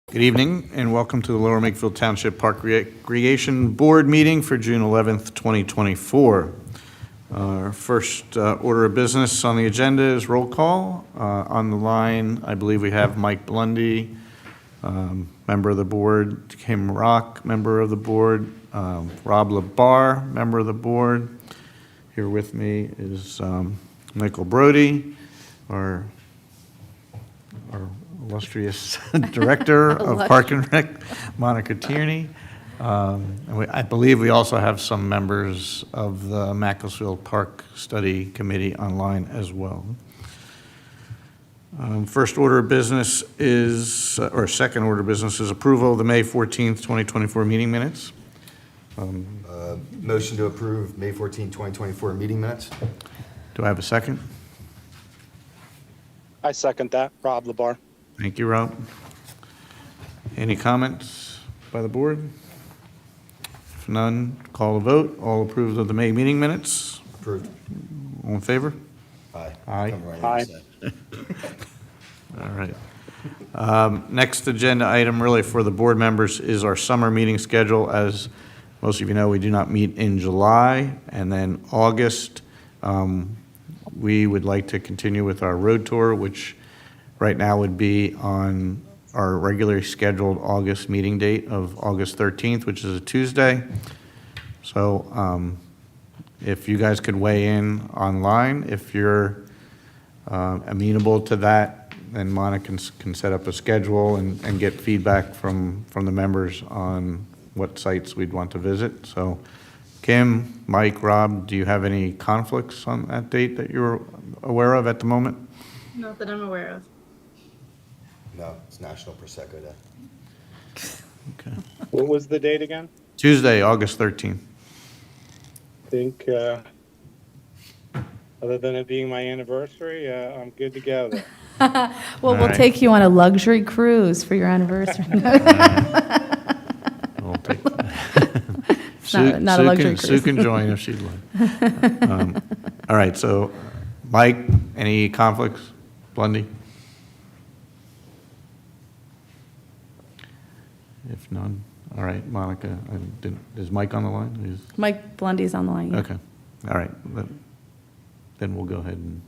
Good evening and welcome to the Lower Makefield Township Park Recreation Board meeting for June 11th, 2024. Our first order of business on the agenda is roll call. On the line, I believe we have Mike Blundy, member of the board, Kim Rock, member of the board, Rob LaBar, member of the board. Here with me is Michael Brody, our illustrious Director of Park and Rec, Monica Tierney. I believe we also have some members of the Macclesfield Park Study Committee online as well. First order of business is, or second order of business is approval of the May 14th, 2024 meeting minutes. Motion to approve May 14, 2024 meeting minutes. Do I have a second? I second that. Rob LaBar. Thank you, Rob. Any comments by the board? If none, call a vote. All approved of the May meeting minutes? Approved. All in favor? Aye. Aye. Aye. All right. Next agenda item really for the board members is our summer meeting schedule. As most of you know, we do not meet in July, and then August, we would like to continue with our road tour, which right now would be on our regularly scheduled August meeting date of August 13th, which is a Tuesday. So if you guys could weigh in online, if you're amenable to that, then Monica can set up a schedule and get feedback from the members on what sites we'd want to visit. So Kim, Mike, Rob, do you have any conflicts on that date that you're aware of at the moment? Not that I'm aware of. No, it's National Prosecco Day. Okay. What was the date again? Tuesday, August 13th. I think, other than it being my anniversary, I'm good to go there. Well, All we'll right. take you on a luxury cruise for your anniversary. We'll take not a luxury Sue cruise. can join if she'd like. All right, so Mike, any conflicts? Blundy? If none, all right, Monica, is Mike on the line? Mike Blundy's on the line. Yeah. Okay, all right, then we'll go ahead and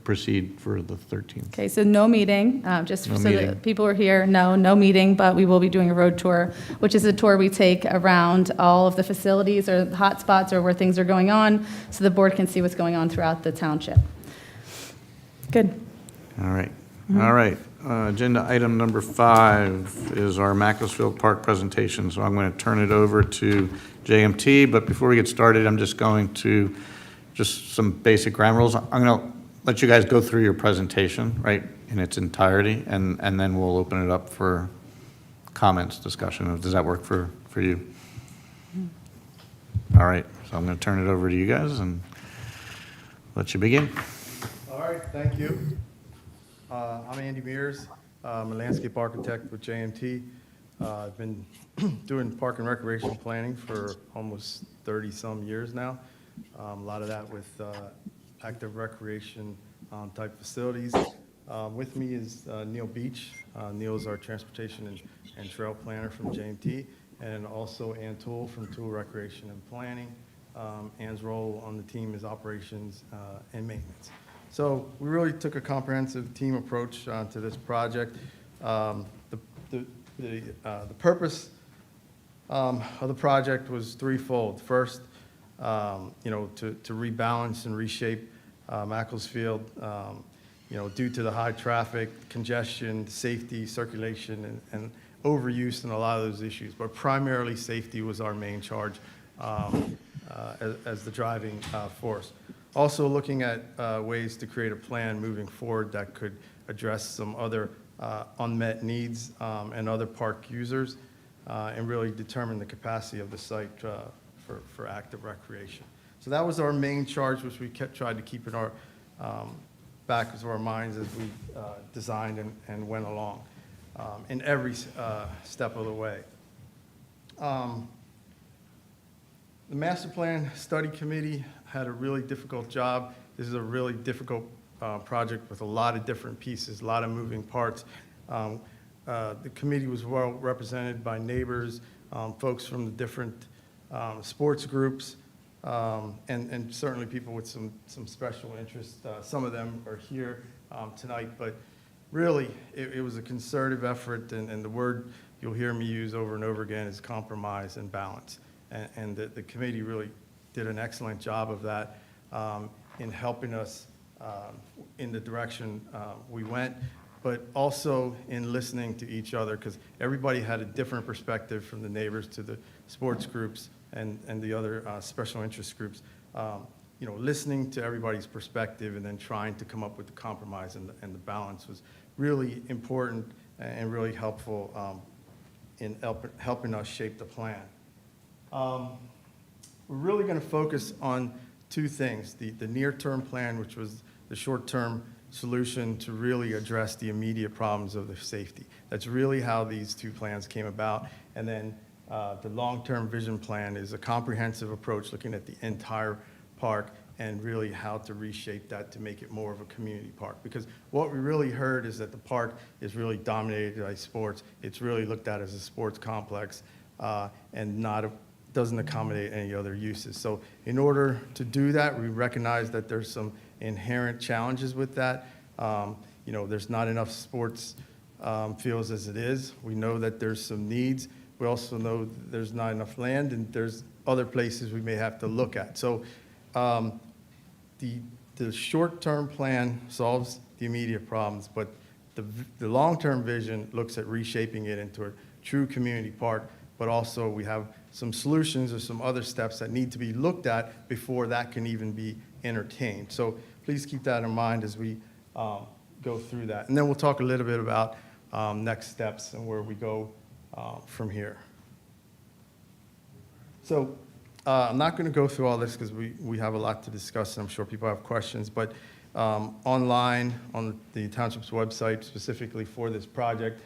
proceed for the 13th. Okay, so no meeting, just No so meeting. that people are here. No meeting, but we will be doing a road tour, which is a tour we take around all of the facilities or hot spots or where things are going on, so the board can see what's going on throughout the township. Good. All right, all right. Agenda item number 5 is our Macclesfield Park presentation. So I'm going to turn it over to JMT, but before we get started, I'm just going to, just some basic ground rules. I'm going to let you guys go through your presentation, right, in its entirety, and then we'll open it up for comments, discussion. Does that work for you? All right, so I'm going to turn it over to you guys and let you begin. All right, thank you. I'm Andy Mears. I'm a landscape architect with JMT. I've been doing park and recreation planning for almost 30-some years now. A lot of that with active recreation type facilities. With me is Neil Beach. Neil is our transportation and trail planner from JMT, and also Ann Toole from Toole Recreation and Planning. Ann's role on the team is operations and maintenance. So we really took a comprehensive team approach to this project. The purpose of the project was threefold. First, to rebalance and reshape Macclesfield, due to the high traffic, congestion, safety, circulation, and overuse and a lot of those issues. But primarily safety was our main charge as the driving force. Also looking at ways to create a plan moving forward that could address some other unmet needs and other park users and really determine the capacity of the site for active recreation. So that was our main charge, which we tried to keep in our back of our minds as we designed and went along in every step of the way. The Master Plan Study Committee had a really difficult job. This is a really difficult project with a lot of different pieces, a lot of moving parts. the committee was well represented by neighbors, folks from the different sports groups, and certainly people with some special interests. Some of them are here tonight, but really, it was a concerted effort, and the word you'll hear me use over and over again is compromise and balance. And the committee really did an excellent job of that in helping us in the direction we went, but also in listening to each other, because everybody had a different perspective, from the neighbors to the sports groups and the other special interest groups. You know, listening to everybody's perspective and then trying to come up with the compromise and the balance was really important and really helpful in helping us shape the plan. We're really going to focus on two things: the near-term plan, which was the short-term solution to really address the immediate problems of the safety. That's really how these two plans came about. And then the long-term vision plan is a comprehensive approach looking at the entire park and really how to reshape that to make it more of a community park. Because what we really heard is that the park is really dominated by sports. It's really looked at as a sports complex and doesn't accommodate any other uses. So in order to do that, we recognize that there's some inherent challenges with that. You know, there's not enough sports fields as it is. We know that there's some needs. We also know that there's not enough land, and there's other places we may have to look at. So the short-term plan solves the immediate problems, but the long-term vision looks at reshaping it into a true community park, but also we have some solutions or some other steps that need to be looked at before that can even be entertained. So please keep that in mind as we go through that. And then we'll talk a little bit about next steps and where we go from here. So I'm not going to go through all this because we have a lot to discuss, and I'm sure people have questions, but online on the township's website specifically for this project,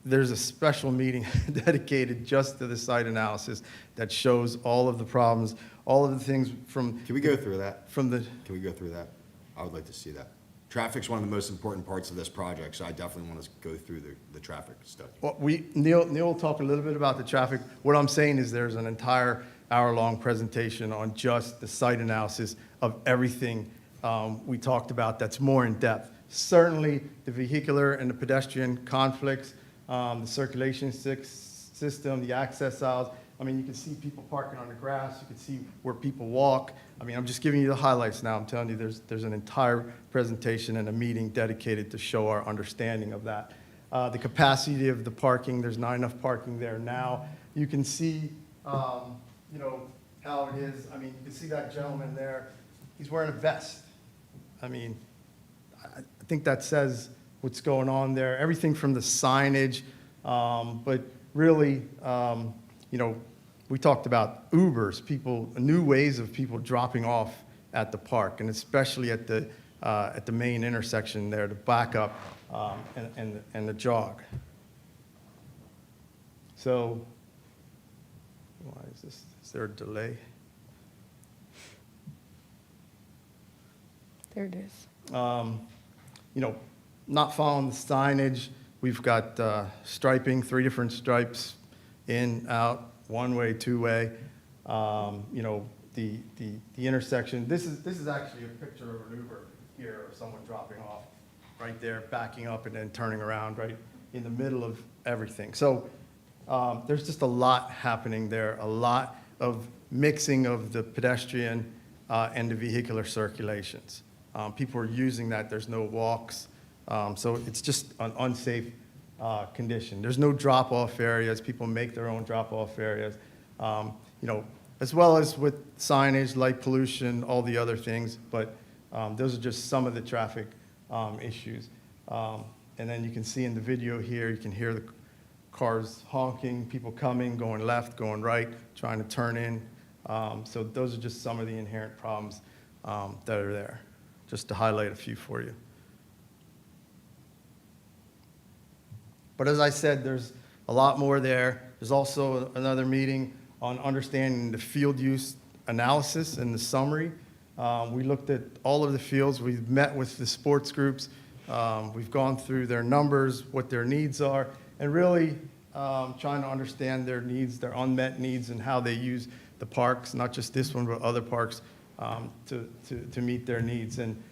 there's a special meeting dedicated just to the site analysis that shows all of the problems, all of the things from... Can we go through that? From the... Can we go through that? I would like to see that. Traffic's one of the most important parts of this project, so I definitely want to go through the traffic study. Well, Neil will talk a little bit about the traffic. What I'm saying is there's an entire hour-long presentation on just the site analysis of everything we talked about that's more in depth. Certainly the vehicular and the pedestrian conflicts, the circulation system, the access aisles. I mean, you can see people parking on the grass. You can see where people walk. I mean, I'm just giving you the highlights now. I'm telling you there's an entire presentation and a meeting dedicated to show our understanding of that. The capacity of the parking, there's not enough parking there now. You can see, you know, how it is. I mean, you can see that gentleman there. He's wearing a vest. I mean, I think that says what's going on there. Everything from the signage, but really, you know, we talked about Ubers, new ways of people dropping off at the park, and especially at the main intersection there, the backup and the jog. So, why is this? Is there a delay? There it is. You know, not following the signage. We've got striping, 3 different stripes, in, out, one-way, two-way. You know, the intersection. This is actually a picture of an Uber here of someone dropping off right there, backing up and then turning around right in the middle of everything. So there's just a lot happening there, a lot of mixing of the pedestrian and the vehicular circulations. People are using that. There's no walks. So it's just an unsafe condition. There's no drop-off areas. People make their own drop-off areas. You know, as well as with signage, light pollution, all the other things. But those are just some of the traffic issues. And then you can see in the video here, you can hear the cars honking, people coming, going left, going right, trying to turn in. So those are just some of the inherent problems that are there, just to highlight a few for you. But as I said, there's a lot more there. There's also another meeting on understanding the field use analysis and the summary. We looked at all of the fields. We've met with the sports groups. We've gone through their numbers, what their needs are, and really trying to understand their needs, their unmet needs, and how they use the parks, not just this one, but other parks, to meet their needs. And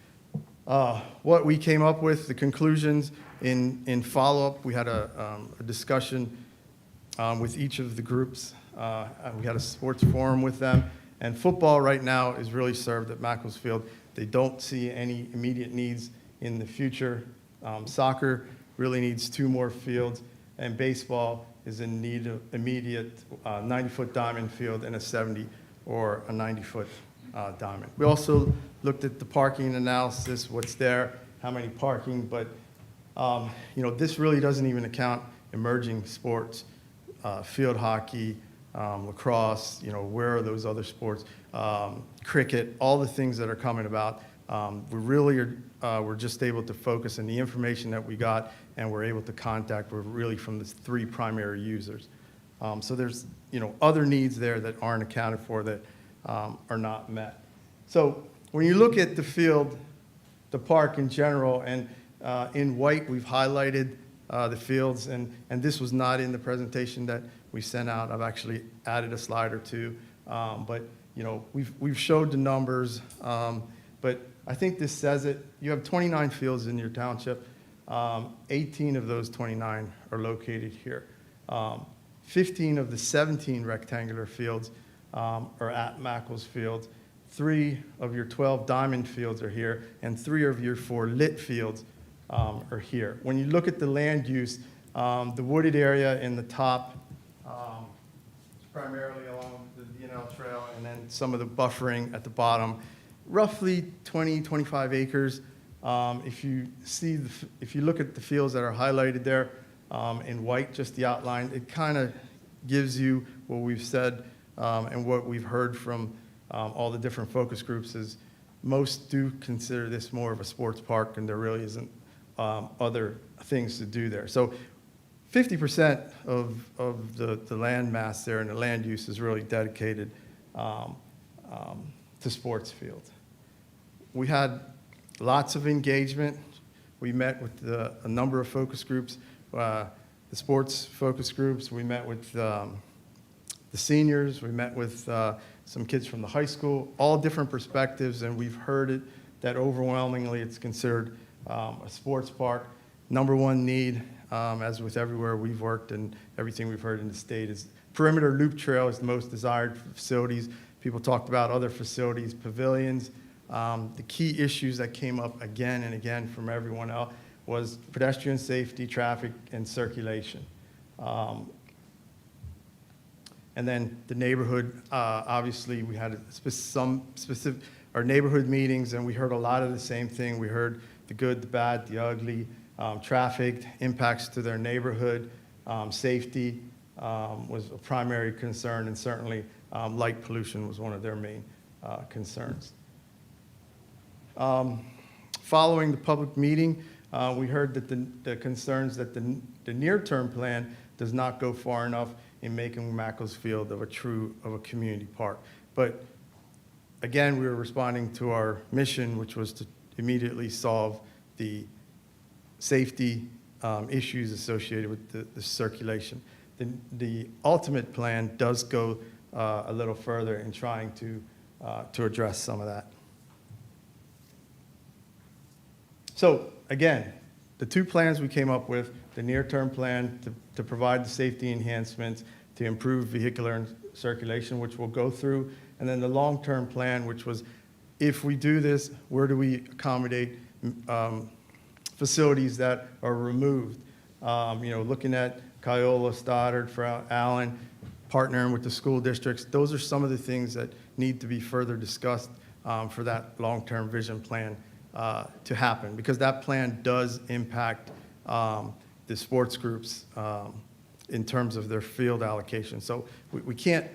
what we came up with, the conclusions in follow-up, we had a discussion with each of the groups. We had a sports forum with them, and football right now is really served at Macclesfield. They don't see any immediate needs in the future. Soccer really needs 2 more fields, and baseball is in need of immediate 90-foot diamond field and a 70 or a 90-foot diamond. We also looked at the parking analysis, what's there, how many parking, but this really doesn't even account emerging sports, field hockey, lacrosse, where are those other sports, cricket, all the things that are coming about. We really were just able to focus on the information that we got, and we're able to contact were really from the 3 primary users. So there's other needs there that aren't accounted for that are not met. So when you look at the field, the park in general, and in white we've highlighted the fields, and this was not in the presentation that we sent out. I've actually added a slide or 2, but we've showed the numbers, but I think this says it. You have 29 fields in your township. 18 of those 29 are located here. 15 of the 17 rectangular fields are at Macclesfield. 3 of your 12 diamond fields are here, and 3 of your 4 lit fields are here. When you look at the land use, the wooded area in the top is primarily along the D&L Trail, and then some of the buffering at the bottom, roughly 20, 25 acres. If you look at the fields that are highlighted there in white, just the outline, it kind of gives you what we've said and what we've heard from all the different focus groups is most do consider this more of a sports park, and there really isn't other things to do there. So 50% of the land mass there and the land use is really dedicated to sports fields. We had lots of engagement. We met with a number of focus groups, the sports focus groups. We met with the seniors. We met with some kids from the high school, all different perspectives, and we've heard it that overwhelmingly it's considered a sports park. Number 1 need, as with everywhere we've worked and everything we've heard in the state, is perimeter loop trail is the most desired facilities. People talked about other facilities, pavilions. The key issues that came up again and again from everyone else was pedestrian safety, traffic, and circulation. And then the neighborhood, obviously we had some specific, our neighborhood meetings, and we heard a lot of the same thing. We heard the good, the bad, the ugly, traffic, impacts to their neighborhood, safety was a primary concern, and certainly light pollution was one of their main concerns. Following the public meeting, we heard that the concerns that the near-term plan does not go far enough in making Macclesfield of a community park. But again, we were responding to our mission, which was to immediately solve the safety issues associated with the circulation. The ultimate plan does go a little further in trying to address some of that. So again, the 2 plans we came up with, the near-term plan to provide the safety enhancements, to improve vehicular circulation, which we'll go through, and then the long-term plan, which was, if we do this, where do we accommodate facilities that are removed? Looking at Kiola, Stoddard, Allen, partnering with the school districts, those are some of the things that need to be further discussed for that long-term vision plan to happen, because that plan does impact the sports groups in terms of their field allocation. So we can't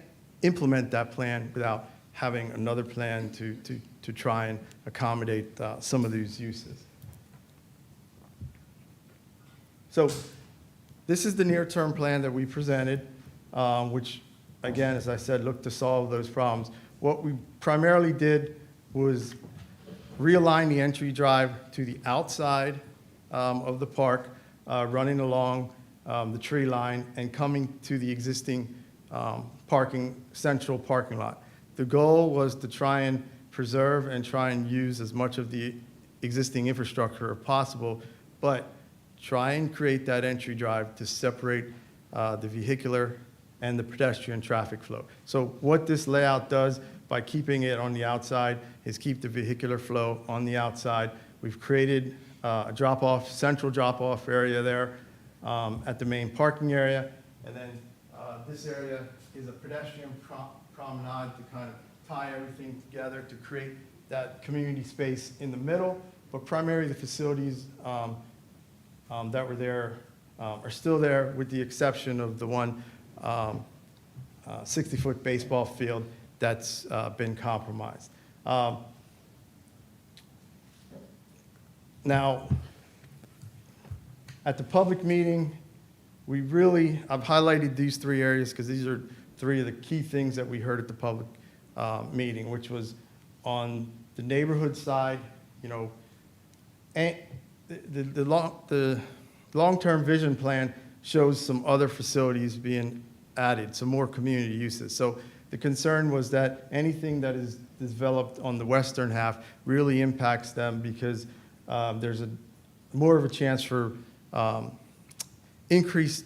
implement that plan without having another plan to try and accommodate some of these uses. So this is the near-term plan that we presented, which, again, as I said, looked to solve those problems. What we primarily did was realign the entry drive to the outside of the park, running along the tree line and coming to the existing central parking lot. The goal was to try and preserve and try and use as much of the existing infrastructure as possible, but try and create that entry drive to separate the vehicular and the pedestrian traffic flow. So what this layout does by keeping it on the outside is keep the vehicular flow on the outside. We've created a central drop-off area there at the main parking area. And then this area is a pedestrian promenade to kind of tie everything together to create that community space in the middle. But primarily the facilities that were there are still there, with the exception of the one 60-foot baseball field that's been compromised. Now, at the public meeting, I've highlighted these three areas because these are three of the key things that we heard at the public meeting, which was on the neighborhood side, and the long-term vision plan shows some other facilities being added, some more community uses. So the concern was that anything that is developed on the western half really impacts them because there's more of a chance for increased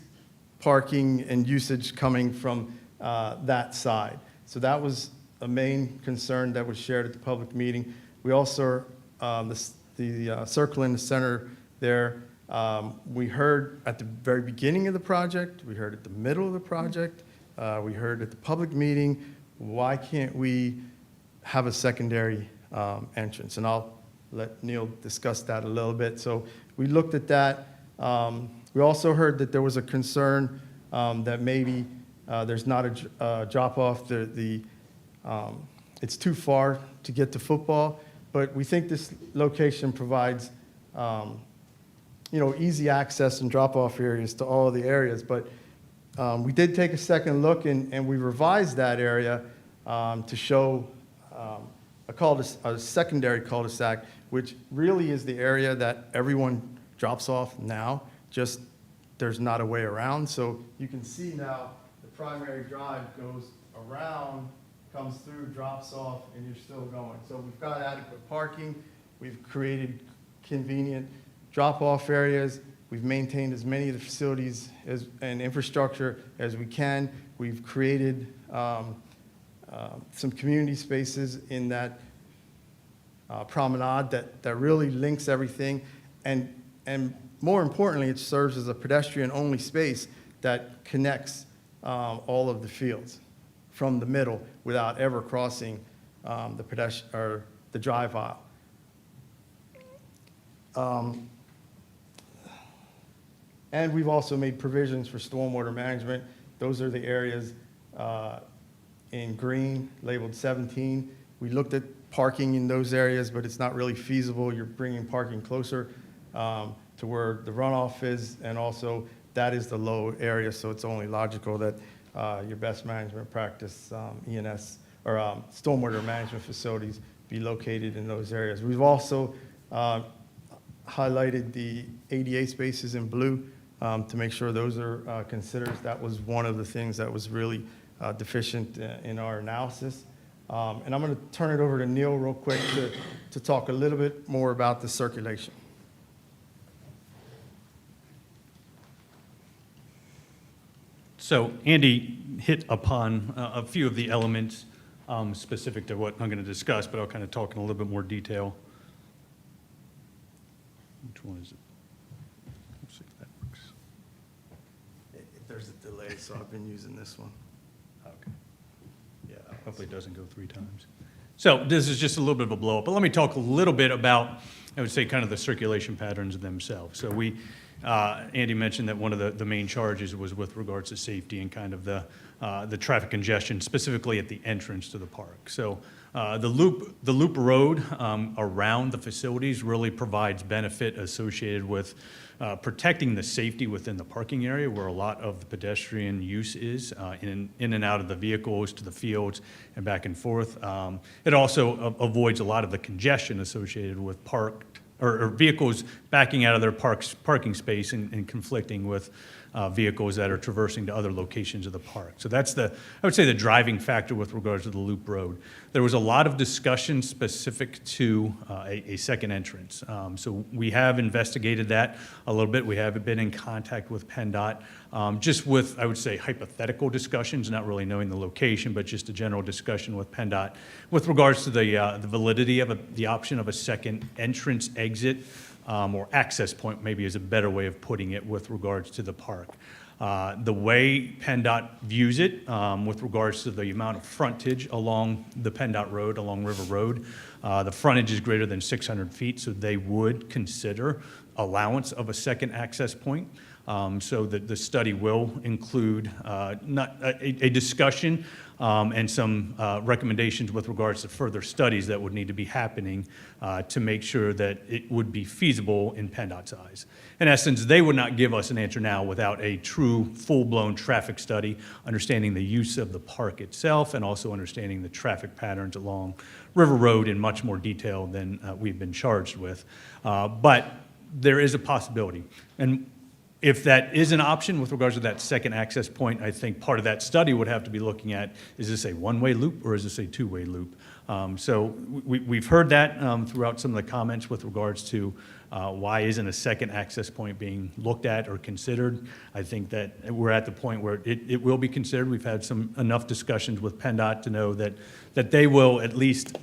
parking and usage coming from that side. So that was a main concern that was shared at the public meeting. We also, the circle in the center there, we heard at the very beginning of the project, we heard at the middle of the project, we heard at the public meeting, why can't we have a secondary entrance? And I'll let Neil discuss that a little bit. So we looked at that. We also heard that there was a concern that maybe there's not a drop-off. It's too far to get to football, but we think this location provides easy access and drop-off areas to all of the areas. But we did take a second look, and we revised that area to show a secondary cul-de-sac, which really is the area that everyone drops off now, just there's not a way around. So you can see now the primary drive goes around, comes through, drops off, and you're still going. So we've got adequate parking. We've created convenient drop-off areas. We've maintained as many of the facilities and infrastructure as we can. We've created some community spaces in that promenade that really links everything. And more importantly, it serves as a pedestrian-only space that connects all of the fields from the middle without ever crossing the drive aisle. And we've also made provisions for stormwater management. Those are the areas in green, labeled 17. We looked at parking in those areas, but it's not really feasible. You're bringing parking closer to where the runoff is, and also that is the low area, so it's only logical that your best management practice, E&S, or stormwater management facilities be located in those areas. We've also highlighted the ADA spaces in blue to make sure those are considered. That was one of the things that was really deficient in our analysis. And I'm going to turn it over to Neil real quick to talk a little bit more about the circulation. So Andy hit upon a few of the elements specific to what I'm going to discuss, but I'll kind of talk in a little bit more detail. Which one is it? Let's see if that works. There's a delay, so I've been using this one. Okay. Yeah, hopefully it doesn't go 3 times. So this is just a little bit of a blow up, but let me talk a little bit about, I would say, kind of the circulation patterns themselves. So Andy mentioned that one of the main charges was with regards to safety and kind of the traffic congestion, specifically at the entrance to the park. So the loop road around the facilities really provides benefit associated with protecting the safety within the parking area where a lot of the pedestrian use is in and out of the vehicles to the fields and back and forth. It also avoids a lot of the congestion associated with parked or vehicles backing out of their parking space and conflicting with vehicles that are traversing to other locations of the park. So that's I would say the driving factor with regards to the loop road. There was a lot of discussion specific to a second entrance. So we have investigated that a little bit. We have been in contact with PennDOT, just with, I would say, hypothetical discussions, not really knowing the location, but just a general discussion with PennDOT with regards to the validity of the option of a second entrance exit, or access point, maybe is a better way of putting it with regards to the park. The way PennDOT views it, with regards to the amount of frontage along the PennDOT road, along River Road, the frontage is greater than 600 feet, so they would consider allowance of a second access point. So the study will include not a discussion and some recommendations with regards to further studies that would need to be happening to make sure that it would be feasible in PennDOT's eyes. In essence, they would not give us an answer now without a true, full-blown traffic study, understanding the use of the park itself and also understanding the traffic patterns along River Road in much more detail than we've been charged with. But there is a possibility. And if that is an option with regards to that second access point, I think part of that study would have to be looking at, is this a one-way loop or is this a two-way loop? So we've heard that throughout some of the comments with regards to why isn't a second access point being looked at or considered. I think that we're at the point where it will be considered. We've had enough discussions with PennDOT to know that they will at least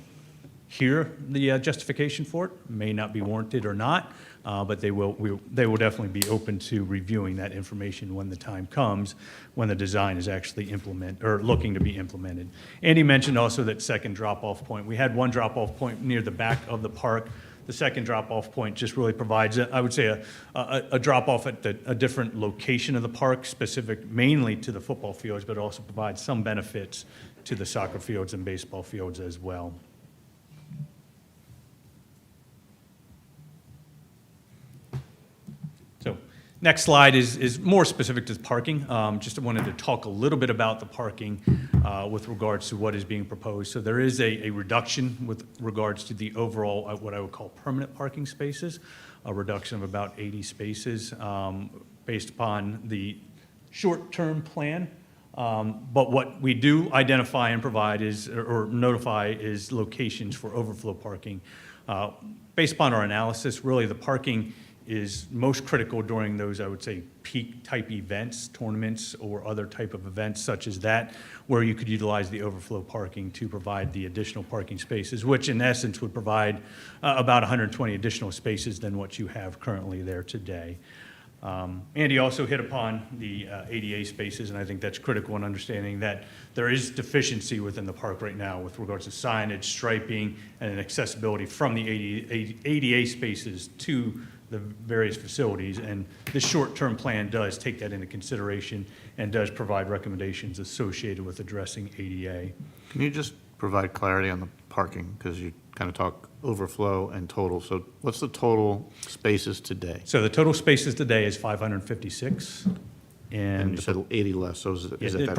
hear the justification for it. May not be warranted or not, but they will definitely be open to reviewing that information when the time comes, when the design is actually looking to be implemented. Andy mentioned also that second drop-off point. We had one drop-off point near the back of the park. The second drop-off point just really provides, I would say, a drop-off at a different location of the park, specific mainly to the football fields, but also provides some benefits to the soccer fields and baseball fields as well. So next slide is more specific to parking. Just wanted to talk a little bit about the parking with regards to what is being proposed. So there is a reduction with regards to the overall, what I would call permanent parking spaces, a reduction of about 80 spaces based upon the short-term plan. But what we do identify and provide or notify is locations for overflow parking. Based upon our analysis, really the parking is most critical during those, I would say, peak type events, tournaments, or other type of events such as that, where you could utilize the overflow parking to provide the additional parking spaces, which in essence would provide about 120 additional spaces than what you have currently there today. Andy also hit upon the ADA spaces, and I think that's critical in understanding that there is deficiency within the park right now with regards to signage, striping, and accessibility from the ADA spaces to the various facilities, and this short-term plan does take that into consideration and does provide recommendations associated with addressing ADA. Can you just provide clarity on the parking? Because you kind of talk overflow and total. So what's the total spaces today? So the total spaces today is 556. And you And said 80 less, so is yeah, it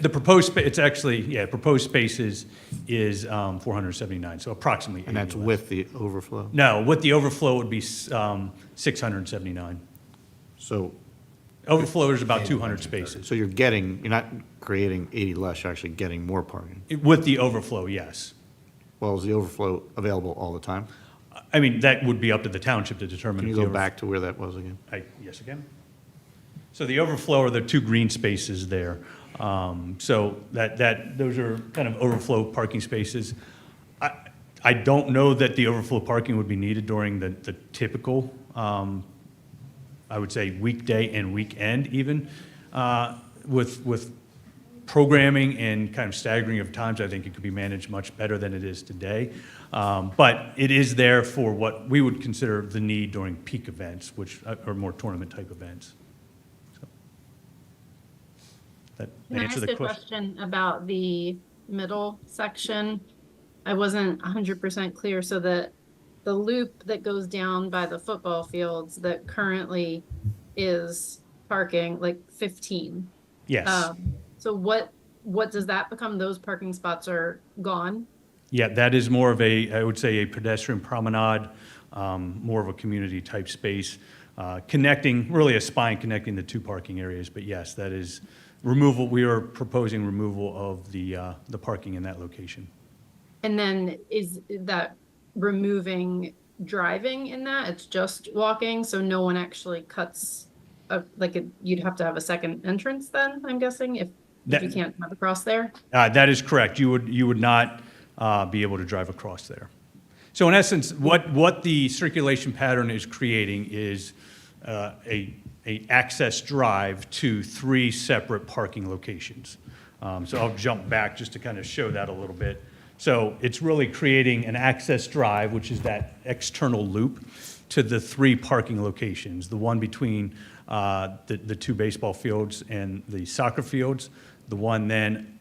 the proposed, it's actually, yeah, proposed spaces is 479, so approximately 80 and that's less. with the overflow? No, with the overflow would be 679. So Overflow is about 200 spaces. you're not creating 80 less, you're actually getting more parking. With the overflow, yes. Well, is the overflow available all the time? I mean, that would be up to the township to determine. Can you if the go back to where that was again? Yes, again. So the overflow are the two green spaces there. So those are kind of overflow parking spaces. I don't know that the overflow parking would be needed during the typical, I would say, weekday and weekend even. With programming and kind of staggering of times, I think it could be managed much better than it is today. But it is there for what we would consider the need during peak events, which are more tournament-type events. So, that Can I answer ask the a question? question about the middle section? I wasn't 100% clear, so the loop that goes down by the football fields that currently is parking, like 15. Yes. So what does that become? Those parking spots are gone? Yeah, that is more of I would say, a pedestrian promenade more of a community-type space, connecting, really a spine connecting the two parking areas. But yes, that is removal, we are proposing removal of the parking in that location. And then is that removing driving in that? It's just walking, so no one actually cuts, you'd have to have a second entrance then, I'm guessing, if you can't have across there? That is correct. You would not be able to drive across there. So in essence, what the circulation pattern is creating is a access drive to 3 separate parking locations. So I'll jump back just to kind of show that a little bit. So it's really creating an access drive, which is that external loop, to the 3 parking locations, the one between the 2 baseball fields and the soccer fields, the one then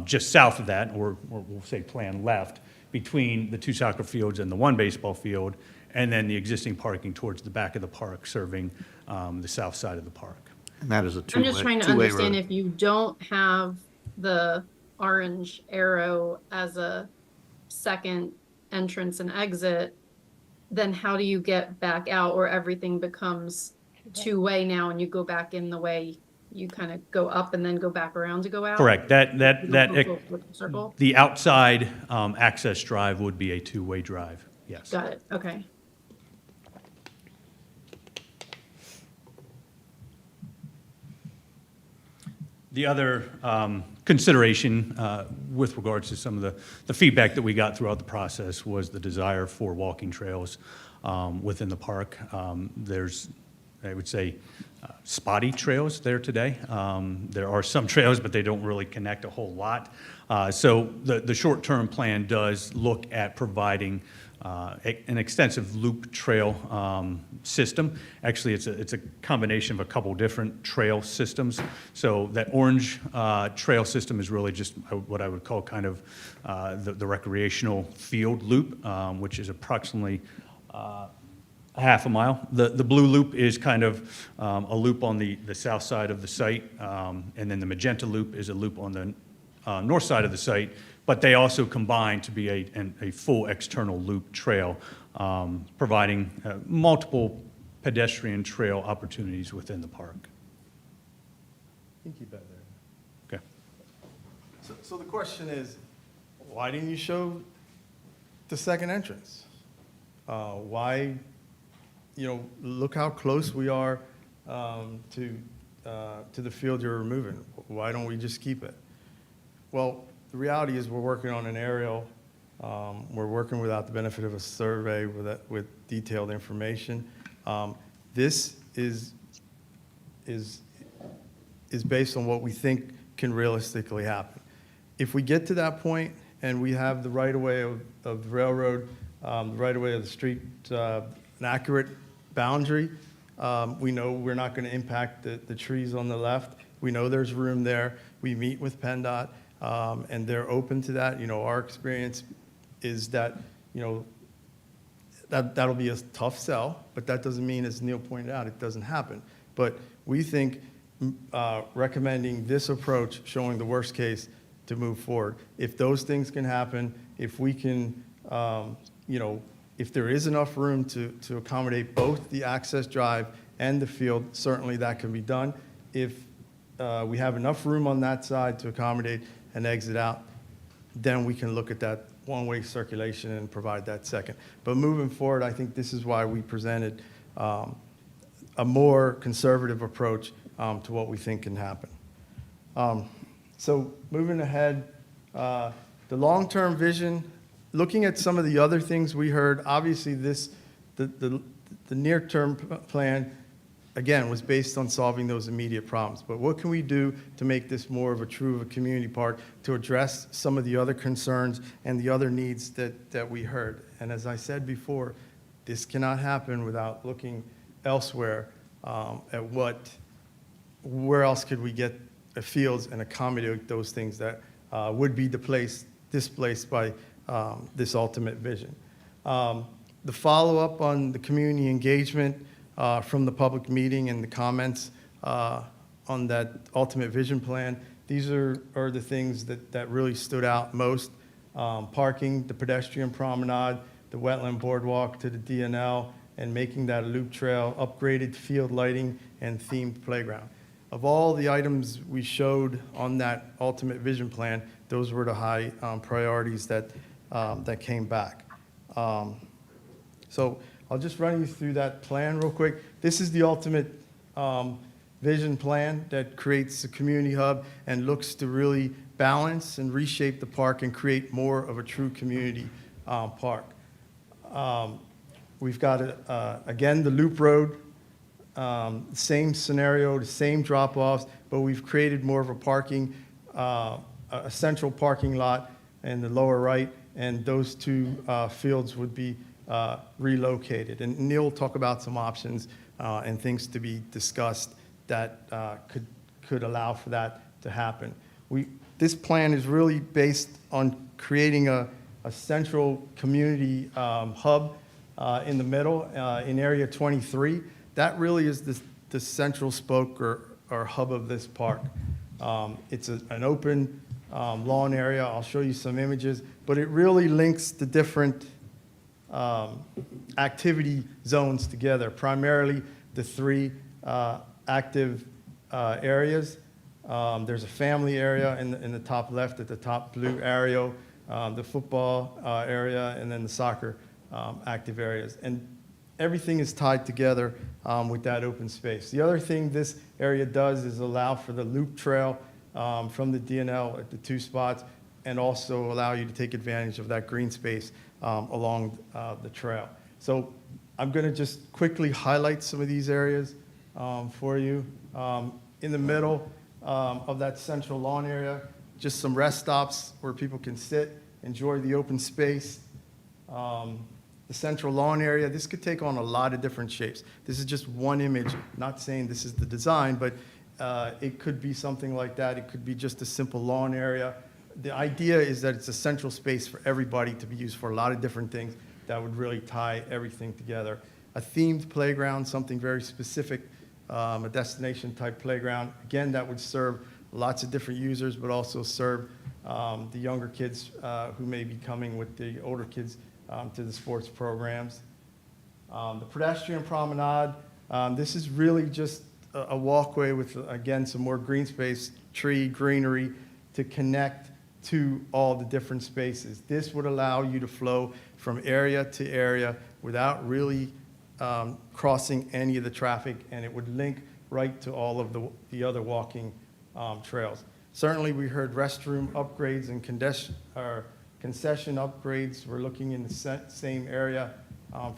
just south of that, or we'll say plan left, between the 2 soccer fields and the 1 baseball field, and then the existing parking towards the back of the park serving the south side of the park. And that is a I'm just trying to understand road. if you don't have the orange arrow as a second entrance and exit, then how do you get back out, or everything becomes two-way now and you go back in the way you kind of go up and then go back around to go out? Correct. Circle? The outside access drive would be a 2-way drive, yes. Got it, okay. The other consideration with regards to some of the feedback that we got throughout the process was the desire for walking trails within the park. There's, I would say, spotty trails there today. There are some trails, but they don't really connect a whole lot. So the short-term plan does look at providing an extensive loop trail system. Actually, it's a combination of a couple different trail systems. So that orange trail system is really just what I would call kind of the recreational field loop, which is approximately half a mile. The blue loop is kind of a loop on the south side of the site, and then the magenta loop is a loop on the north side of the site, but they also combine to be a full external loop trail, providing multiple pedestrian trail opportunities within the park. You can keep that there. Okay. So the question is, why didn't you show the second entrance? Why, look how close we are to the field you're removing. Why don't we just keep it? Well, the reality is we're working on an aerial. We're working without the benefit of a survey with detailed information. This is based on what we think can realistically happen. If we get to that point and we have the right-of-way of the railroad, the right-of-way of the street, an accurate boundary, we know we're not going to impact the trees on the left. We know there's room there. We meet with PennDOT, and they're open to that. Our experience is that, that'll be a tough sell, but that doesn't mean, as Neil pointed out, it doesn't happen. But we think recommending this approach, showing the worst case, to move forward. If those things can happen, if we can, if there is enough room to accommodate both the access drive and the field, certainly that can be done. If we have enough room on that side to accommodate an exit out, then we can look at that one-way circulation and provide that second. But moving forward, I think this is why we presented a more conservative approach to what we think can happen. So moving ahead, the long-term vision, looking at some of the other things we heard, obviously the near-term plan, again, was based on solving those immediate problems. But what can we do to make this more of a community park, to address some of the other concerns and the other needs that we heard? And as I said before, this cannot happen without looking elsewhere at where else could we get fields and accommodate those things that would be displaced by this ultimate vision. The follow-up on the community engagement from the public meeting and the comments on that ultimate vision plan, these are the things that really stood out most. Parking, the pedestrian promenade, the wetland boardwalk to the DNL, and making that a loop trail, upgraded field lighting, and themed playground. Of all the items we showed on that ultimate vision plan, those were the high priorities that came back. So I'll just run you through that plan real quick. This is the ultimate vision plan that creates a community hub and looks to really balance and reshape the park and create more of a true community park. We've got, again, the loop road, same scenario, the same drop-offs, but we've created more of a parking, a central parking lot in the lower right, and those two fields would be relocated. And Neil will talk about some options and things to be discussed that could allow for that to happen. This plan is really based on creating a central community hub in the middle, in Area 23. That really is the central spoke or hub of this park. It's an open lawn area. I'll show you some images, but it really links the different activity zones together, primarily the three active areas. There's a family area in the top left at the top blue arrow, the football area, and then the soccer active areas. And everything is tied together with that open space. The other thing this area does is allow for the loop trail from the DNL at the two spots, and also allow you to take advantage of that green space along the trail. So I'm going to just quickly highlight some of these areas for you. In the middle of that central lawn area, just some rest stops where people can sit, enjoy the open space. The central lawn area, this could take on a lot of different shapes. This is just one image, not saying this is the design, but it could be something like that. It could be just a simple lawn area. The idea is that it's a central space for everybody to be used for a lot of different things that would really tie everything together. A themed playground, something very specific, a destination type playground. Again, that would serve lots of different users, but also serve the younger kids who may be coming with the older kids to the sports programs. The pedestrian promenade, this is really just a walkway with, again, some more green space, tree, greenery to connect to all the different spaces. This would allow you to flow from area to area without really crossing any of the traffic, and it would link right to all of the other walking trails. Certainly, we heard restroom upgrades and concession upgrades. We're looking in the same area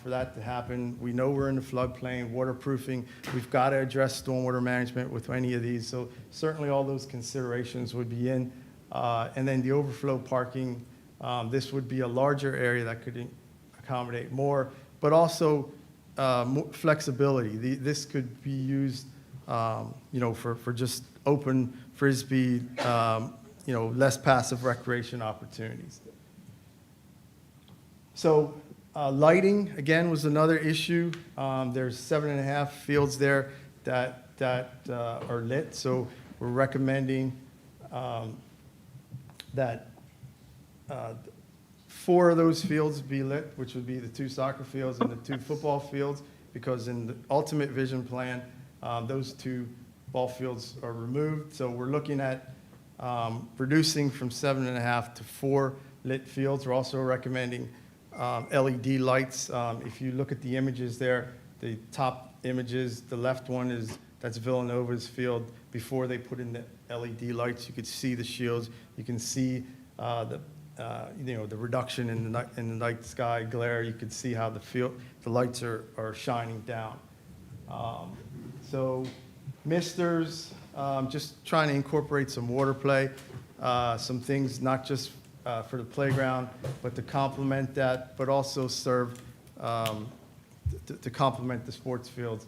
for that to happen. We know we're in the floodplain, waterproofing. We've got to address stormwater management with any of these. So certainly all those considerations would be in. And then the overflow parking, this would be a larger area that could accommodate more, but also flexibility. This could be used, for just open Frisbee, less passive recreation opportunities. So lighting, again, was another issue. There's 7.5 fields there that are lit. So we're recommending that 4 of those fields be lit, which would be the 2 soccer fields and the 2 football fields, because in the ultimate vision plan, those 2 ball fields are removed. So we're looking at reducing from 7.5 to 4 lit fields. We're also recommending LED lights. If you look at the images there, the top images, the left one that's Villanova's field. Before they put in the LED lights, you could see the shields. You can see the reduction in the night sky glare. You could see how the lights are shining down. So misters, just trying to incorporate some water play, some things not just for the playground, but to complement that, but also serve to complement the sports fields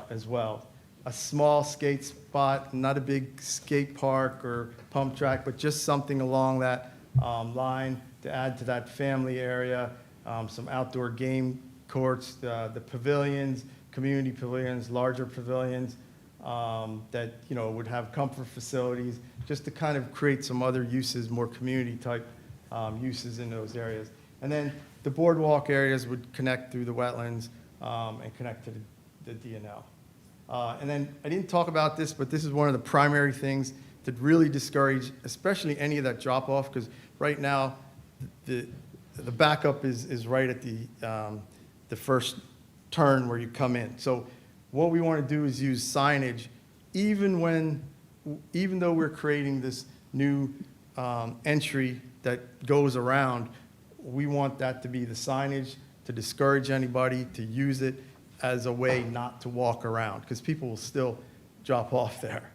as well. A small skate spot, not a big skate park or pump track, but just something along that line to add to that family area. Some outdoor game courts, the pavilions, community pavilions, larger pavilions that would have comfort facilities, just to kind of create some other uses, more community type uses in those areas. And then the boardwalk areas would connect through the wetlands and connect to the DNL. And then, I didn't talk about this, but this is one of the primary things to really discourage, especially any of that drop-off, because right now, the backup is right at the first turn where you come in. So what we want to do is use signage, even though we're creating this new entry that goes around, we want that to be the signage to discourage anybody to use it as a way not to walk around, because people will still drop off there.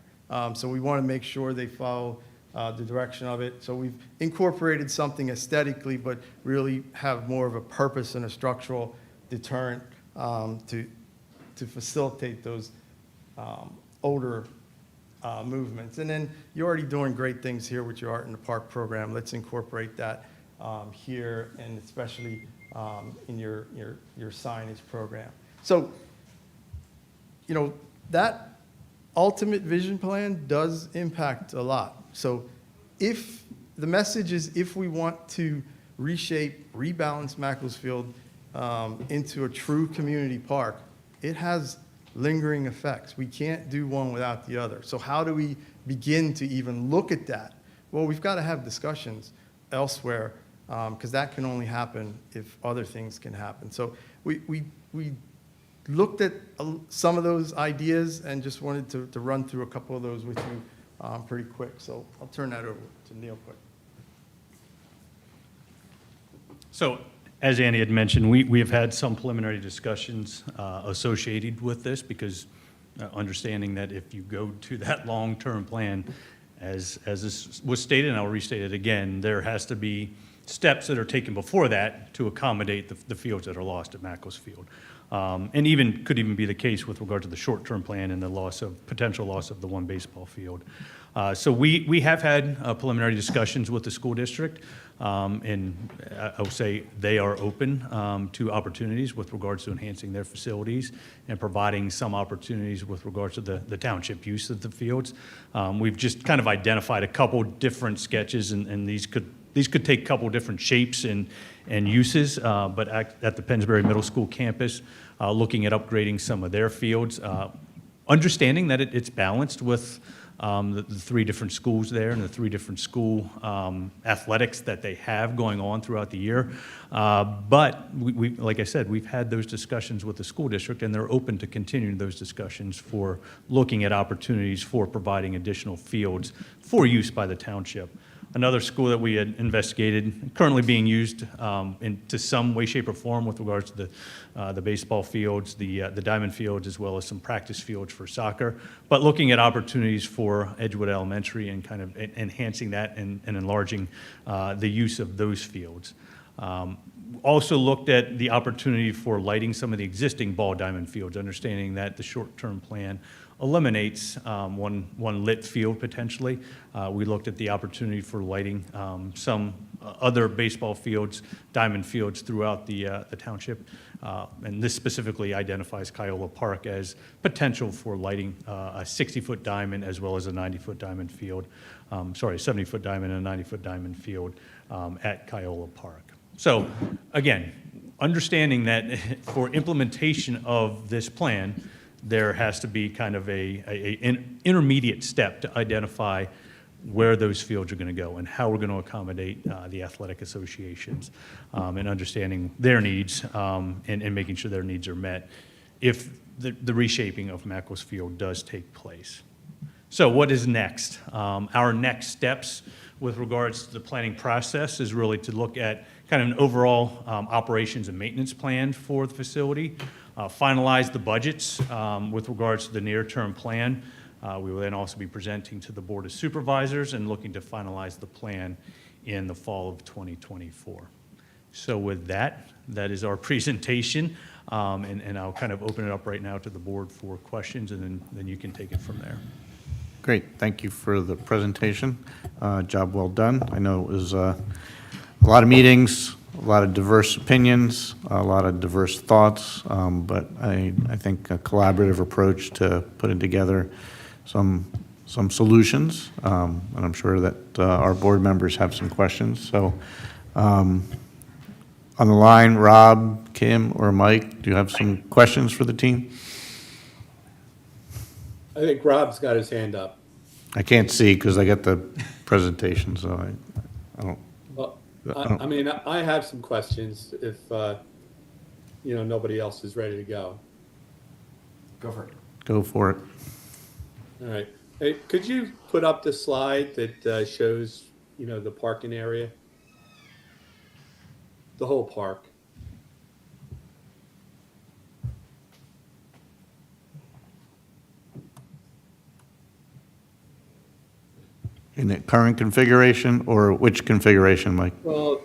So we want to make sure they follow the direction of it. So we've incorporated something aesthetically, but really have more of a purpose and a structural deterrent to facilitate those older movements. And then you're already doing great things here with your Art in the Park program. Let's incorporate that here, and especially in your signage program. So, you know, that ultimate vision plan does impact a lot. So if the message is, if we want to reshape, rebalance Macclesfield into a true community park, it has lingering effects. We can't do one without the other. So how do we begin to even look at that? Well, we've got to have discussions elsewhere, because that can only happen if other things can happen. So we looked at some of those ideas and just wanted to run through a couple of those with you pretty quick. So I'll turn that over to Neil quick. So, as Andy had mentioned, we have had some preliminary discussions associated with this, because understanding that if you go to that long-term plan, as this was stated, and I'll restate it again, there has to be steps that are taken before that to accommodate the fields that are lost at Macclesfield. And could even be the case with regard to the short-term plan and the potential loss of the one baseball field. So we have had preliminary discussions with the school district, and I will say they are open to opportunities with regards to enhancing their facilities and providing some opportunities with regards to the township use of the fields. We've just kind of identified a couple different sketches, and these could take a couple different shapes and uses, but at the Pennsbury Middle School campus, looking at upgrading some of their fields, understanding that it's balanced with the three different schools there and the three different school athletics that they have going on throughout the year. But we, like I said, we've had those discussions with the school district, and they're open to continuing those discussions for looking at opportunities for providing additional fields for use by the township. Another school that we had investigated, currently being used to some way, shape, or form with regards to the baseball fields, the diamond fields, as well as some practice fields for soccer, but looking at opportunities for Edgewood Elementary and kind of enhancing that and enlarging the use of those fields. Also looked at the opportunity for lighting some of the existing ball diamond fields, understanding that the short-term plan eliminates one lit field potentially. We looked at the opportunity for lighting some other baseball fields, diamond fields throughout the township. And this specifically identifies Kiola Park as potential for lighting a 60-foot diamond as well as a 90-foot diamond field. A 70-foot diamond and a 90-foot diamond field at Kiola Park. So again, understanding that for implementation of this plan, there has to be kind of an intermediate step to identify where those fields are going to go and how we're going to accommodate the athletic associations, and understanding their needs and making sure their needs are met if the reshaping of Macclesfield does take place. So what is next? Our next steps with regards to the planning process is really to look at kind of an overall operations and maintenance plan for the facility, finalize the budgets with regards to the near-term plan. We will then also be presenting to the Board of Supervisors and looking to finalize the plan in the fall of 2024. So with that is our presentation, and I'll kind of open it up right now to the board for questions, and then you can take it from there. Great, thank you for the presentation. Job well done. I know it was a lot of meetings, a lot of diverse opinions, a lot of diverse thoughts, but I think a collaborative approach to putting together some solutions, and I'm sure that our board members have some questions. So on the line, Rob, Kim, or Mike, do you have some questions for the team? I think Rob's got his hand up. I can't see because I got the presentation, so I don't. Well, I mean, I have some questions if, nobody else is ready to go. Go for it. Go for it. All right. Hey, could you put up the slide that shows, the parking area? The whole park. In the current configuration, or which configuration, Mike? Well,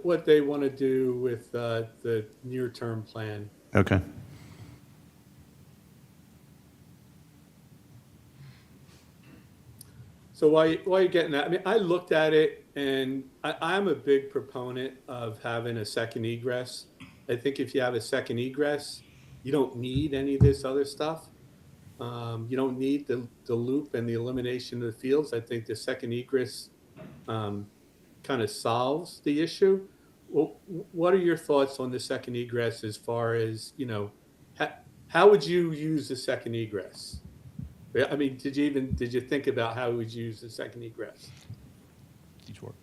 what they want to do with the near-term plan. Okay. So while you're getting that, I mean, I looked at it and I'm a big proponent of having a second egress. I think if you have a second egress, you don't need any of this other stuff. You don't need the loop and the elimination of the fields. I think the second egress kind of solves the issue. Well, what are your thoughts on the second egress as far as, how would you use the second egress? I mean, did you think about how would you use the second egress? Each work.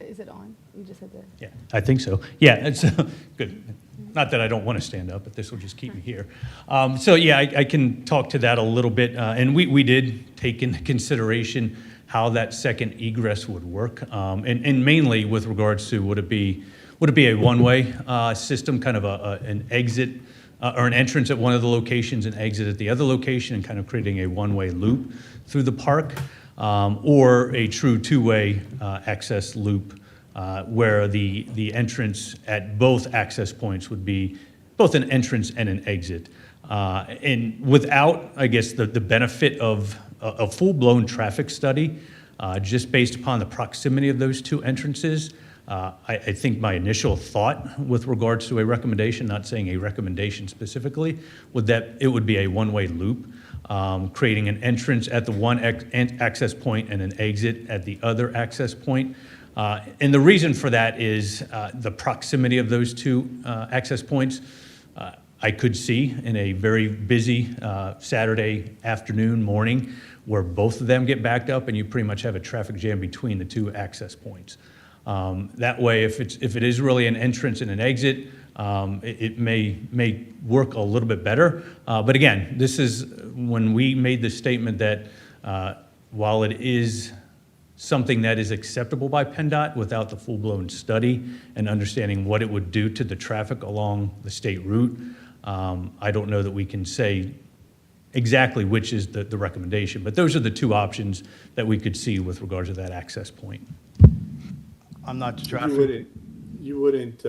Is it on? You just had to. Yeah, I think so. Yeah, it's good. Not that I don't want to stand up, but this will just keep me here. So yeah, I can talk to that a little bit. And we did take into consideration how that second egress would work. And mainly with regards to would it be a one-way system, kind of an exit or an entrance at one of the locations and exit at the other location, and kind of creating a one-way loop through the park, or a true two-way access loop where the entrance at both access points would be both an entrance and an exit. And without, I guess, the benefit of a full-blown traffic study, just based upon the proximity of those two entrances, I think my initial thought with regards to a recommendation, not saying a recommendation specifically, it would be a one-way loop, creating an entrance at the one access point and an exit at the other access point. And the reason for that is the proximity of those two access points. I could see in a very busy Saturday afternoon, morning, where both of them get backed up and you pretty much have a traffic jam between the two access points. That way, if it is really an entrance and an exit, it may work a little bit better. But again, this is when we made the statement that while it is something that is acceptable by PennDOT without the full-blown study and understanding what it would do to the traffic along the state route, I don't know that we can say exactly which is the recommendation. But those are the two options that we could see with regards to that access point. I'm not traffic. You wouldn't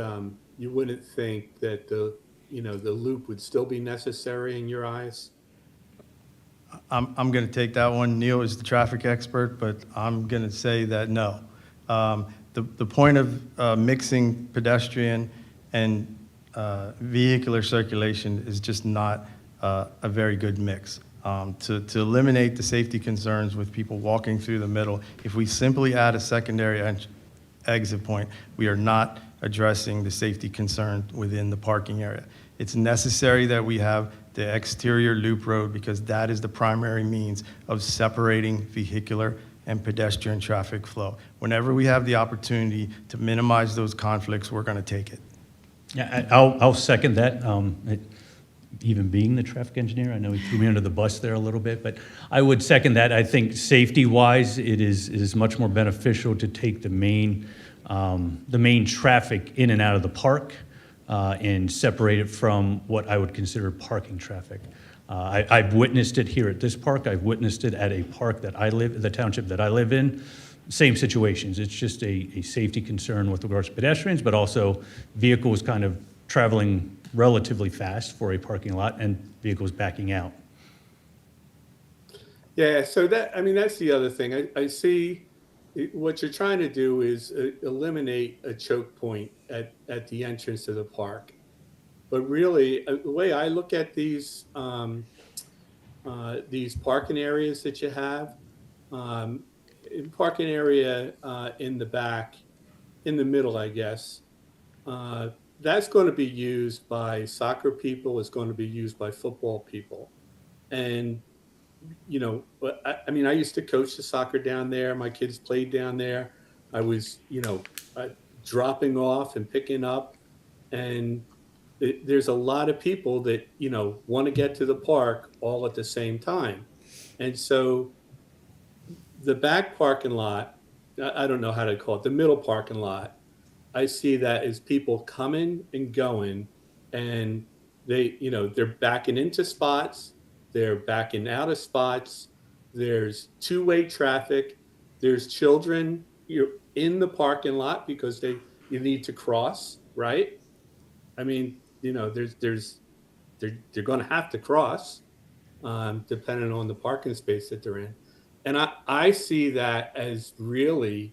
think that the loop would still be necessary in your eyes? I'm going to take that one. Neil is the traffic expert, but I'm going to say that no. The point of mixing pedestrian and vehicular circulation is just not a very good mix. To eliminate the safety concerns with people walking through the middle, if we simply add a secondary exit point, we are not addressing the safety concern within the parking area. It's necessary that we have the exterior loop road because that is the primary means of separating vehicular and pedestrian traffic flow. Whenever we have the opportunity to minimize those conflicts, we're going to take it. Yeah, I'll second that. Even being the traffic engineer, I know he threw me under the bus there a little bit, but I would second that. I think safety-wise, it is much more beneficial to take the main traffic in and out of the park and separate it from what I would consider parking traffic. I've witnessed it here at this park. I've witnessed it at a park the township that I live in. Same situations. It's just a safety concern with regards to pedestrians, but also vehicles kind of traveling relatively fast for a parking lot and vehicles backing out. Yeah, so that's the other thing. I see what you're trying to do is eliminate a choke point at the entrance to the park. But really, the way I look at these parking areas that you have, parking area in the back, in the middle, I guess, that's going to be used by soccer people, it's going to be used by football people. And, you know, I mean, I used to coach the soccer down there. My kids played down there. I was, you know, dropping off and picking up. And there's a lot of people that, you know, want to get to the park all at the same time. And so the back parking lot, I don't know how to call it, the middle parking lot, I see that as people coming and going, and they, you know, they're backing into spots, they're backing out of spots, there's two-way traffic, there's children, you're in the parking lot because you need to cross, right? I mean, you know, they're going to have to cross, depending on the parking space that they're in. And I see that as really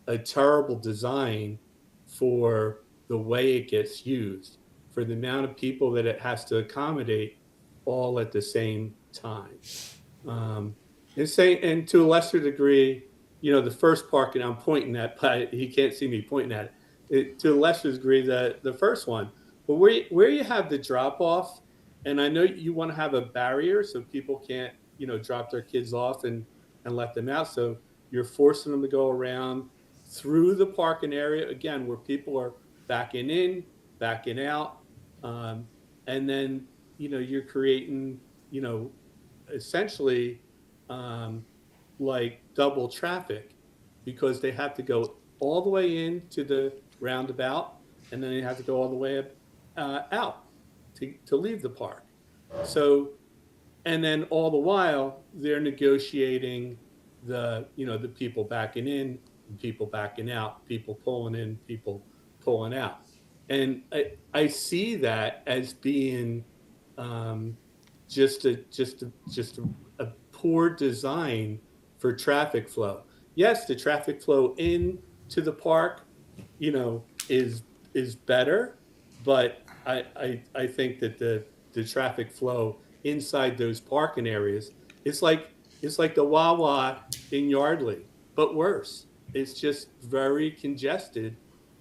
a terrible design for the way it gets used, for the amount of people that it has to accommodate all at the same time. And to a lesser degree, you know, the first parking I'm pointing at, but he can't see me pointing at it. To a lesser degree, the first one, but where you have the drop off, and I know you want to have a barrier so people can't, you know, drop their kids off and let them out. So you're forcing them to go around through the parking area, again, where people are backing in, backing out. And then, you know, you're creating, you know, essentially like double traffic, because they have to go all the way into the roundabout, and then they have to go all the way out to leave the park. So, and then all the while they're negotiating the people backing in, people backing out, people pulling in, people pulling out. And I see that as being just a poor design for traffic flow. Yes, the traffic flow into the park, you know, is better, but I think that the traffic flow inside those parking areas, it's like the Wawa in Yardley, but worse. It's just very congested,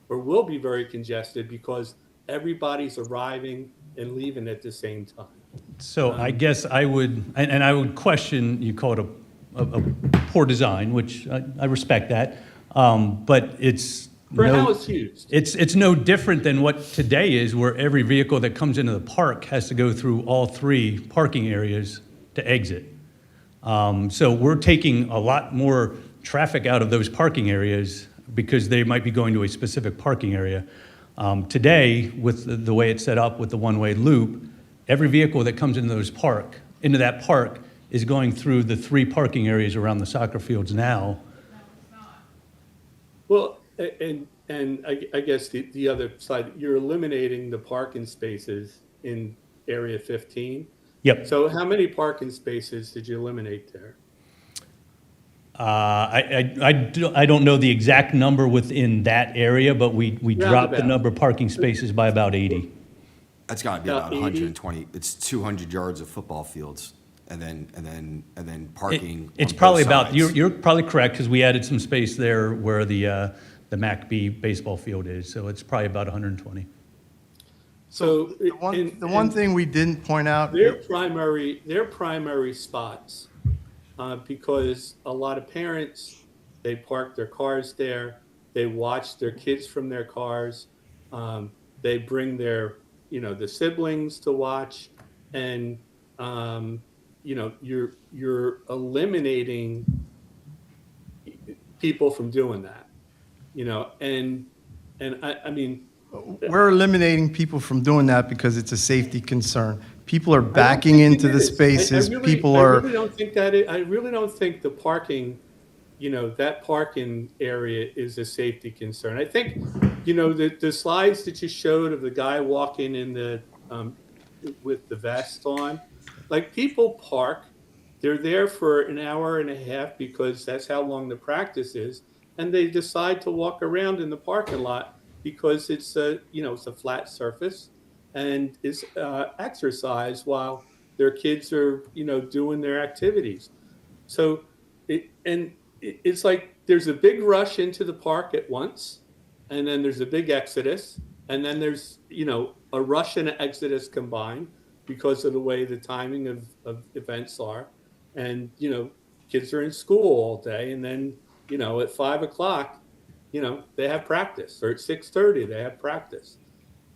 or will be very congested, because everybody's arriving and leaving at the same time. So I guess I would, and I would question, you call it a poor design, which I respect that, but it's For no, how it's used. it's no different than what today is, where every vehicle that comes into the park has to go through all three parking areas to exit. So we're taking a lot more traffic out of those parking areas because they might be going to a specific parking area. Today, with the way it's set up with the one-way loop, every vehicle that comes into that park is going through the three parking areas around the soccer fields now. Well, and I guess the other side, you're eliminating the parking spaces in Area 15. Yep. So how many parking spaces did you eliminate there? I don't know the exact number within that area, but we dropped the Roundabout. number of parking spaces by about 80. That's got to be About about 80? 120. It's 200 yards of football fields, and then parking. It's on probably both about, sides. you're probably correct, because we added some space there where the MACB baseball field is, so it's probably about 120. So The one thing we didn't point out, their primary spots, because a lot of parents, they park their cars there, they watch their kids from their cars, they bring their, you know, the siblings to watch, and you know, you're eliminating people from doing that, you know, and I mean. we're eliminating people from doing that because it's a safety concern. People are backing into the spaces, people I are, really don't think I really don't think the parking, you know, that parking area is a safety concern. I think, you know, the slides that you showed of the guy walking in the, with the vest on, like, people park, they're there for an hour and a half because that's how long the practice is, and they decide to walk around in the parking lot because it's a, you know, it's a flat surface, and it's exercise while their kids are, you know, doing their activities. So it's like there's a big rush into the park at once, and then there's a big exodus, And then there's, a rush and an exodus combined because of the way the timing of events are. And, kids are in school all day, and then, at 5 o'clock, they have practice, or at 6:30, they have practice.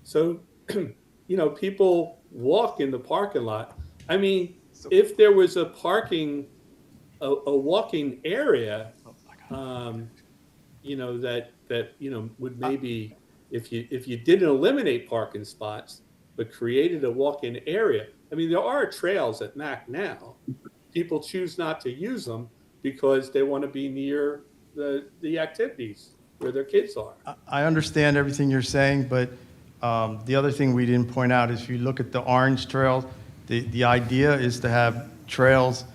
So, people walk in the parking lot. I mean, if there was a walking area, would maybe, if you didn't eliminate parking spots, but created a walk-in area. I mean, there are trails at Mac now. People choose not to use them because they want to be near the activities where their kids are. I understand everything you're saying, but the other thing we didn't point out is if you look at the orange trails, the idea is to have trails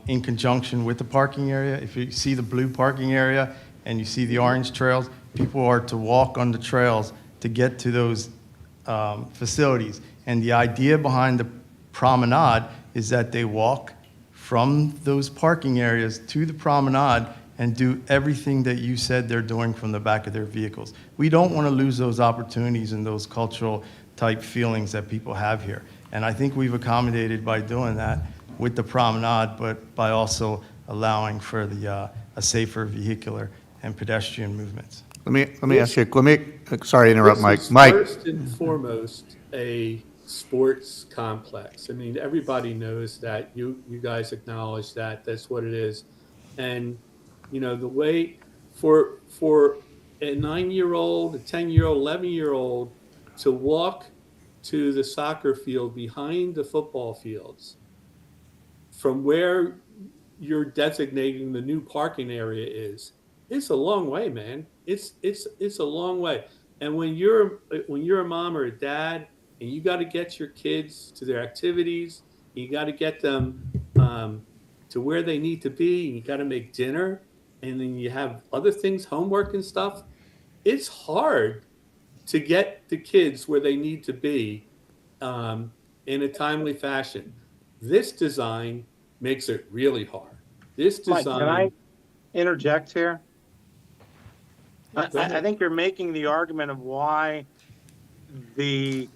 in conjunction with the parking area. If you see the blue parking area and you see the orange trails, people are to walk on the trails to get to those facilities. And the idea behind the promenade is that they walk from those parking areas to the promenade and do everything that you said they're doing from the back of their vehicles. We don't want to lose those opportunities and those cultural type feelings that people have here. And I think we've accommodated by doing that with the promenade, but by also allowing for a safer vehicular and pedestrian movements. Let me ask you, sorry to interrupt, Mike. This is Mike, first and foremost a sports complex. I mean, everybody knows that. You guys acknowledge that. That's what it is. And the way for a 9-year-old, a 10-year-old, 11-year-old to walk to the soccer field behind the football fields from where you're designating the new parking area is, it's a long way, man. It's a long way. And when you're a mom or a dad and you got to get your kids to their activities, you got to get them to where they need to be, and you got to make dinner, and then you have other things, homework and stuff. It's hard to get the kids where they need to be in a timely fashion. This design makes it really hard. This design. Mike, can I interject here? Go ahead. I think you're making the argument of why the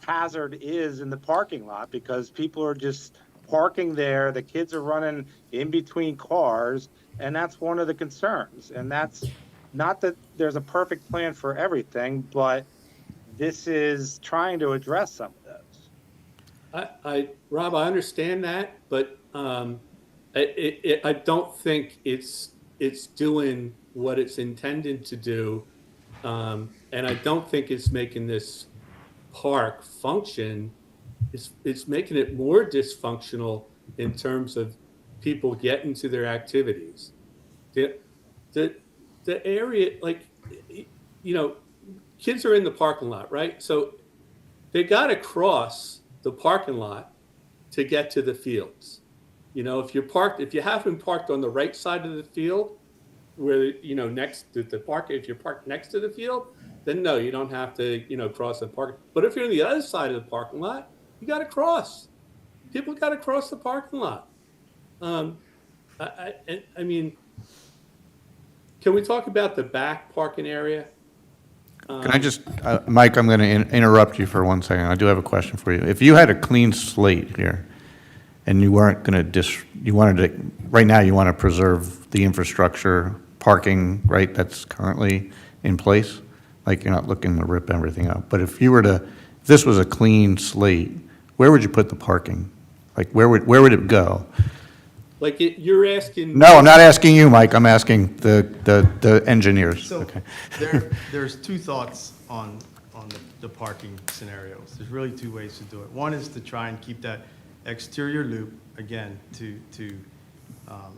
hazard is in the parking lot, because people are just parking there. The kids are running in between cars, and that's one of the concerns. And that's not that there's a perfect plan for everything, but this is trying to address some of those. Rob, I understand that, but I don't think it's doing what it's intended to do, and I don't think it's making this park function. It's making it more dysfunctional in terms of people getting to their activities. The area, kids are in the parking lot, right? So they got to cross the parking lot to get to the fields. If you have them parked on the right side of the field, where next to the park, if you're parked next to the field, then no, you don't have to cross the park. But if you're on the other side of the parking lot, you got to cross. People got to cross the parking lot. I mean, can we talk about the back parking area? can I just, Mike, I'm going to interrupt you for 1 second. I do have a question for you. If you had a clean slate here, and you weren't going to right now you want to preserve the infrastructure, parking, right, that's currently in place, like you're not looking to rip everything up. But if this was a clean slate, where would you put the parking? Like, where would it go? Like you're asking? No, I'm not asking you, Mike. I'm asking the engineers. So Okay. there's two thoughts on the parking scenarios. There's really two ways to do it. One is to try and keep that exterior loop, again, to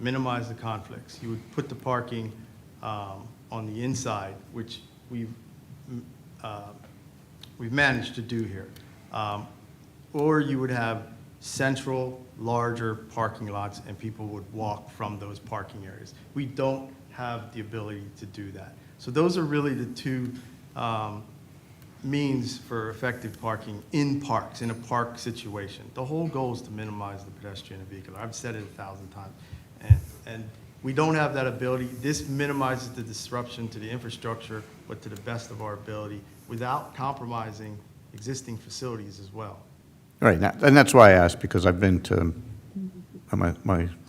minimize the conflicts. You would put the parking on the inside, which we've managed to do here. Or you would have central, larger parking lots, and people would walk from those parking areas. We don't have the ability to do that. So those are really the two means for effective parking in parks, in a park situation. The whole goal is to minimize the pedestrian and vehicular. I've said it 1,000 times. And we don't have that ability. This minimizes the disruption to the infrastructure but to the best of our ability, without compromising existing facilities as well. Right, and that's why I asked, because I've been to, my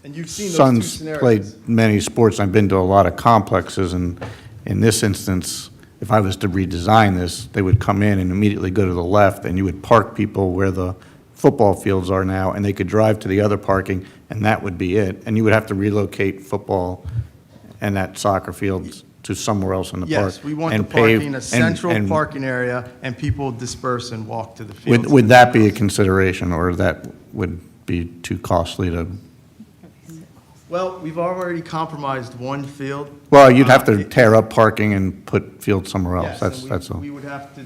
And you've seen those two son's scenarios. played many sports. I've been to a lot of complexes, and in this instance, if I was to redesign this, they would come in and immediately go to the left, and you would park people where the football fields are now, and they could drive to the other parking, and that would be it. And you would have to relocate football and that soccer fields to somewhere else in the park. Yes, we want the and pave- parking, a central and parking area, and people disperse and walk to the fields. Would that be a consideration, or that would be too costly to? Well, we've already compromised one field. Well, you'd have to tear up parking and put fields somewhere else. Yes, That's, and that's all. we would have to,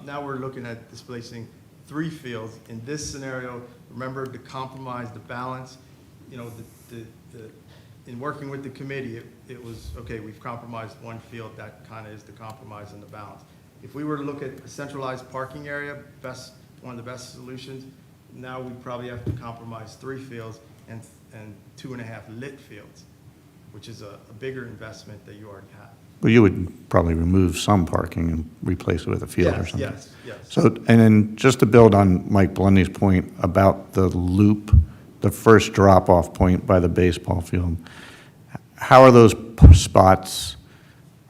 now we're looking at displacing 3 fields. In this scenario, remember to compromise the balance, you know, in working with the committee, it was, okay, we've compromised 1 field, that kind of is the compromise and the balance. If we were to look at a centralized parking area, one of the best solutions, now we probably have to compromise 3 fields and 2.5 lit fields, which is a bigger investment that you already have. Well, you would probably remove some parking and replace it with a field or Yes, something. yes, yes. So, and then just to build on Mike Blundy's point about the loop, the first drop-off point by the baseball field, how are those spots?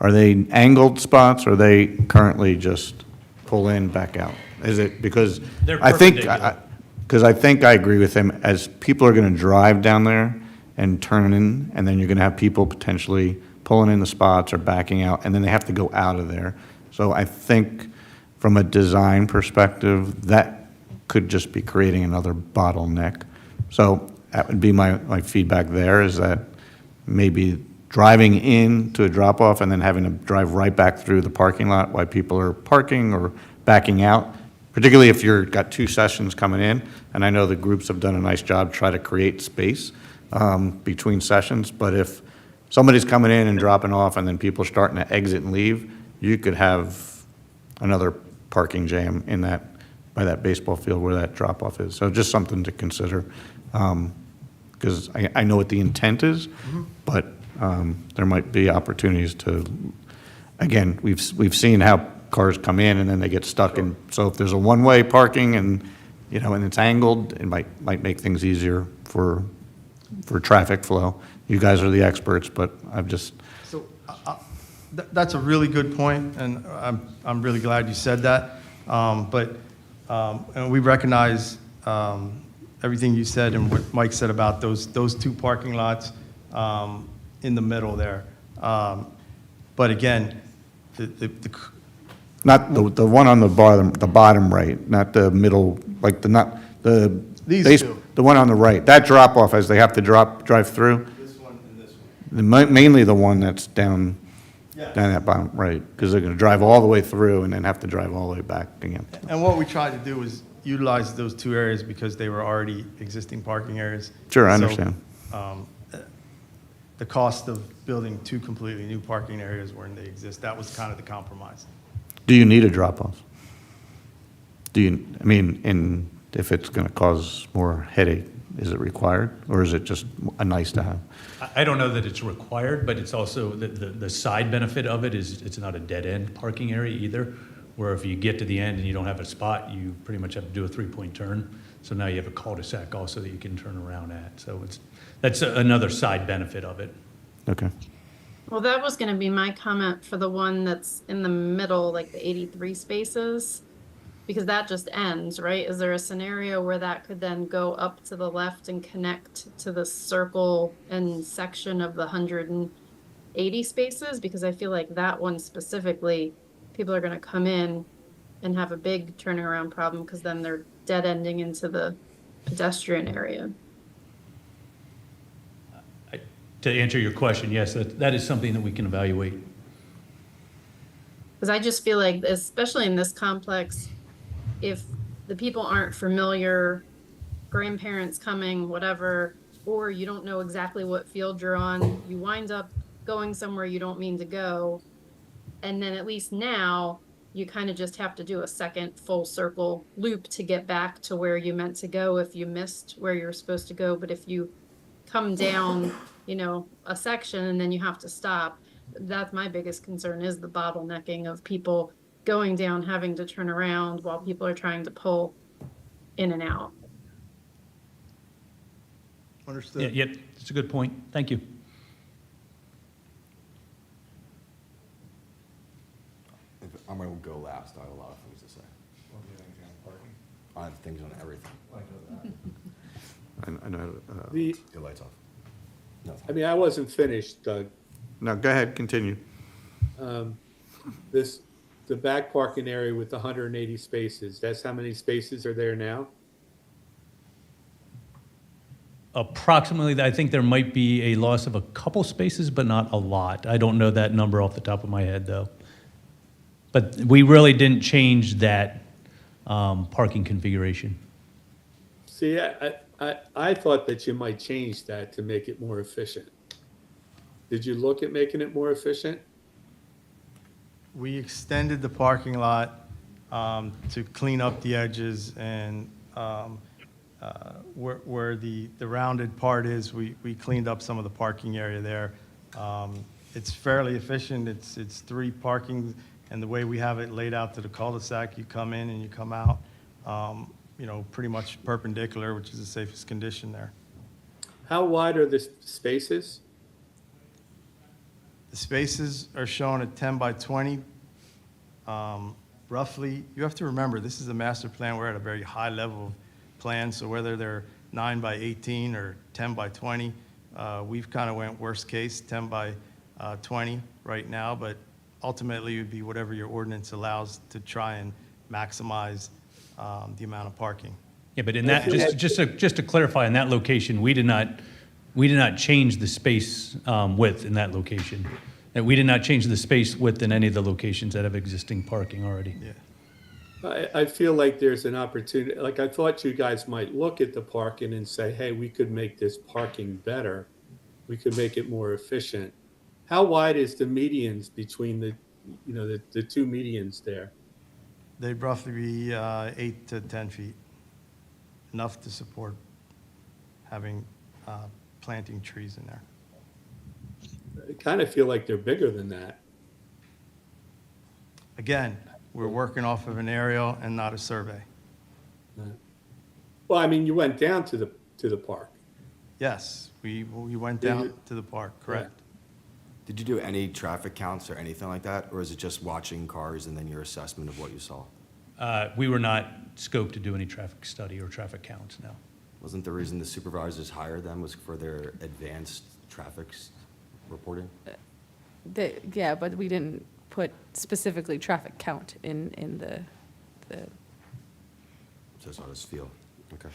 Are they angled spots, or are they currently just pull in, back out? Is it, because They're I think, perpendicular. because I think I agree with him, as people are going to drive down there and turn in, and then you're going to have people potentially pulling in the spots or backing out, and then they have to go out of there. So I think from a design perspective, that could just be creating another bottleneck. So that would be my feedback there, is that maybe driving in to a drop-off and then having to drive right back through the parking lot while people are parking or backing out, particularly if you've got 2 sessions coming in. And I know the groups have done a nice job trying to create space between sessions, but if somebody's coming in and dropping off and then people are starting to exit and leave, you could have another parking jam in that, by that baseball field where that drop-off is. So just something to consider, because I know what the intent is, but there might be opportunities to, again, we've seen how cars come in and then they get stuck in. So if there's a one-way parking and, you know, and it's angled, it might make things easier for traffic flow. You guys are the experts, but I've just, So that's a really good point, and I'm really glad you said that. And we recognize everything you said and what Mike said about those 2 parking lots in the middle there. But again, not the one on the bottom right, not the middle, like These two. the one on the right, that drop-off as they have to drive through, this one and this one. mainly the one that's down Yeah. that bottom, right, because they're going to drive all the way through and then have to drive all the way back again. And what we tried to do was utilize those 2 areas because they were already existing parking areas. Sure, I So, understand. The cost of building 2 completely new parking areas when they exist, that was kind of the compromise. Do you need a drop-off? And if it's going to cause more headache, is it required, or is it just a nice to have? I don't know that it's required, but it's also, the side benefit of it is it's not a dead-end parking area either, where if you get to the end and you don't have a spot, you pretty much have to do a 3-point turn. So now you have a cul-de-sac also that you can turn around at. So that's another side benefit of it. Okay. Well, that was gonna be my comment for the one that's in the middle, like the 83 spaces, because that just ends, right? Is there a scenario where that could then go up to the left and connect to the circle and section of the 180 spaces? Because I feel like that one specifically, people are gonna come in and have a big turning around problem because then they're dead ending into the pedestrian area. To answer your question, yes, that is something that we can evaluate. Because I just feel like, especially in this complex, if the people aren't familiar, grandparents coming, whatever, or you don't know exactly what field you're on, you wind up going somewhere you don't mean to go. And then at least now, you kind of just have to do a second full circle loop to get back to where you meant to go if you missed where you're supposed to go. But if you come down, you know, a section and then you have to stop, that's my biggest concern is the bottlenecking of people going down, having to turn around while people are trying to pull in and out. Yeah, Understood. yep, it's a good point. Thank you. I'm gonna go last. I have a lot of things to say. I have things on everything. I know, The, Your lights off. No. I mean, I wasn't finished, Doug. no, go ahead, continue. The back parking area with the 180 spaces, that's how many spaces are there now? Approximately, I think there might be a loss of a couple spaces, but not a lot. I don't know that number off the top of my head, though. But we really didn't change that parking configuration. See, I thought that you might change that to make it more efficient. Did you look at making it more efficient? We extended the parking lot to clean up the edges and where the rounded part is, we cleaned up some of the parking area there. It's fairly efficient. It's 3 parking, and the way we have it laid out to the cul-de-sac, you come in and you come out, you know, pretty much perpendicular, which is the safest condition there. How wide are the spaces? The spaces are shown at 10 by 20. Roughly, you have to remember, this is a master plan. We're at a very high level of plan, so whether they're 9 by 18 or 10 by 20, we've kind of went worst case, 10 by 20 right now, but ultimately it would be whatever your ordinance allows to try and maximize the amount of parking. Yeah, but in that, just to clarify, in that location, we did not change the space width in that location. And we did not change the space width in any of the locations that have existing parking already. Yeah. I feel like there's an opportunity, like I thought you guys might look at the parking and say, hey, we could make this parking better. We could make it more efficient. How wide is the medians between the 2 medians there? They'd roughly be 8 to 10 feet, enough to support having planting trees in there. I kind of feel like they're bigger than that. Again, we're working off of an aerial and not a survey. Well, I mean, you went down to the park. Yes, we went down to the park, correct. Did you do any traffic counts or anything like that? Or is it just watching cars and then your assessment of what you saw? We were not scoped to do any traffic study or traffic counts, no. Wasn't the reason the supervisors hired them was for their advanced traffic reporting? Yeah, but we didn't put specifically traffic count in the, So that's how I just feel. Okay.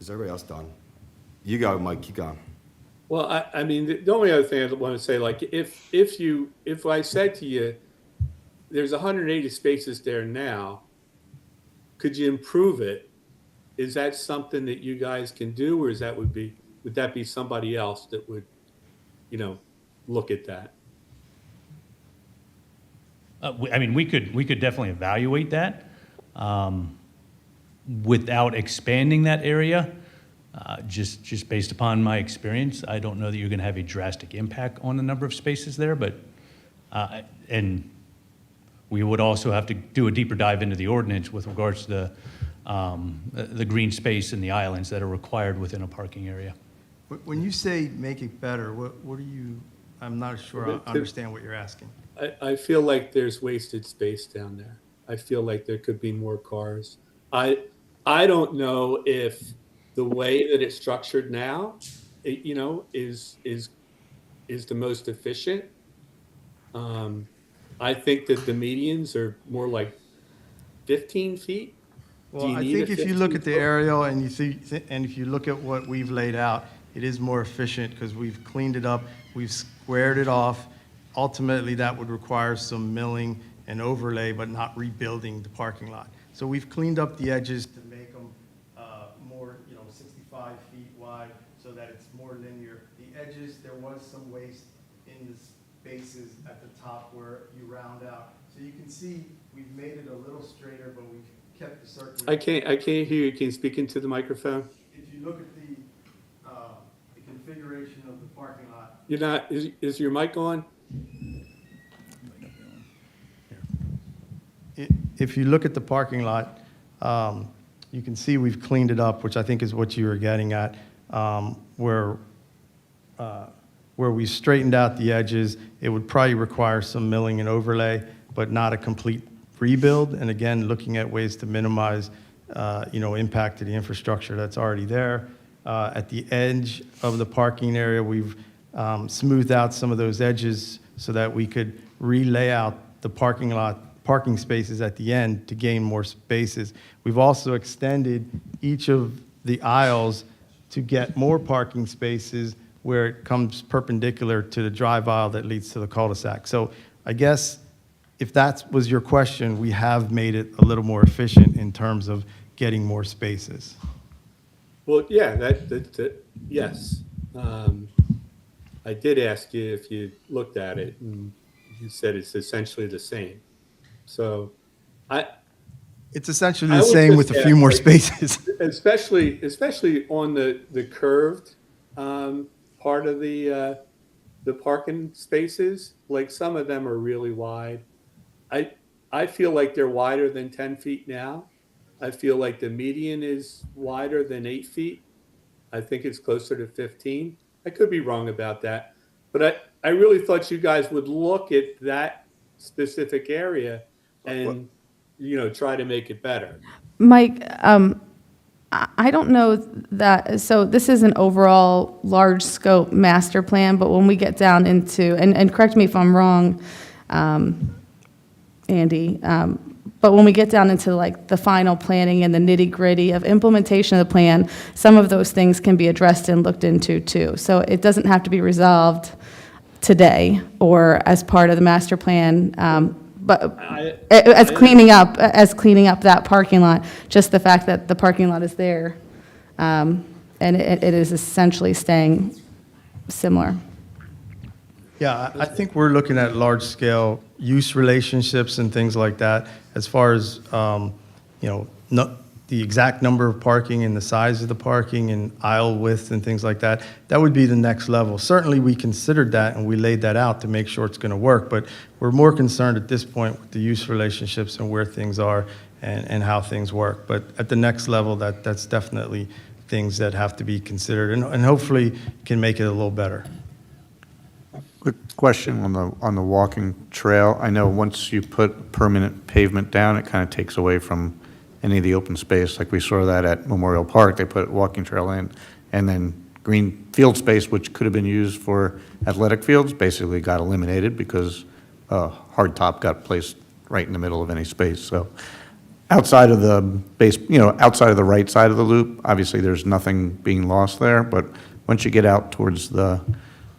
Is everybody else done? You go, Mike, keep going. Well, I mean, the only other thing I want to say, like, if I said to you, there's 180 spaces there now, could you improve it? Is that something that you guys can do, or would that be somebody else that would, look at that? I mean, we could definitely evaluate that without expanding that area. Just based upon my experience, I don't know that you're going to have a drastic impact on the number of spaces there, but and we would also have to do a deeper dive into the ordinance with regards to the green space and the islands that are required within a parking area. When you say make it better, what are you, I'm not sure I understand what you're asking. I feel like there's wasted space down there. I feel like there could be more cars. I don't know if the way that it's structured now, is the most efficient. I think that the medians are more like 15 feet. Well, I think if you look at the aerial and you see, and if you look at what we've laid out, it is more efficient because we've cleaned it up, we've squared it off. Ultimately, that would require some milling and overlay, but not rebuilding the parking lot. So we've cleaned up the edges to make them more, 65 feet wide so that it's more linear. The edges, there was some waste in the spaces at the top where you round out. So you can see we've made it a little straighter, but we've kept the circular. I can't hear you. Can you speak into the microphone? If you look at the configuration of the parking lot, You're not, is your mic on? If you look at the parking lot, you can see we've cleaned it up, which I think is what you were getting at, where we straightened out the edges. It would probably require some milling and overlay, but not a complete rebuild. And again, looking at ways to minimize, impact to the infrastructure that's already there. At the edge of the parking area, we've smoothed out some of those edges so that we could relay out the parking spaces at the end to gain more spaces. We've also extended each of the aisles to get more parking spaces where it comes perpendicular to the drive aisle that leads to the cul-de-sac. So I guess if that was your question, we have made it a little more efficient in terms of getting more spaces. Well, yeah, yes. I did ask you if you looked at it, and you said it's essentially the same. So It's essentially I the would same just with a add, few more like, spaces. especially on the curved part of the parking spaces, like some of them are really wide. I feel like they're wider than 10 feet now. I feel like the median is wider than 8 feet. I think it's closer to 15. I could be wrong about that, but I really thought you guys would look at that specific area and try to make it better. Mike, I don't know that, so this is an overall large scope master plan, but when we get down into, and correct me if I'm wrong, Andy, but when we get down into like the final planning and the nitty gritty of implementation of the plan, some of those things can be addressed and looked into too. So it doesn't have to be resolved today or as part of the master plan, but as cleaning up that parking lot, just the fact that the parking lot is there, and it is essentially staying similar. Yeah, I think we're looking at large-scale use relationships and things like that. As far as, the exact number of parking and the size of the parking and aisle width and things like that, that would be the next level. Certainly, we considered that and we laid that out to make sure it's going to work, but we're more concerned at this point with the use relationships and where things are and how things work. But at the next level, that's definitely things that have to be considered and hopefully can make it a little better. Quick question on the walking trail. I know once you put permanent pavement down, it kind of takes away from any of the open space. Like we saw that at Memorial Park, they put a walking trail in, and then green field space, which could have been used for athletic fields, basically got eliminated because hard top got placed right in the middle of any space. So outside of the base, outside of the right side of the loop, obviously there's nothing being lost there, but once you get out towards the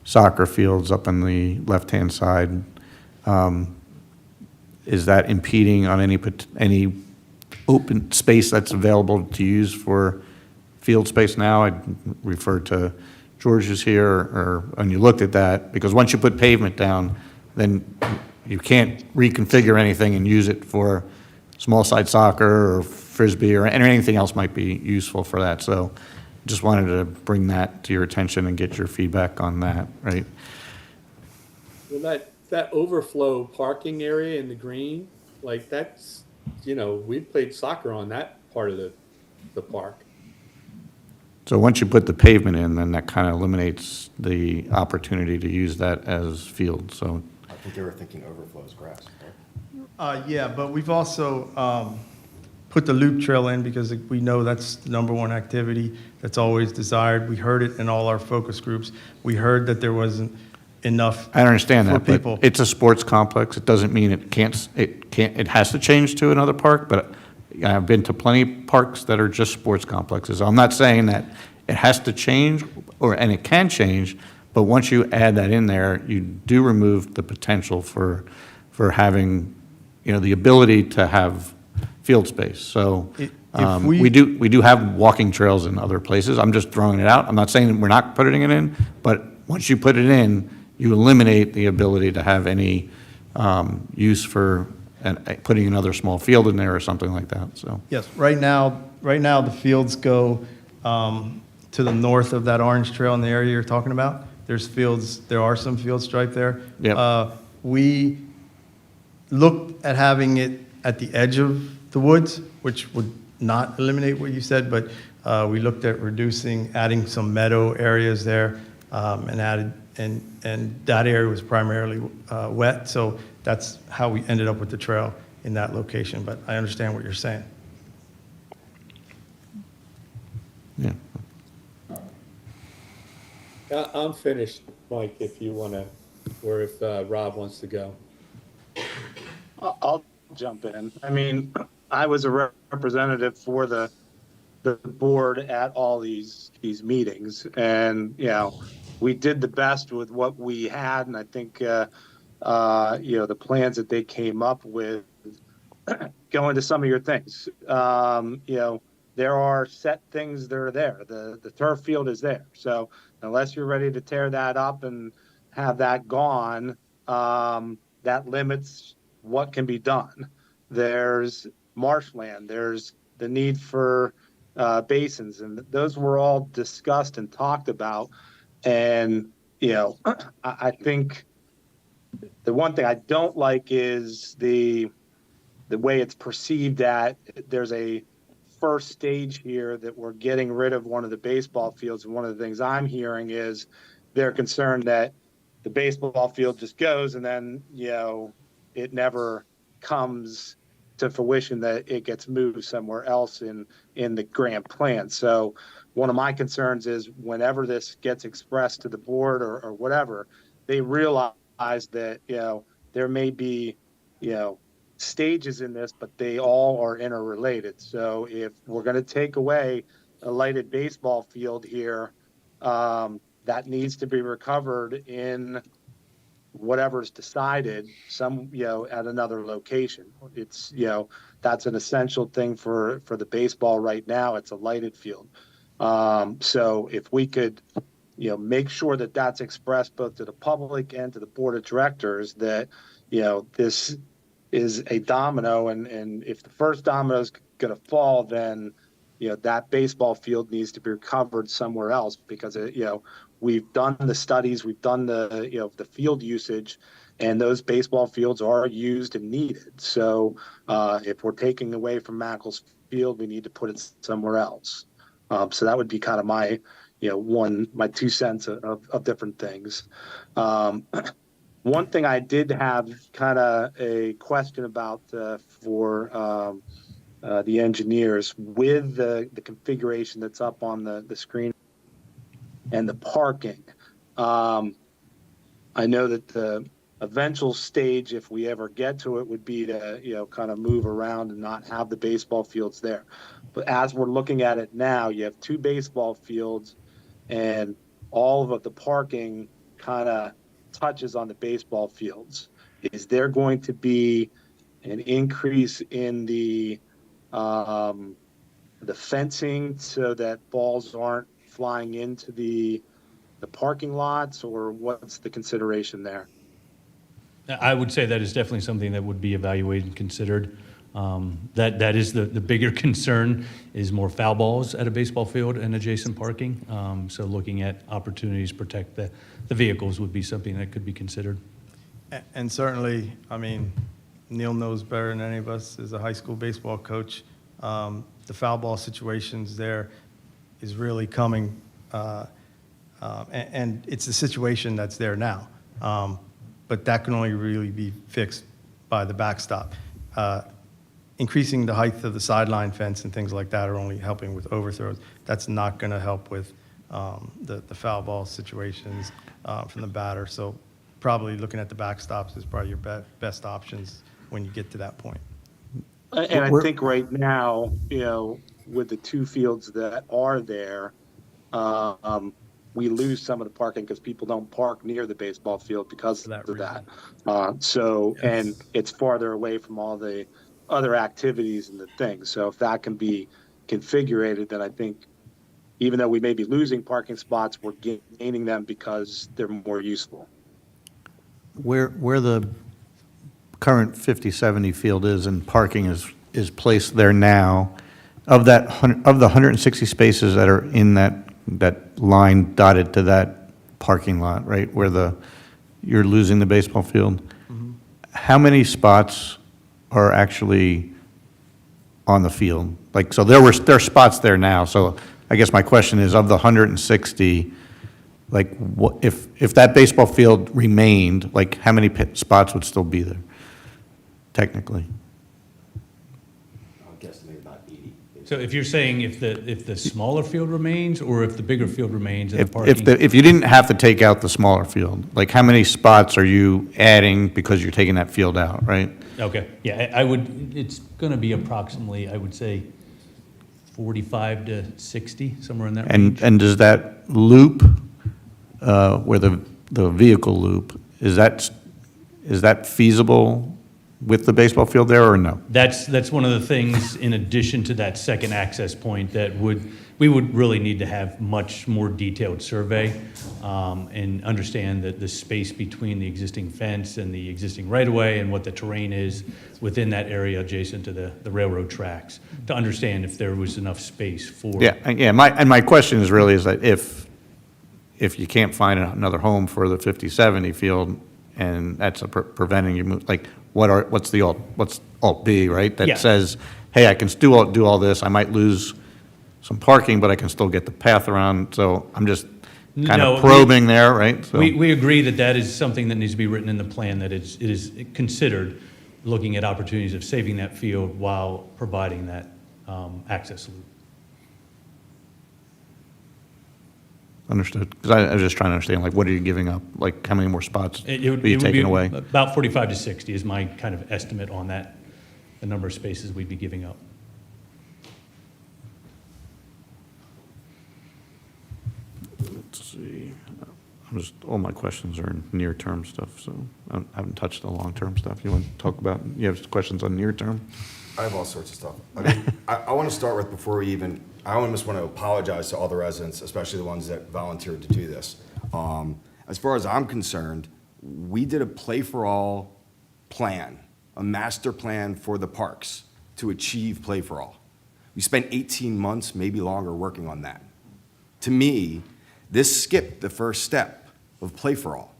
soccer fields up on the left-hand side, is that impeding on any open space that's available to use for field space now? I referred to George's here, or when you looked at that, because once you put pavement down, then you can't reconfigure anything and use it for small side soccer or frisbee or anything else might be useful for that. So just wanted to bring that to your attention and get your feedback on that, right? Well, that overflow parking area in the green, like that's, we played soccer on that part of the park. So once you put the pavement in, then that kind of eliminates the opportunity to use that as field, so. I think they were thinking overflows grass, right? Yeah, but we've also put the loop trail in because we know that's the number one activity that's always desired. We heard it in all our focus groups. We heard that there wasn't enough. I understand for that, but people. it's a sports complex. It doesn't mean it has to change to another park, but I've been to plenty of parks that are just sports complexes. I'm not saying that it has to change, and it can change, but once you add that in there, you do remove the potential for having, the ability to have field space. So If we- we do have walking trails in other places. I'm just throwing it out. I'm not saying we're not putting it in, but once you put it in, you eliminate the ability to have any use for putting another small field in there or something like that, so. Yes, right now the fields go to the north of that orange trail in the area you're talking about, There are some field stripe there. Yep. We looked at having it at the edge of the woods, which would not eliminate what you said, but we looked at adding some meadow areas there, and that area was primarily wet, so that's how we ended up with the trail in that location, but I understand what you're saying. Yeah. I'm finished, Mike, if you want to, or if Rob wants to go. I'll jump in. I mean, I was a representative for the board at all these meetings, and, you know, we did the best with what we had, and I think, you know, the plans that they came up with go into some of your things. You know, there are set things that are there. The turf field is there. So unless you're ready to tear that up and have that gone, that limits what can be done. There's marshland. There's the need for basins, and those were all discussed and talked about. And, you know, I think the one thing I don't like is the way it's perceived that there's a first stage here that we're getting rid of one of the baseball fields. And one of the things I'm hearing is they're concerned that the baseball field just goes and then, you know, it never comes to fruition that it gets moved somewhere else in the grand plan. So one of my concerns is whenever this gets expressed to the board or whatever, they realize that, you know, there may be, you know, stages in this, but they all are interrelated. So if we're going to take away a lighted baseball field here, that needs to be recovered in whatever's decided, you know, at another location. It's, you know, that's an essential thing for the baseball right now. It's a lighted field. So if we could, you know, make sure that that's expressed both to the public and to the board of directors that, you know, this is a domino, and if the first domino is going to fall, then, you know, that baseball field needs to be recovered somewhere else, because you know, we've done the studies, we've done the, you know, the field usage, and those baseball fields are used and needed. So if we're taking away from Macclesfield, we need to put it somewhere else. So that would be kind of my, you know, my 2 cents of different things. One thing I did have kind of a question about for the engineers with the configuration that's up on the screen and the parking. I know that the eventual stage, if we ever get to it, would be to, you know, kind of move around and not have the baseball fields there. But as we're looking at it now, you have 2 baseball fields and all of the parking kind of touches on the baseball fields. Is there going to be an increase in the fencing so that balls aren't flying into the parking lots, or what's the consideration there? I would say that is definitely something that would be evaluated and considered. That is the bigger concern, is more foul balls at a baseball field and adjacent parking. So looking at opportunities to protect the vehicles would be something that could be considered. And certainly, I mean, Neil knows better than any of us as a high school baseball coach. The foul ball situations there is really coming, and it's a situation that's there now. But that can only really be fixed by the backstop. Increasing the height of the sideline fence and things like that are only helping with overthrows. That's not going to help with the foul ball situations from the batter. So probably looking at the backstops is probably your best options when you get to that point. And I think right now, you know, with the 2 fields that are there, we lose some of the parking because people don't park near the baseball field because of that. So, and it's farther away from all the other activities and the things. So if that can be configured, then I think even though we may be losing parking spots, we're gaining them because they're more useful. Where the current 50-70 field is and parking is placed there now, of the 160 spaces that are in that line dotted to that parking lot, right, where you're losing the baseball field. How many spots are actually on the field? Like, so there are spots there now, so I guess my question is, of the 160, like, what, if that baseball field remained, like, how many spots would still be there, technically? I guess maybe about 80. So if you're saying if the smaller field remains, or if the bigger field remains and the If parking? if you didn't have to take out the smaller field, like, how many spots are you adding because you're taking that field out, right? Okay, yeah, I would, it's going to be approximately, I would say, 45 to 60, somewhere in that range. And does that loop, where the vehicle loop, is that feasible with the baseball field there, or no? That's one of the things, in addition to that second access point, that we would really need to have much more detailed survey, and understand that the space between the existing fence and the existing right-of-way, and what the terrain is within that area adjacent to the railroad tracks, to understand if there was enough space for. Yeah, my question is really is that if you can't find another home for the 50-70 field, and that's preventing you move, like, what's alt B, right? Yeah. That says, hey, I can still do all this, I might lose some parking, but I can still get the path around, so I'm just kind No, of probing there, right? So- We agree that that is something that needs to be written in the plan, that it is considered, looking at opportunities of saving that field while providing that access loop. Understood, because I was just trying to understand, like, what are you giving up? Like, how many more spots are It you would be taking away? about 45 to 60 is my kind of estimate on that, the number of spaces we'd be giving up. Let's see, all my questions are near-term stuff, so I haven't touched the long-term stuff. You want to talk about, you have questions on near-term? I have all sorts of stuff. I mean, I want to start with, before we even, I almost want to apologize to all the residents, especially the ones that volunteered to do this. As far as I'm concerned, we did a play-for-all plan, a master plan for the parks to achieve play-for-all. We spent 18 months, maybe longer, working on that. To me, this skipped the first step of play-for-all.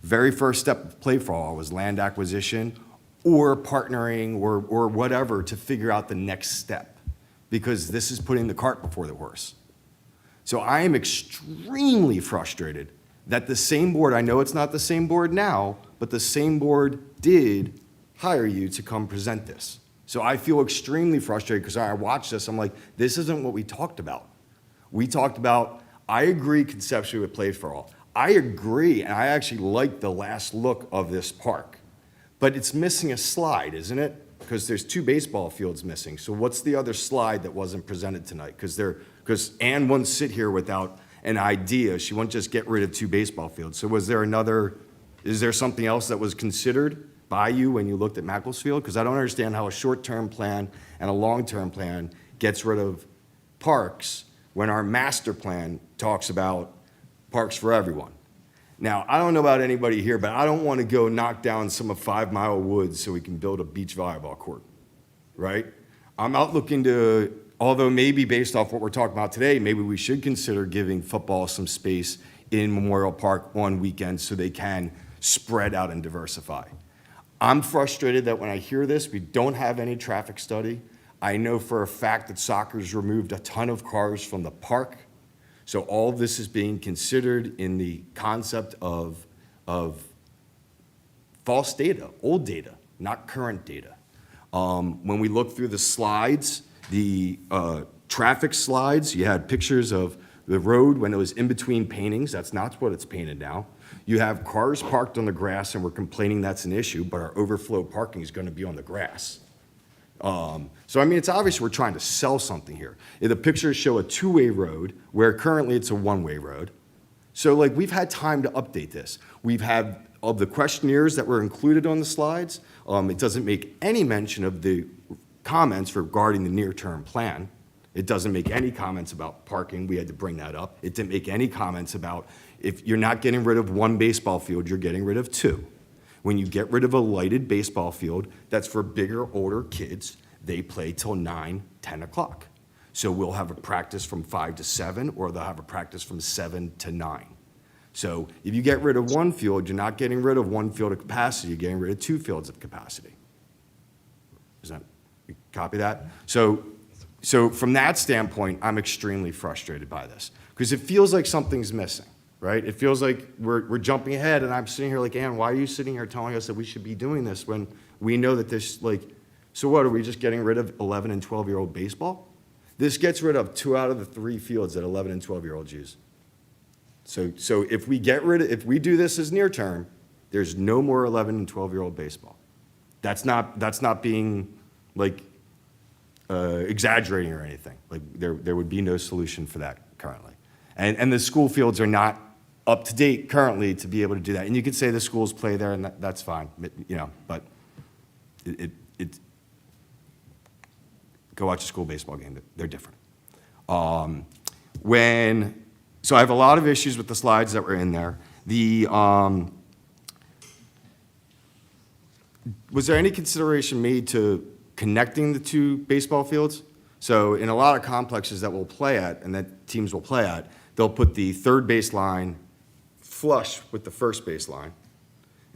Very first step of play-for-all was land acquisition, or partnering, or whatever, to figure out the next step, because this is putting the cart before the horse. So I am extremely frustrated that the same board, I know it's not the same board now, but the same board did hire you to come present this. So I feel extremely frustrated, because I watched this, I'm like, this isn't what we talked about. We talked about, I agree conceptually with Play for All. I agree, and I actually like the last look of this park. But it's missing a slide, isn't it? Because there's 2 baseball fields missing. So what's the other slide that wasn't presented tonight? Because Ann wouldn't sit here without an idea. She wouldn't just get rid of 2 baseball fields. So is there something else that was considered by you when you looked at Macclesfield? Because I don't understand how a short-term plan and a long-term plan gets rid of parks when our master plan talks about parks for everyone. Now, I don't know about anybody here, but I don't want to go knock down some of 5 Mile Woods so we can build a beach volleyball court, right? I'm out looking to, although maybe based off what we're talking about today, maybe we should consider giving football some space in Memorial Park on weekends so they can spread out and diversify. I'm frustrated that when I hear this, we don't have any traffic study. I know for a fact that soccer's removed a ton of cars from the park. So all of this is being considered in the concept of false data, old data, not current data. When we look through the slides, the traffic slides, you had pictures of the road when it was in between paintings. That's not what it's painted now. You have cars parked on the grass, and we're complaining that's an issue, but our overflow parking is going to be on the grass. So, I mean, it's obvious we're trying to sell something here. The pictures show a 2-way road where currently it's a 1-way road. So, like, we've had time to update this. We've had, of the questionnaires that were included on the slides, it doesn't make any mention of the comments regarding the near-term plan. It doesn't make any comments about parking. We had to bring that up. It didn't make any comments about if you're not getting rid of 1 baseball field, you're getting rid of 2. When you get rid of a lighted baseball field, that's for bigger, older kids. They play till 9, 10 o'clock. So we'll have a practice from 5 to 7, or they'll have a practice from 7 to 9. So if you get rid of one field, you're not getting rid of one field of capacity, you're getting rid of two fields of capacity. Is that, you copy that? So from that standpoint, I'm extremely frustrated by this, because it feels like something's missing, right? It feels like we're jumping ahead, and I'm sitting here like, Ann, why are you sitting here telling us that we should be doing this when we know that this, like, so what, are we just getting rid of 11 and 12-year-old baseball? This gets rid of 2 out of the 3 fields that 11 and 12-year-olds use. So if we do this as near term, there's no more 11 and 12-year-old baseball. That's not being like exaggerating or anything. Like there would be no solution for that currently. And the school fields are not up to date currently to be able to do that. And you could say the schools play there, and that's fine, you know, but go watch a school baseball game. They're different. So I have a lot of issues with the slides that were in there. Was there any consideration made to connecting the 2 baseball fields? So in a lot of complexes that we'll play at and that teams will play at, they'll put the third baseline flush with the first baseline,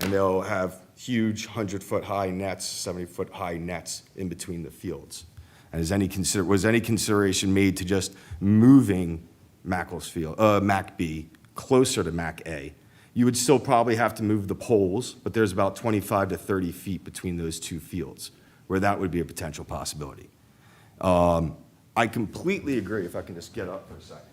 and they'll have huge 100-foot high nets, 70-foot high nets in between the fields. And was any consideration made to just moving Macclesfield, Mac B closer to Mac A? You would still probably have to move the poles, but there's about 25 to 30 feet between those 2 fields, where that would be a potential possibility. I completely agree, if I can just get up for a second.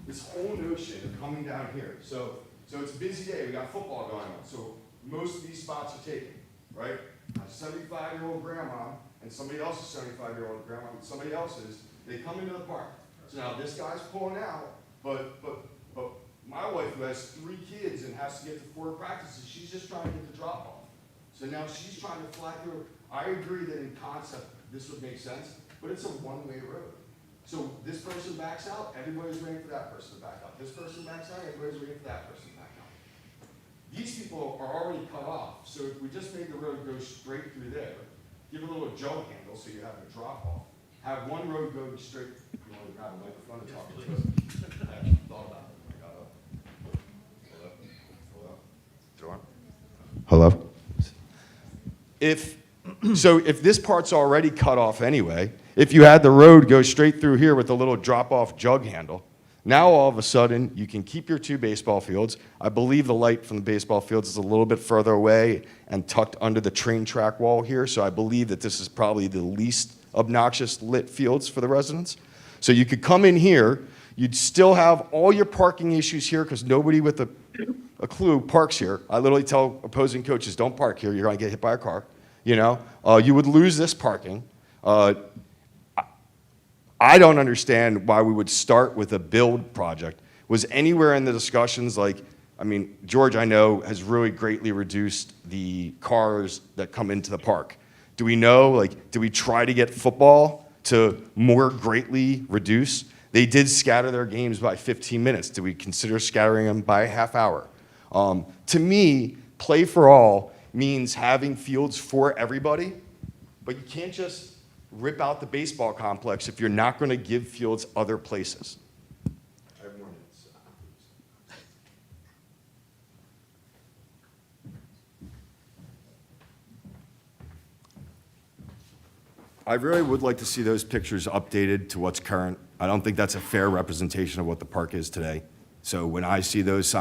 This whole notion of coming down here, so it's a busy day, we got football going on, so most of these spots are taken, right? A 75-year-old grandma and somebody else's 75-year-old grandma and somebody else's, they come into the park. So now this guy's pulling out, but my wife, who has 3 kids and has to get to 4 practices, she's just trying to get the drop off. So now she's trying to fly through. I agree that in concept, this would make sense, but it's a one-way road. So this person backs out, everybody's waiting for that person to back out. This person backs out, everybody's waiting for that person to back out. These people are already cut off, so if we just made the road go straight through there, give a little jump handle so you have a drop off, have one road go straight, you want to grab a microphone and talk to us? I actually thought about it when I got up. Hello? If this part's already cut off anyway, if you had the road go straight through here with a little drop-off jug handle, now all of a sudden you can keep your 2 baseball fields. I believe the light from the baseball fields is a little bit further away and tucked under the train track wall here, so I believe that this is probably the least obnoxious lit fields for the residents. So you could come in here, you'd still have all your parking issues here because nobody with a clue parks here. I literally tell opposing coaches, don't park here, you're gonna get hit by a car. You know, you would lose this parking. I don't understand why we would start with a build project. Was anywhere in the discussions like, I mean, George, I know, has really greatly reduced the cars that come into the park. Do we know, like, do we try to get football to more greatly reduce? They did scatter their games by 15 minutes. Do we consider scattering them by a half hour? To me, play for all means having fields for everybody, but you can't just rip out the baseball complex if you're not going to give fields other places. I have more minutes. I really would like to see those pictures updated to what's current. I don't think that's a fair representation of what the park is today. So when I see those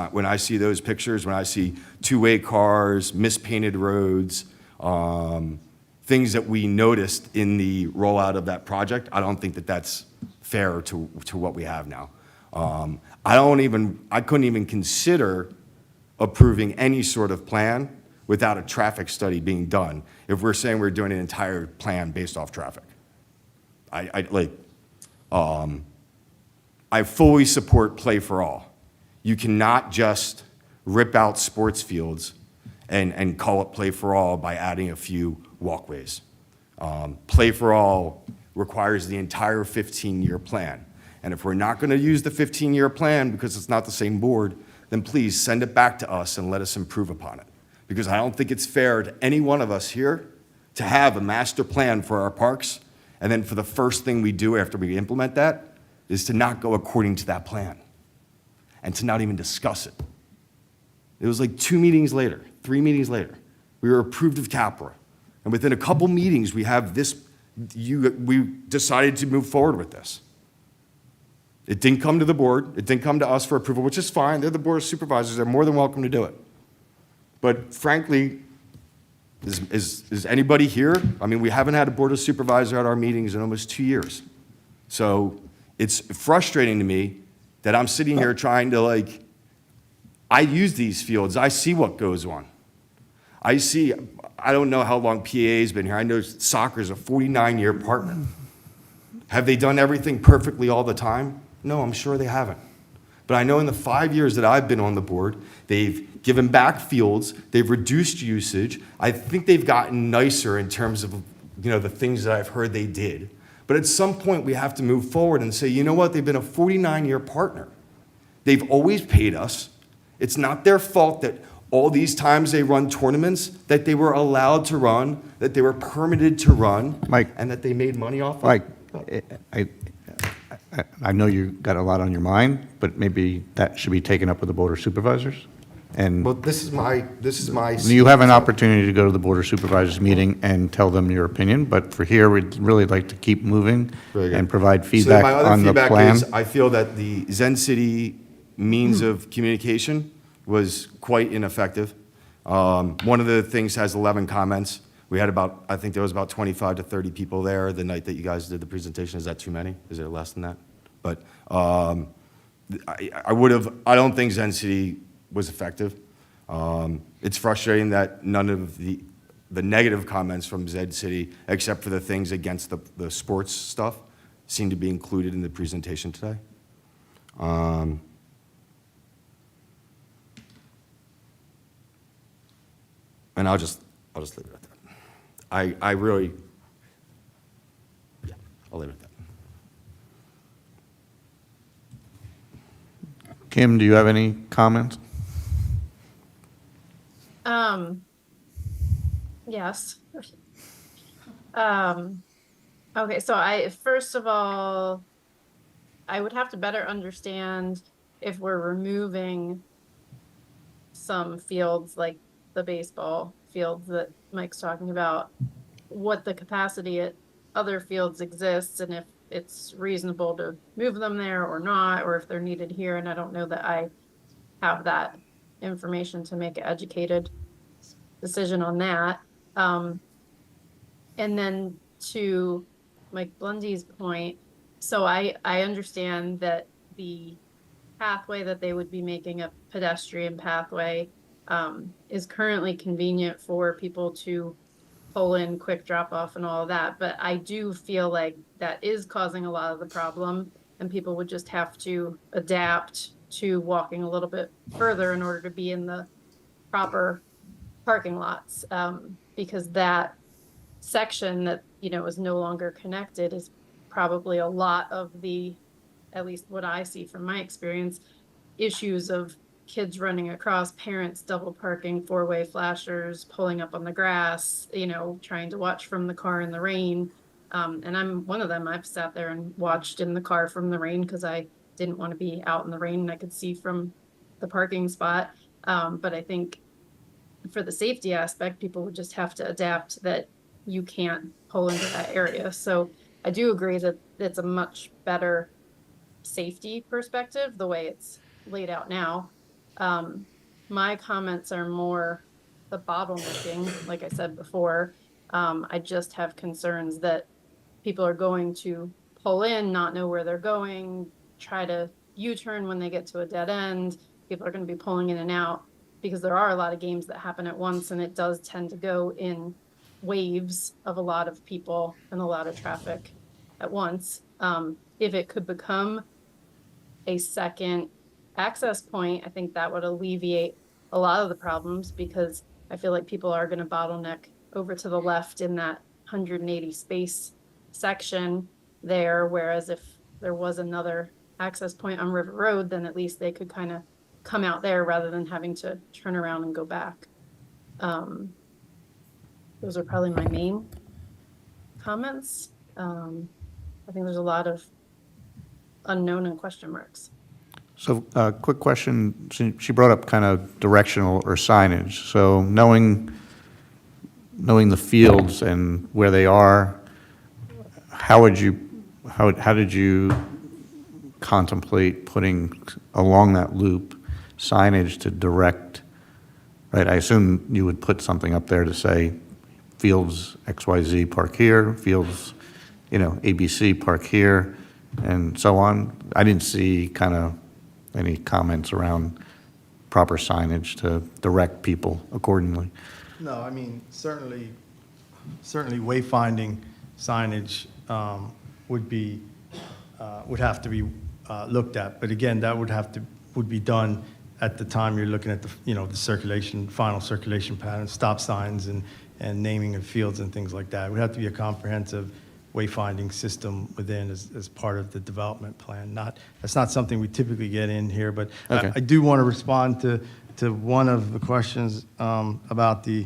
pictures, when I see 2-way cars, mispainted roads, things that we noticed in the rollout of that project, I don't think that that's fair to what we have now. I couldn't even consider approving any sort of plan without a traffic study being done if we're saying we're doing an entire plan based off traffic. I fully support play for all. You cannot just rip out sports fields and call it play for all by adding a few walkways. Play for all requires the entire 15-year plan. And if we're not going to use the 15-year plan because it's not the same board, then please send it back to us and let us improve upon it. Because I don't think it's fair to any one of us here to have a master plan for our parks, and then for the first thing we do after we implement that is to not go according to that plan. and to not even discuss it. It was like 2 meetings later, 3 meetings later, we were approved of Capra. And within a couple meetings, we have this, we decided to move forward with this. It didn't come to the board, it didn't come to us for approval, which is fine, they're the board of supervisors, they're more than welcome to do it. But frankly, is anybody here? I mean, we haven't had a board of supervisor at our meetings in almost 2 years. So it's frustrating to me that I'm sitting here trying to I use these fields, I see what goes on. I don't know how long PAA's been here, I know soccer's a 49-year partner. Have they done everything perfectly all the time? No, I'm sure they haven't. But I know in the 5 years that I've been on the board, they've given back fields, they've reduced usage. I think they've gotten nicer in terms of, the things that I've heard they did. But at some point, we have to move forward and say, you know what, they've been a 49-year partner. They've always paid us. It's not their fault that all these times they run tournaments, that they were allowed to run, that they were permitted to run, Mike. and that they made money off of Mike, it. I know you got a lot on your mind, but maybe that should be taken up with the Board of Supervisors. And Well, this is my. you have an opportunity to go to the Board of Supervisors meeting and tell them your opinion, but for here, we'd really like to keep moving Very good. and provide feedback So my other on the feedback plan. is, I feel that the Zen City means of communication was quite ineffective. One of the things has 11 comments. We had I think there was about 25 to 30 people there the night that you guys did the presentation. Is that too many? Is there less than that? But I don't think Zen City was effective. It's frustrating that none of the negative comments from Zen City, except for the things against the sports stuff, seem to be included in the presentation today. And I'll just leave it at that. I really, yeah, I'll leave it at that. Kim, do you have any comments? Yes. Okay, so first of all, I would have to better understand if we're removing some fields like the baseball fields that Mike's talking about, what the capacity at other fields exists and if it's reasonable to move them there or not, or if they're needed here. And I don't know that I have that information to make an educated decision on that. And then to Mike Blundy's point, so I understand that the pathway that they would be making a pedestrian pathway is currently convenient for people to pull in, quick drop off and all of that. But I do feel like that is causing a lot of the problem and people would just have to adapt to walking a little bit further in order to be in the proper parking lots. Because that section that, is no longer connected is probably a lot of the, at least what I see from my experience, issues of kids running across, parents double parking, four-way flashers, pulling up on the grass, trying to watch from the car in the rain. And I'm one of them. I've sat there and watched in the car from the rain because I didn't want to be out in the rain and I could see from the parking spot. But I think for the safety aspect, people would just have to adapt that you can't pull into that area. So I do agree that it's a much better safety perspective, the way it's laid out now. My comments are more the bottlenecking, like I said before. I just have concerns that people are going to pull in, not know where they're going, try to U-turn when they get to a dead end. People are going to be pulling in and out because there are a lot of games that happen at once and it does tend to go in waves of a lot of people and a lot of traffic at once. If it could become a second access point, I think that would alleviate a lot of the problems because I feel like people are going to bottleneck over to the left in that 180 space section there. Whereas if there was another access point on River Road, then at least they could kind of come out there rather than having to turn around and go back. Those are probably my main comments. I think there's a lot of unknown and question marks. So, quick question, she brought up kind of directional or signage. So knowing the fields and where they are, how did you contemplate putting along that loop signage to direct, right? I assume you would put something up there to say, fields XYZ park here, fields, ABC park here, and so on. I didn't see kind of any comments around proper signage to direct people accordingly. No, I mean, certainly wayfinding signage would have to be looked at. But again, that would be done at the time you're looking at the final circulation pattern, stop signs and naming of fields and things like that. It would have to be a comprehensive wayfinding system within as part of the development plan. That's not something we typically get in here, but Okay. I do want to respond to one of the questions about the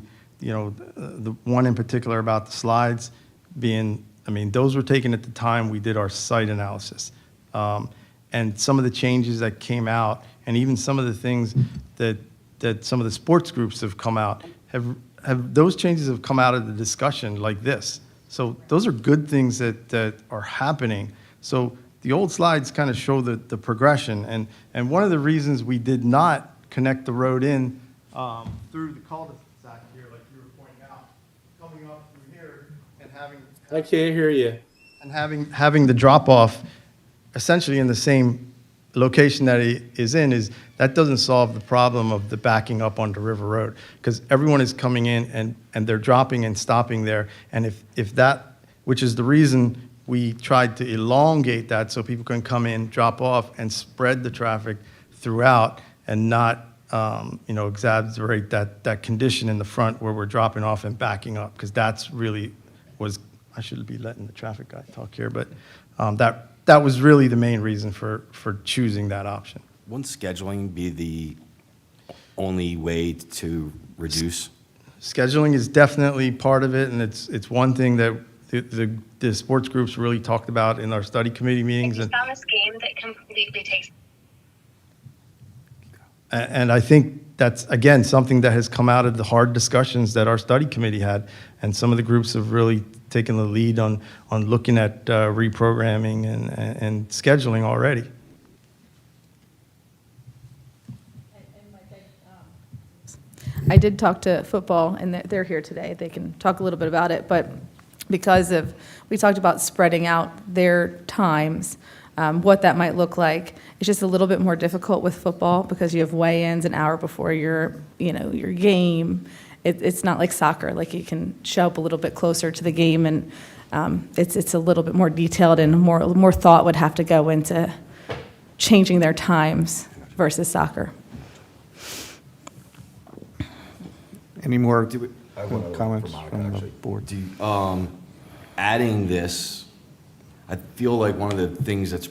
one in particular about the slides being, those were taken at the time we did our site analysis. And some of the changes that came out, and even some of the things that some of the sports groups have come out, those changes have come out of the discussion like this. So those are good things that are happening. So the old slides kind of show the progression. And one of the reasons we did not connect the road in through the cul-de-sac here, like you were pointing out, coming up through here and I can't hear you. having the drop-off essentially in the same location that it is in, is that doesn't solve the problem of the backing up onto River Road, because everyone is coming in and they're dropping and stopping there. And if that, which is the reason we tried to elongate that so people can come in, drop off, and spread the traffic throughout and not exaggerate that condition in the front where we're dropping off and backing up, because that's really I should be letting the traffic guy talk here, but that was really the main reason for choosing that option. Wouldn't scheduling be the only way to reduce? Scheduling is definitely part of it, and it's one thing that the sports groups really talked about in our study committee meetings. I just found this game that completely takes. And I think that's, again, something that has come out of the hard discussions that our study committee had. And some of the groups have really taken the lead on looking at reprogramming and scheduling already. I did talk to football, and they're here today. They can talk a little bit about it, but because we talked about spreading out their times, what that might look like. It's just a little bit more difficult with football because you have weigh-ins an hour before your game. It's not like soccer, like you can show up a little bit closer to the game, and it's a little bit more detailed, and more thought would have to go into changing their times versus soccer. Any more I have one other comments for Monica, from the actually. board? Adding this, I feel like one of the things that's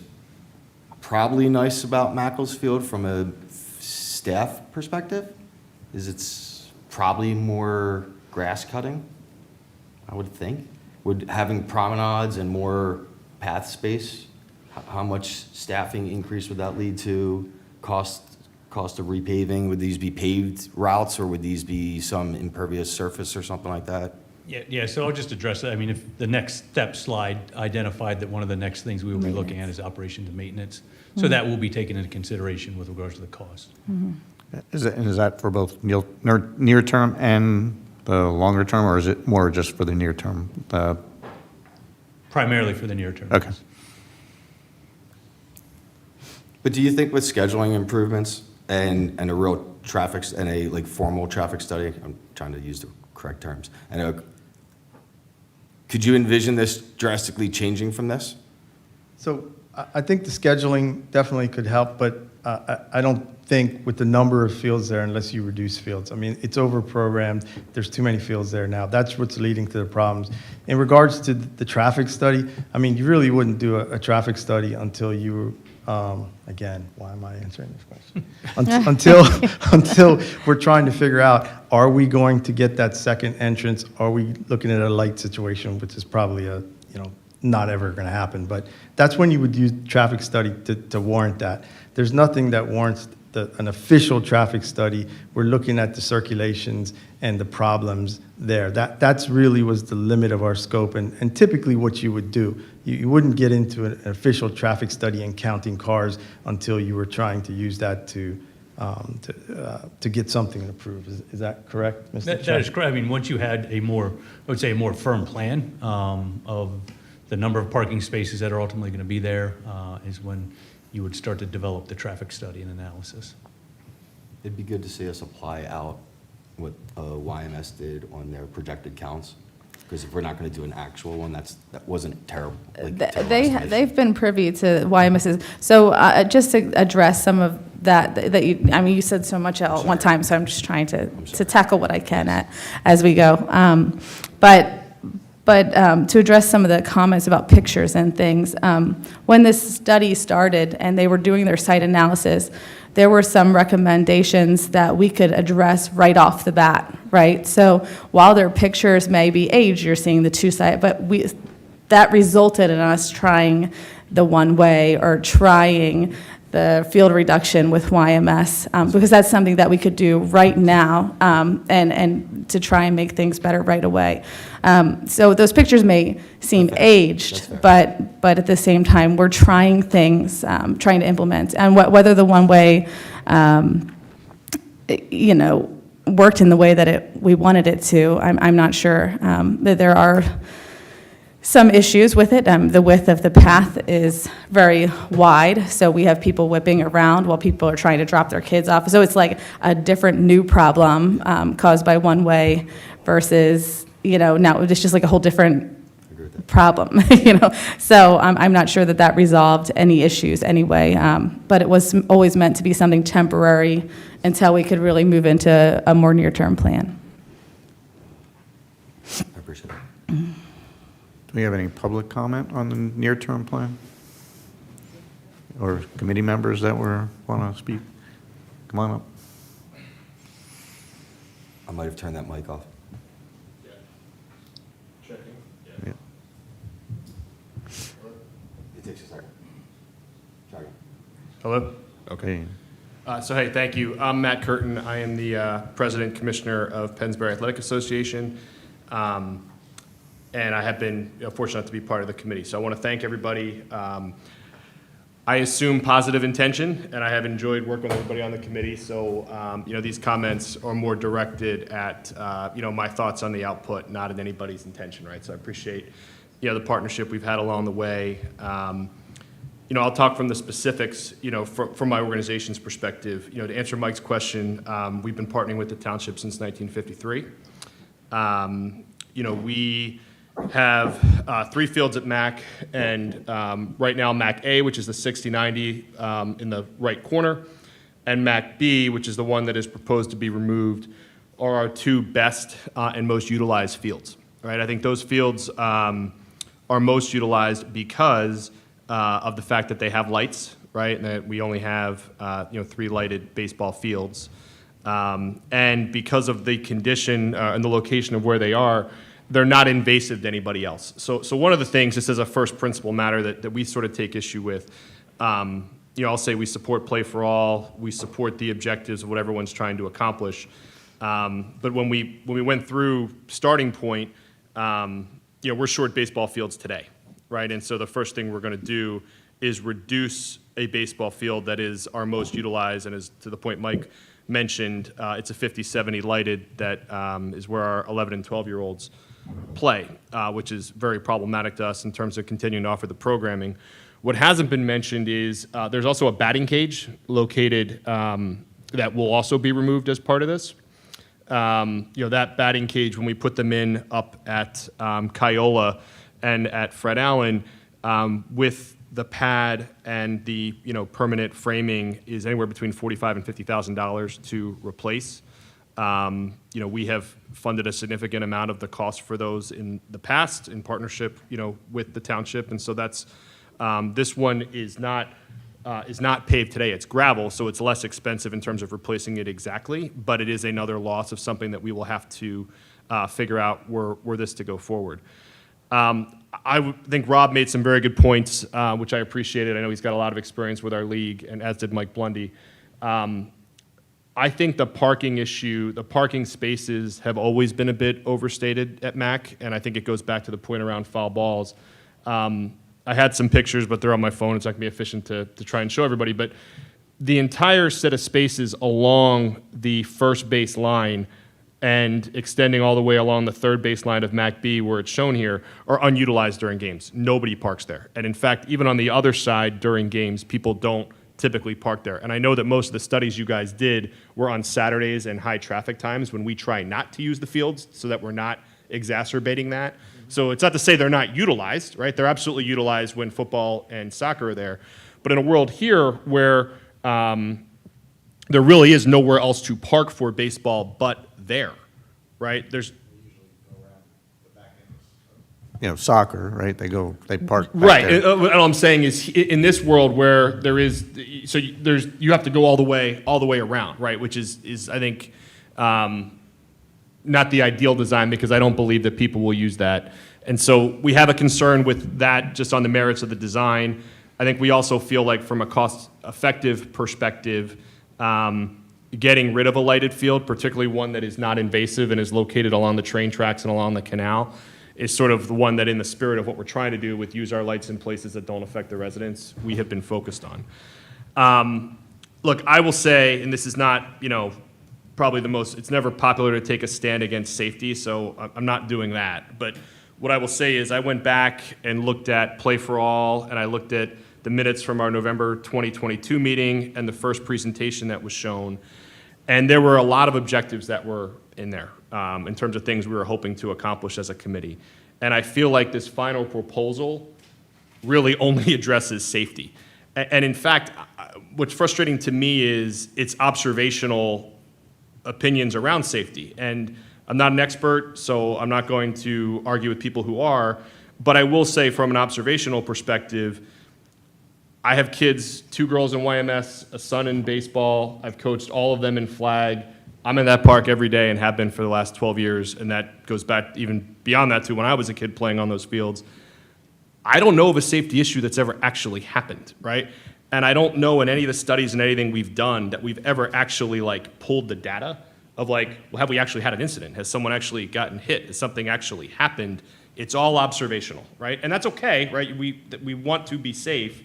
probably nice about Macclesfield from a staff perspective is it's probably more grass cutting, I would think. Would having promenades and more path space, how much staffing increase would that lead to? Cost of repaving? Would these be paved routes, or would these be some impervious surface or something like that? Yeah, so I'll just address that. I mean, if the next step slide identified that one of the next things we will be looking at is operations and maintenance. So that will be taken into consideration with regards to the cost. Is that for both near term and the longer term, or is it more just for the near term? Primarily for the near term. Okay. But do you think with scheduling improvements and a real traffic, and a formal traffic study, I'm trying to use the correct terms, and could you envision this drastically changing from this? So I think the scheduling definitely could help, but I don't think with the number of fields there, unless you reduce fields. I mean, it's over-programmed. There's too many fields there now. That's what's leading to the problems. In regards to the traffic study, I mean, you really wouldn't do a traffic study until you, again, why am I answering this question? Until we're trying to figure out, are we going to get that second entrance? Are we looking at a light situation, which is probably not ever going to happen. But that's when you would use traffic study to warrant that. There's nothing that warrants an official traffic study. We're looking at the circulations and the problems there. That's really was the limit of our scope, and typically what you would do. You wouldn't get into an official traffic study and counting cars until you were trying to use that to get something approved. Is that correct, Mr. That Chair? is correct. I mean, once you had I would say, a more firm plan of the number of parking spaces that are ultimately going to be there is when you would start to develop the traffic study and analysis. It'd be good to see us apply out what YMS did on their projected counts, because if we're not going to do an actual one, that wasn't terrible. They've been privy to YMS's. So just to address some of that you said so much at one time, so I'm just trying to tackle what I can as we go. But to address some of the comments about pictures and things, when this study started and they were doing their site analysis, there were some recommendations that we could address right off the bat, right? So while their pictures may be aged, you're seeing the two-side, but that resulted in us trying the one-way or trying the field reduction with YMS, because that's something that we could do right now and to try and make things better right away. So those pictures may seem aged, but at the same time, we're trying things, trying to implement. And whether the one-way, worked in the way that we wanted it to, I'm not sure. That there are some issues with it. The width of the path is very wide, so we have people whipping around while people are trying to drop their kids off. So it's like a different new problem caused by one-way versus, now it's just like a whole different problem, So I'm not sure that resolved any issues anyway, but it was always meant to be something temporary until we could really move into a more near-term plan. I appreciate it. Do we have any public comment on the near-term plan? Or committee members that want to speak? Come on up. I might have turned that mic off. Yeah. It takes a second. Try again. Hello? Okay. Hey, thank you. I'm Matt Curtin. I am the President Commissioner of Pennsbury Athletic Association. And I have been fortunate to be part of the committee. So I want to thank everybody. I assume positive intention, and I have enjoyed working with everybody on the committee. So, these comments are more directed at, my thoughts on the output, not at anybody's intention, right? So I appreciate, the partnership we've had along the way. I'll talk from the specifics, from my organization's perspective. To answer Mike's question, we've been partnering with the township since 1953. We have 3 fields at Mac, and right now Mac A, which is the 60-90 in the right corner, and Mac B, which is the one that is proposed to be removed, are our 2 best and most utilized fields. Right? I think those fields are most utilized because of the fact that they have lights, right, and that we only have 3 lighted baseball fields, and because of the condition and the location of where they are. They're not invasive to anybody else. So one of the things, just as a first principle matter that we sort of take issue with, I'll say we support play for all, we support the objectives of what everyone's trying to accomplish. But when we went through starting point, we're short baseball fields today, right? And so the first thing we're going to do is reduce a baseball field that is our most utilized, and is to the point Mike mentioned, it's a 50-70 lighted that is where our 11 and 12-year-olds play, which is very problematic to us in terms of continuing to offer the programming. What hasn't been mentioned is there's also a batting cage located that will also be removed as part of this. That batting cage, when we put them in up at Kiola and at Fred Allen, with the pad and the permanent framing, is anywhere between $45,000 and $50,000 to replace. We have funded a significant amount of the cost for those in the past in partnership, with the township, and so that's this one is not paved today. It's gravel, so it's less expensive in terms of replacing it exactly, but it is another loss of something that we will have to figure out were this to go forward. think Rob made some very good points, which I appreciated. I know he's got a lot of experience with our league, and as did Mike Blundy. I think the parking issue, the parking spaces have always been a bit overstated at MAC, and I think it goes back to the point around foul balls. I had some pictures, but they're on my phone. It's not going to be efficient to try and show everybody. But the entire set of spaces along the first base line and extending all the way along the third base line of MAC B, where it's shown here, are unutilized during games. Nobody parks there. And in fact, even on the other side during games, people don't typically park there. And I know that most of the studies you guys did were on Saturdays and high traffic times when we try not to use the fields so that we're not exacerbating that. So it's not to say they're not utilized, right? They're absolutely utilized when football and soccer are there. But in a world here where there really is nowhere else to park for baseball but there, right? There's Soccer, right? They park back right. there. And all I'm saying is, in this world where there is, so you have to go all the way around, right? Which is I think not the ideal design, because I don't believe that people will use that. And so we have a concern with that just on the merits of the design. I think we also feel like from a cost-effective perspective, getting rid of a lighted field, particularly one that is not invasive and is located along the train tracks and along the canal, is sort of the one that, in the spirit of what we're trying to do with use our lights in places that don't affect the residents, we have been focused on. Look, I will say, and this is not, probably it's never popular to take a stand against safety, so I'm not doing that. But what I will say is I went back and looked at Play for All, and I looked at the minutes from our November 2022 meeting and the first presentation that was shown. And there were a lot of objectives that were in there in terms of things we were hoping to accomplish as a committee. And I feel like this final proposal really only addresses safety. And in fact, what's frustrating to me is its observational opinions around safety. And I'm not an expert, so I'm not going to argue with people who are, but I will say from an observational perspective, I have kids, 2 girls in YMS, a son in baseball. I've coached all of them in flag. I'm in that park every day and have been for the last 12 years, and that goes back even beyond that to when I was a kid playing on those fields. I don't know of a safety issue that's ever actually happened, right? And I don't know in any of the studies and anything we've done that we've ever actually pulled the data of well, have we actually had an incident? Has someone actually gotten hit? Has something actually happened? It's all observational, right? And that's okay, right? We want to be safe.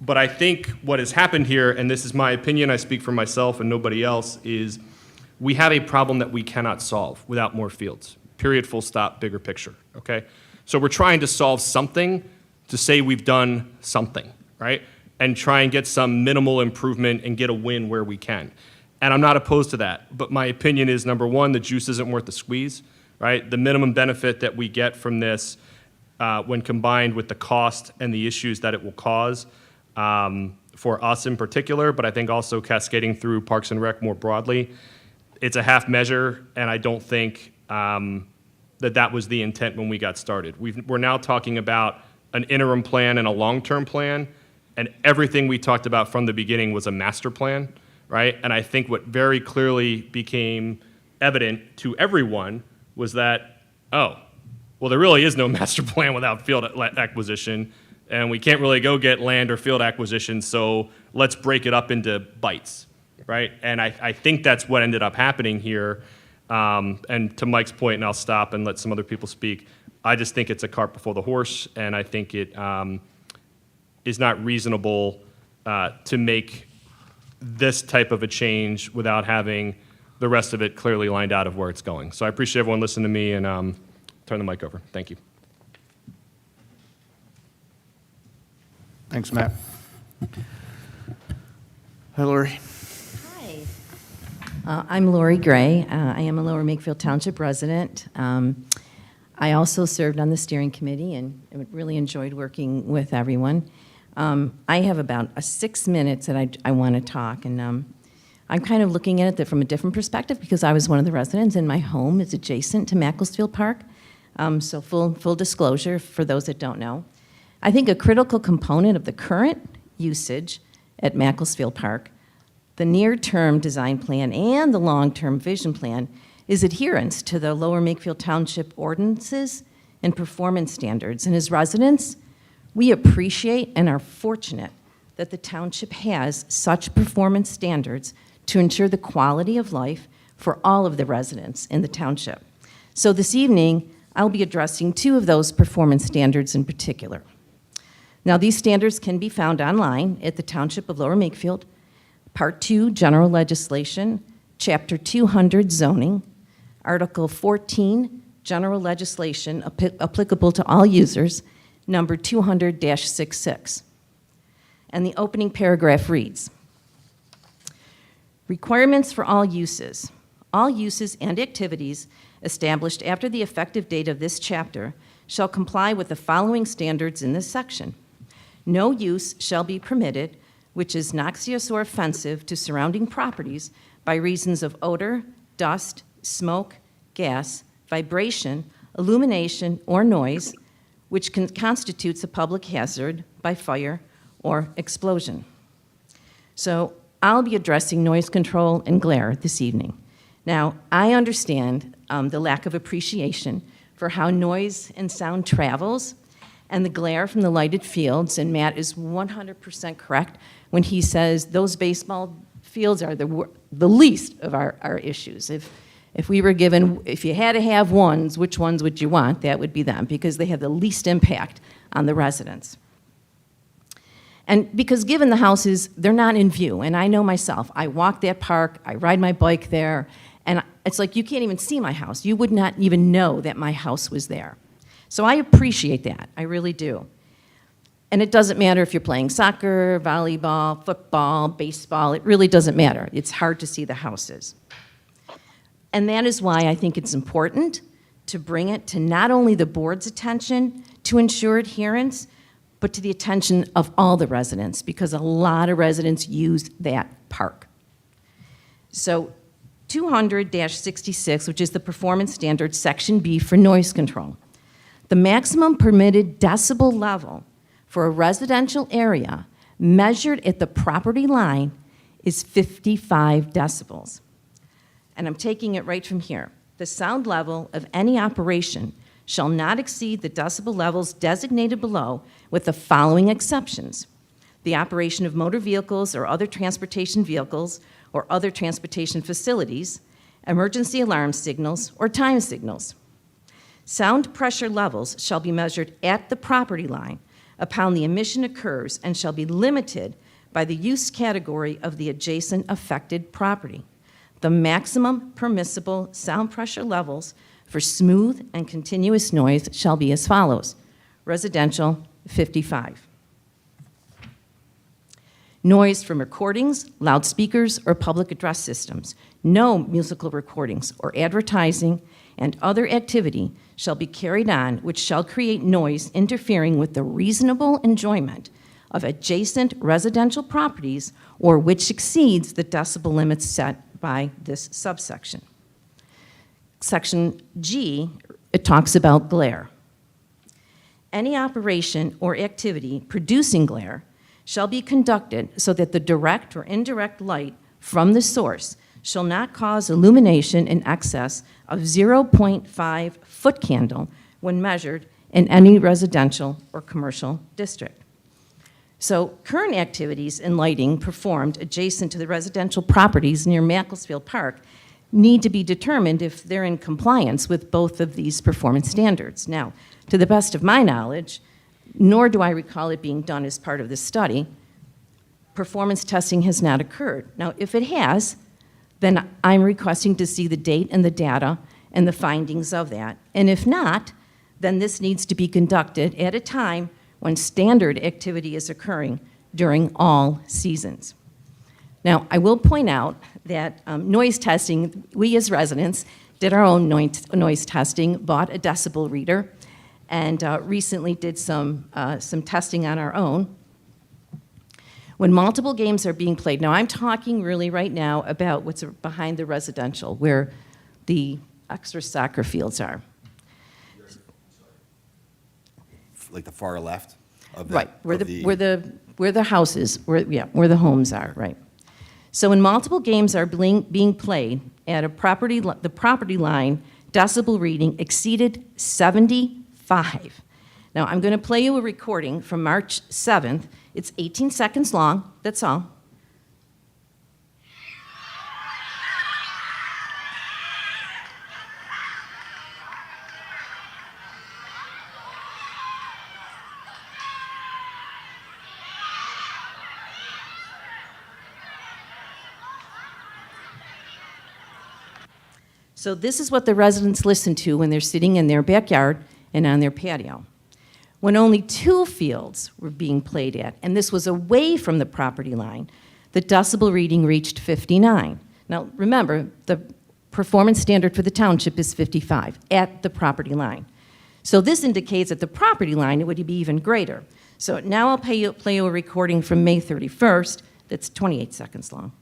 But I think what has happened here, and this is my opinion, I speak for myself and nobody else, is we have a problem that we cannot solve without more fields. Period, full stop, bigger picture, okay? So we're trying to solve something to say we've done something, right? And try and get some minimal improvement and get a win where we can. And I'm not opposed to that, but my opinion is, number one, the juice isn't worth the squeeze, right? The minimum benefit that we get from this when combined with the cost and the issues that it will cause for us in particular, but I think also cascading through Parks and Rec more broadly, it's a half measure, and I don't think that was the intent when we got started. We're now talking about an interim plan and a long-term plan, and everything we talked about from the beginning was a master plan, right? And I think what very clearly became evident to everyone was that, oh, well, there really is no master plan without field acquisition, and we can't really go get land or field acquisition, so let's break it up into bites, right? And I think that's what ended up happening here. And to Mike's point, and I'll stop and let some other people speak, I just think it's a cart before the horse, and I think it is not reasonable to make this type of a change without having the rest of it clearly lined out of where it's going. So I appreciate everyone listening to me, and turn the mic over. Thank you. Thanks, Matt. Hi, Lori. Hi. I'm Lori Gray. I am a Lower Makefield Township resident. I also served on the steering committee and really enjoyed working with everyone. I have about 6 minutes that I want to talk, and I'm kind of looking at it from a different perspective because I was one of the residents, and my home is adjacent to Macclesfield Park. So full disclosure for those that don't know. I think a critical component of the current usage at Macclesfield Park, the near-term design plan and the long-term vision plan, is adherence to the Lower Makefield Township ordinances and performance standards. And as residents, we appreciate and are fortunate that the township has such performance standards to ensure the quality of life for all of the residents in the township. So this evening, I'll be addressing two of those performance standards in particular. Now, these standards can be found online at the Township of Lower Makefield, Part 2, General Legislation, Chapter 200, Zoning, Article 14, General Legislation applicable to all users, number 200-66. And the opening paragraph reads, requirements for all uses and activities established after the effective date of this chapter shall comply with the following standards in this section. No use shall be permitted which is noxious or offensive to surrounding properties by reasons of odor, dust, smoke, gas, vibration, illumination, or noise, which constitutes a public hazard by fire or explosion. So I'll be addressing noise control and glare this evening. Now, I understand the lack of appreciation for how noise and sound travels and the glare from the lighted fields, and Matt is 100% correct when he says those baseball fields are the least of our issues. If we were given, if you had to have ones, which ones would you want? That would be them, because they have the least impact on the residents. And because given the houses, they're not in view, and I know myself, I walk that park, I ride my bike there, and it's like you can't even see my house. You would not even know that my house was there. So I appreciate that, I really do. And it doesn't matter if you're playing soccer, volleyball, football, baseball, it really doesn't matter. It's hard to see the houses. And that is why I think it's important to bring it to not only the board's attention to ensure adherence, but to the attention of all the residents, because a lot of residents use that park. So 200-66, which is the performance standard, Section B for noise control. The maximum permitted decibel level for a residential area measured at the property line is 55 decibels. And I'm taking it right from here. The sound level of any operation shall not exceed the decibel levels designated below, with the following exceptions: the operation of motor vehicles or other transportation vehicles or other transportation facilities, emergency alarm signals, or time signals. Sound pressure levels shall be measured at the property line upon the emission occurs and shall be limited by the use category of the adjacent affected property. The maximum permissible sound pressure levels for smooth and continuous noise shall be as follows. Residential, 55. Noise from recordings, loudspeakers, or public address systems. No musical recordings or advertising and other activity shall be carried on which shall create noise interfering with the reasonable enjoyment of adjacent residential properties or which exceeds the decibel limits set by this subsection. Section G, it talks about glare. Any operation or activity producing glare shall be conducted so that the direct or indirect light from the source shall not cause illumination in excess of 0.5 foot candle when measured in any residential or commercial district. So current activities in lighting performed adjacent to the residential properties near Macclesfield Park need to be determined if they're in compliance with both of these performance standards. Now, to the best of my knowledge, nor do I recall it being done as part of this study, performance testing has not occurred. Now, if it has, then I'm requesting to see the date and the data and the findings of that. And if not, then this needs to be conducted at a time when standard activity is occurring during all seasons. Now, I will point out that noise testing, we as residents did our own noise testing, bought a decibel reader, and recently did some testing on our own. When multiple games are being played, now I'm talking really right now about what's behind the residential, where the extra soccer fields are. Like the far left of the, right, where the houses, where the homes are, right. So when multiple games are being played at the property line, decibel reading exceeded 70 55. Now, I'm going to play you a recording from March 7th. It's 18 seconds long, that's all. So this is what the residents listen to when they're sitting in their backyard and on their patio. When only 2 fields were being played at, and this was away from the property line, the decibel reading reached 59. Now, remember, the performance standard for the township is 55 at the property line. So this indicates at the property line it would be even greater. So now I'll play you a recording from May 31st that's 28 seconds long.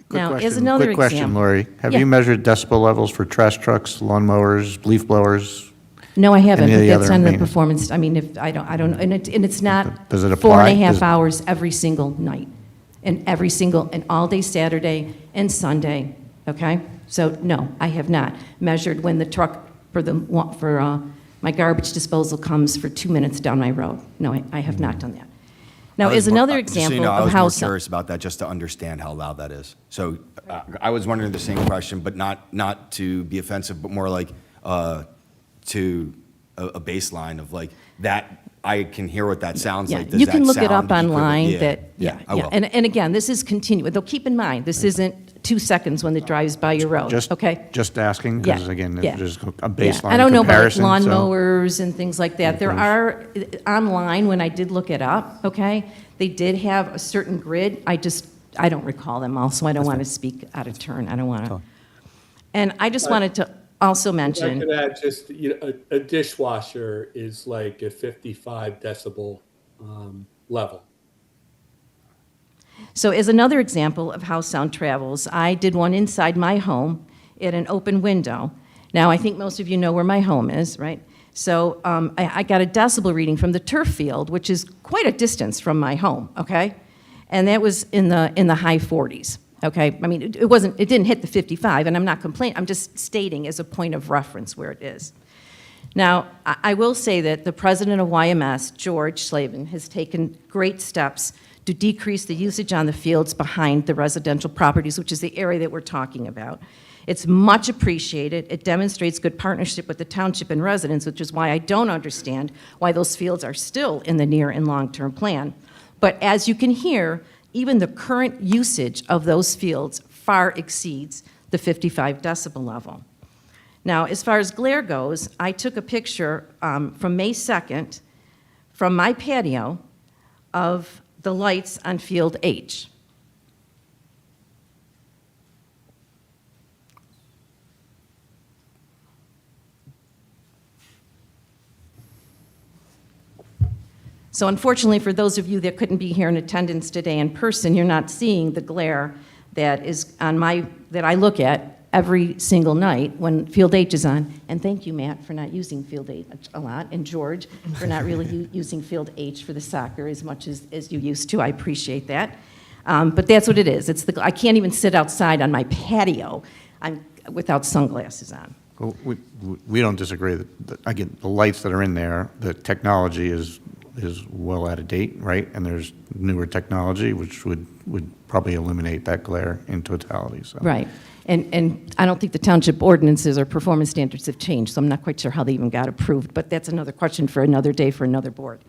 Now, as another Quick question, example- Lori. Have Yeah. you measured decibel levels for trash trucks, lawn mowers, leaf blowers? No, I haven't. Any of the That's other on the main- performance, I mean, if, I don't, and it's not Does it 4.5 apply? hours every single night, and all day Saturday and Sunday, okay? So, no, I have not measured when the truck for my garbage disposal comes for 2 minutes down my road. No, I have not done that. Now, as another Just so you example know, I of was how more some... curious about that, just to understand how loud that is. So I was wondering the same question, but not to be offensive, but more like to a baseline of like that. I can hear what that sounds Yeah, like. Does you can that look it sound up online, equivalent? that, I will. And again, this is continuous, though keep in mind, this isn't 2 seconds when it drives by your road, okay? Just asking, Yeah, because again, yeah. there's a Yeah, baseline I don't know about like comparison. lawn so- mowers and things like that. There course. are, online, when I did look it up, okay, they did have a certain grid. I don't recall them all, so I don't want to speak out of turn. I don't want to. And I just wanted to also I mention, could add just, a dishwasher is like a 55 decibel level. so as another example of how sound travels, I did one inside my home at an open window. Now, I think most of you know where my home is, right? So I got a decibel reading from the turf field, which is quite a distance from my home, okay? And that was in the high 40s, okay? I mean, it didn't hit the 55, and I'm not complaining, I'm just stating as a point of reference where it is. Now, I will say that the president of YMS, George Slavin, has taken great steps to decrease the usage on the fields behind the residential properties, which is the area that we're talking about. It's much appreciated. It demonstrates good partnership with the township and residents, which is why I don't understand why those fields are still in the near and long-term plan. But as you can hear, even the current usage of those fields far exceeds the 55 decibel level. Now, as far as glare goes, I took a picture from May 2nd from my patio of the lights on Field H. So unfortunately, for those of you that couldn't be here in attendance today in person, you're not seeing the glare that is that I look at every single night when Field H is on. And thank you, Matt, for not using Field H a lot, and George for not really using Field H for the soccer as much as you used to. I appreciate that. But that's what it is. I can't even sit outside on my patio without sunglasses on. Well, we don't disagree. Again, the lights that are in there, the technology is well out of date, right? And there's newer technology which would probably eliminate that glare in totality. So. Right. And I don't think the township ordinances or performance standards have changed, so I'm not quite sure how they even got approved, but that's another question for another day for another board.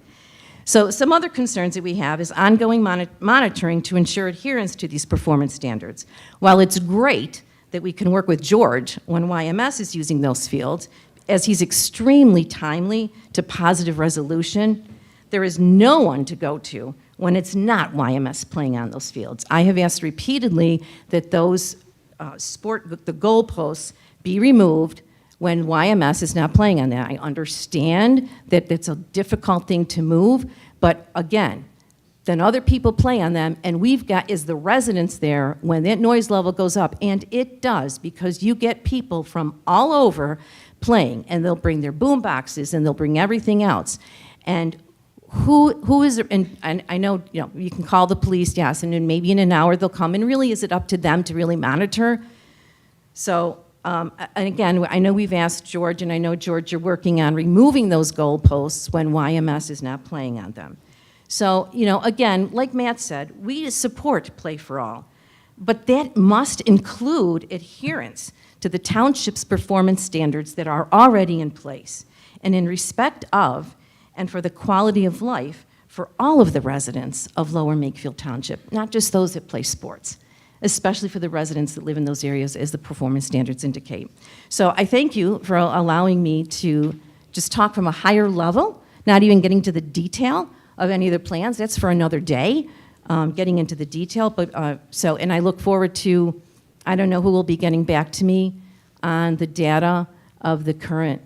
So some other concerns that we have is ongoing monitoring to ensure adherence to these performance standards. While it's great that we can work with George when YMS is using those fields, as he's extremely timely to positive resolution, there is no one to go to when it's not YMS playing on those fields. I have asked repeatedly that those the goalposts be removed when YMS is not playing on that. I understand that it's a difficult thing to move, but again, then other people play on them, and we've got, is the residents there, when that noise level goes up, and it does, because you get people from all over playing, and they'll bring their boom boxes, and they'll bring everything else. And who is, and I know, you know, you can call the police, yes, and then maybe in an hour they'll come, and really, is it up to them to really monitor? So, and again, I know we've asked George, and I know, George, you're working on removing those goalposts when YMS is not playing on them. So, you know, again, like Matt said, we support Play for All, but that must include adherence to the township's performance standards that are already in place, and in respect of, and for the quality of life for all of the residents of Lower Makefield Township, not just those that play sports, especially for the residents that live in those areas, as the performance standards indicate. So I thank you for allowing me to just talk from a higher level, not even getting to the detail of any of the plans. That's for another day, getting into the detail. But and I look forward to, I don't know who will be getting back to me on the data of the current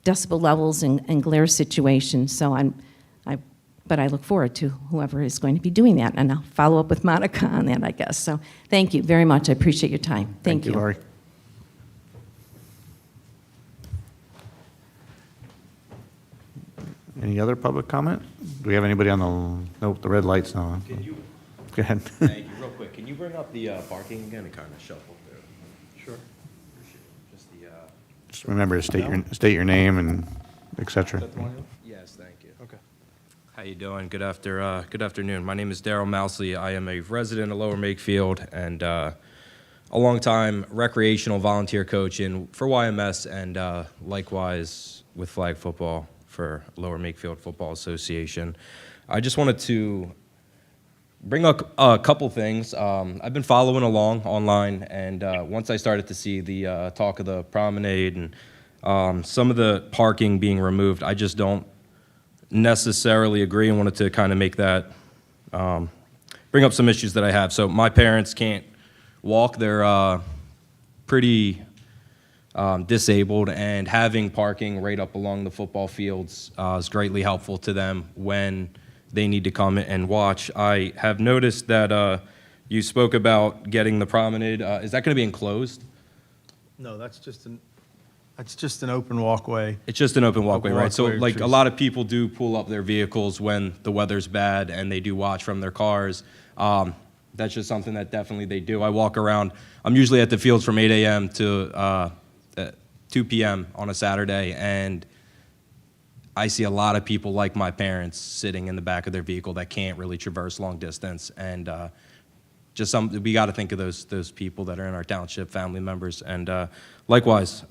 decibel levels and glare situation. So but I look forward to whoever is going to be doing that, and I'll follow up with Monica on that, I guess. So thank you very much. I appreciate your time. Thank you. Laurie. Any other public comment? Do we have anybody on the, nope, the red light's not on. Can you, Go ahead. thank you, real quick, can you bring up the parking again and kind of shuffle through? Sure. Just the, Just remember to state your name and et cetera. yes, thank you. Okay. How you doing? Good afternoon. My name is Daryl Mousley. I am a resident of Lower Makefield and a longtime recreational volunteer coach for YMS and likewise with flag football for Lower Makefield Football Association. I just wanted to bring up a couple things. I've been following along online, and once I started to see the talk of the promenade and some of the parking being removed, I just don't necessarily agree, and wanted to kind of make that, bring up some issues that I have. So my parents can't walk. They're pretty disabled, and having parking right up along the football fields is greatly helpful to them when they need to come and watch. I have noticed that you spoke about getting the promenade. Is that going to be enclosed? No, that's just an open walkway. It's just an open walkway, right? So walkway, like trees. a lot of people do pull up their vehicles when the weather's bad and they do watch from their cars. That's just something that definitely they do. I walk around. I'm usually at the fields from 8 a.m. to 2 p.m. on a Saturday, and I see a lot of people like my parents sitting in the back of their vehicle that can't really traverse long distance, and we got to think of those people that are in our township, family members, and likewise.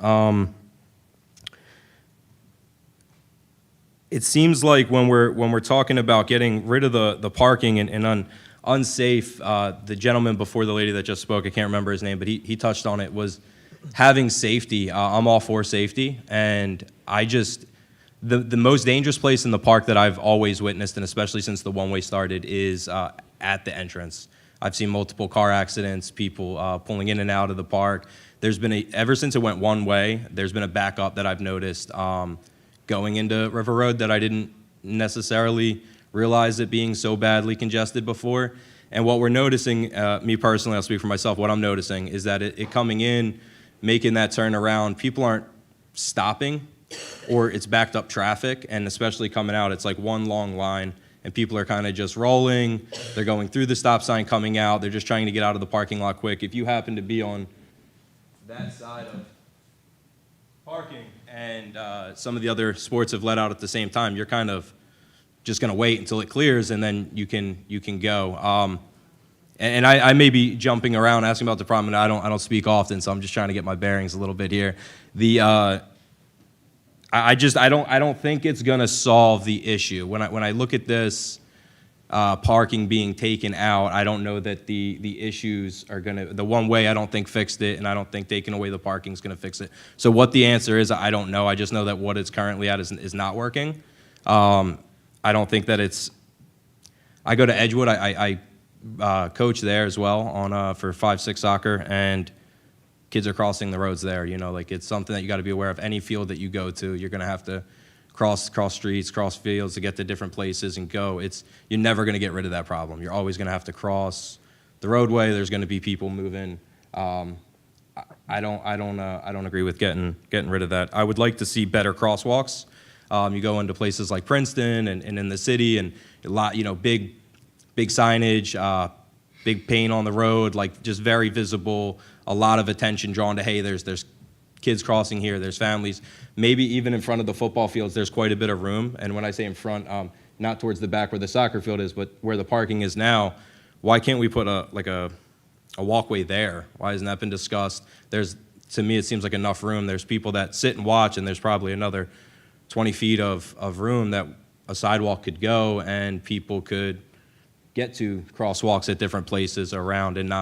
It seems like when we're talking about getting rid of the parking and unsafe, the gentleman before the lady that just spoke, I can't remember his name, but he touched on it, was having safety. I'm all for safety, and the most dangerous place in the park that I've always witnessed, and especially since the one-way started, is at the entrance. I've seen multiple car accidents, people pulling in and out of the park. There's been ever since it went one way, there's been a backup that I've noticed going into River Road that I didn't necessarily realize it being so badly congested before. And what we're noticing, me personally, I'll speak for myself, what I'm noticing is that it coming in, making that turn around, people aren't stopping, or it's backed up traffic, and especially coming out, it's like one long line, and people are kind of just rolling, they're going through the stop sign, coming out, they're just trying to get out of the parking lot quick. If you happen to be on that side of parking and some of the other sports have let out at the same time, you're kind of just going to wait until it clears, and then you can go. And I may be jumping around asking about the promenade. I don't speak often, so I'm just trying to get my bearings a little bit here. I don't think it's going to solve the issue. When I look at this parking being taken out, I don't know that the issues are going to, the one way I don't think fixed it, and I don't think taking away the parking is going to fix it. So what the answer is, I don't know. I just know that what it's currently at is not working. I don't think that it's, I go to Edgewood, I coach there as well for 5-6 soccer, and kids are crossing the roads there, you know, like it's something that you got to be aware of. Any field that you go to, you're going to have to cross streets, cross fields to get to different places and go. You're never going to get rid of that problem. You're always going to have to cross the roadway. There's going to be people moving. I don't agree with getting rid of that. I would like to see better crosswalks. You go into places like Princeton and in the city, and a lot, you know, big signage, big paint on the road, like just very visible. A lot of attention drawn to, hey, there's kids crossing here, there's families. Maybe even in front of the football fields, there's quite a bit of room. And when I say in front, not towards the back where the soccer field is, but where the parking is now, why can't we put a walkway there? Why hasn't that been discussed? To me, it seems like enough room. There's people that sit and watch, and there's probably another 20 feet of room that a sidewalk could go, and people could get to crosswalks at different places around and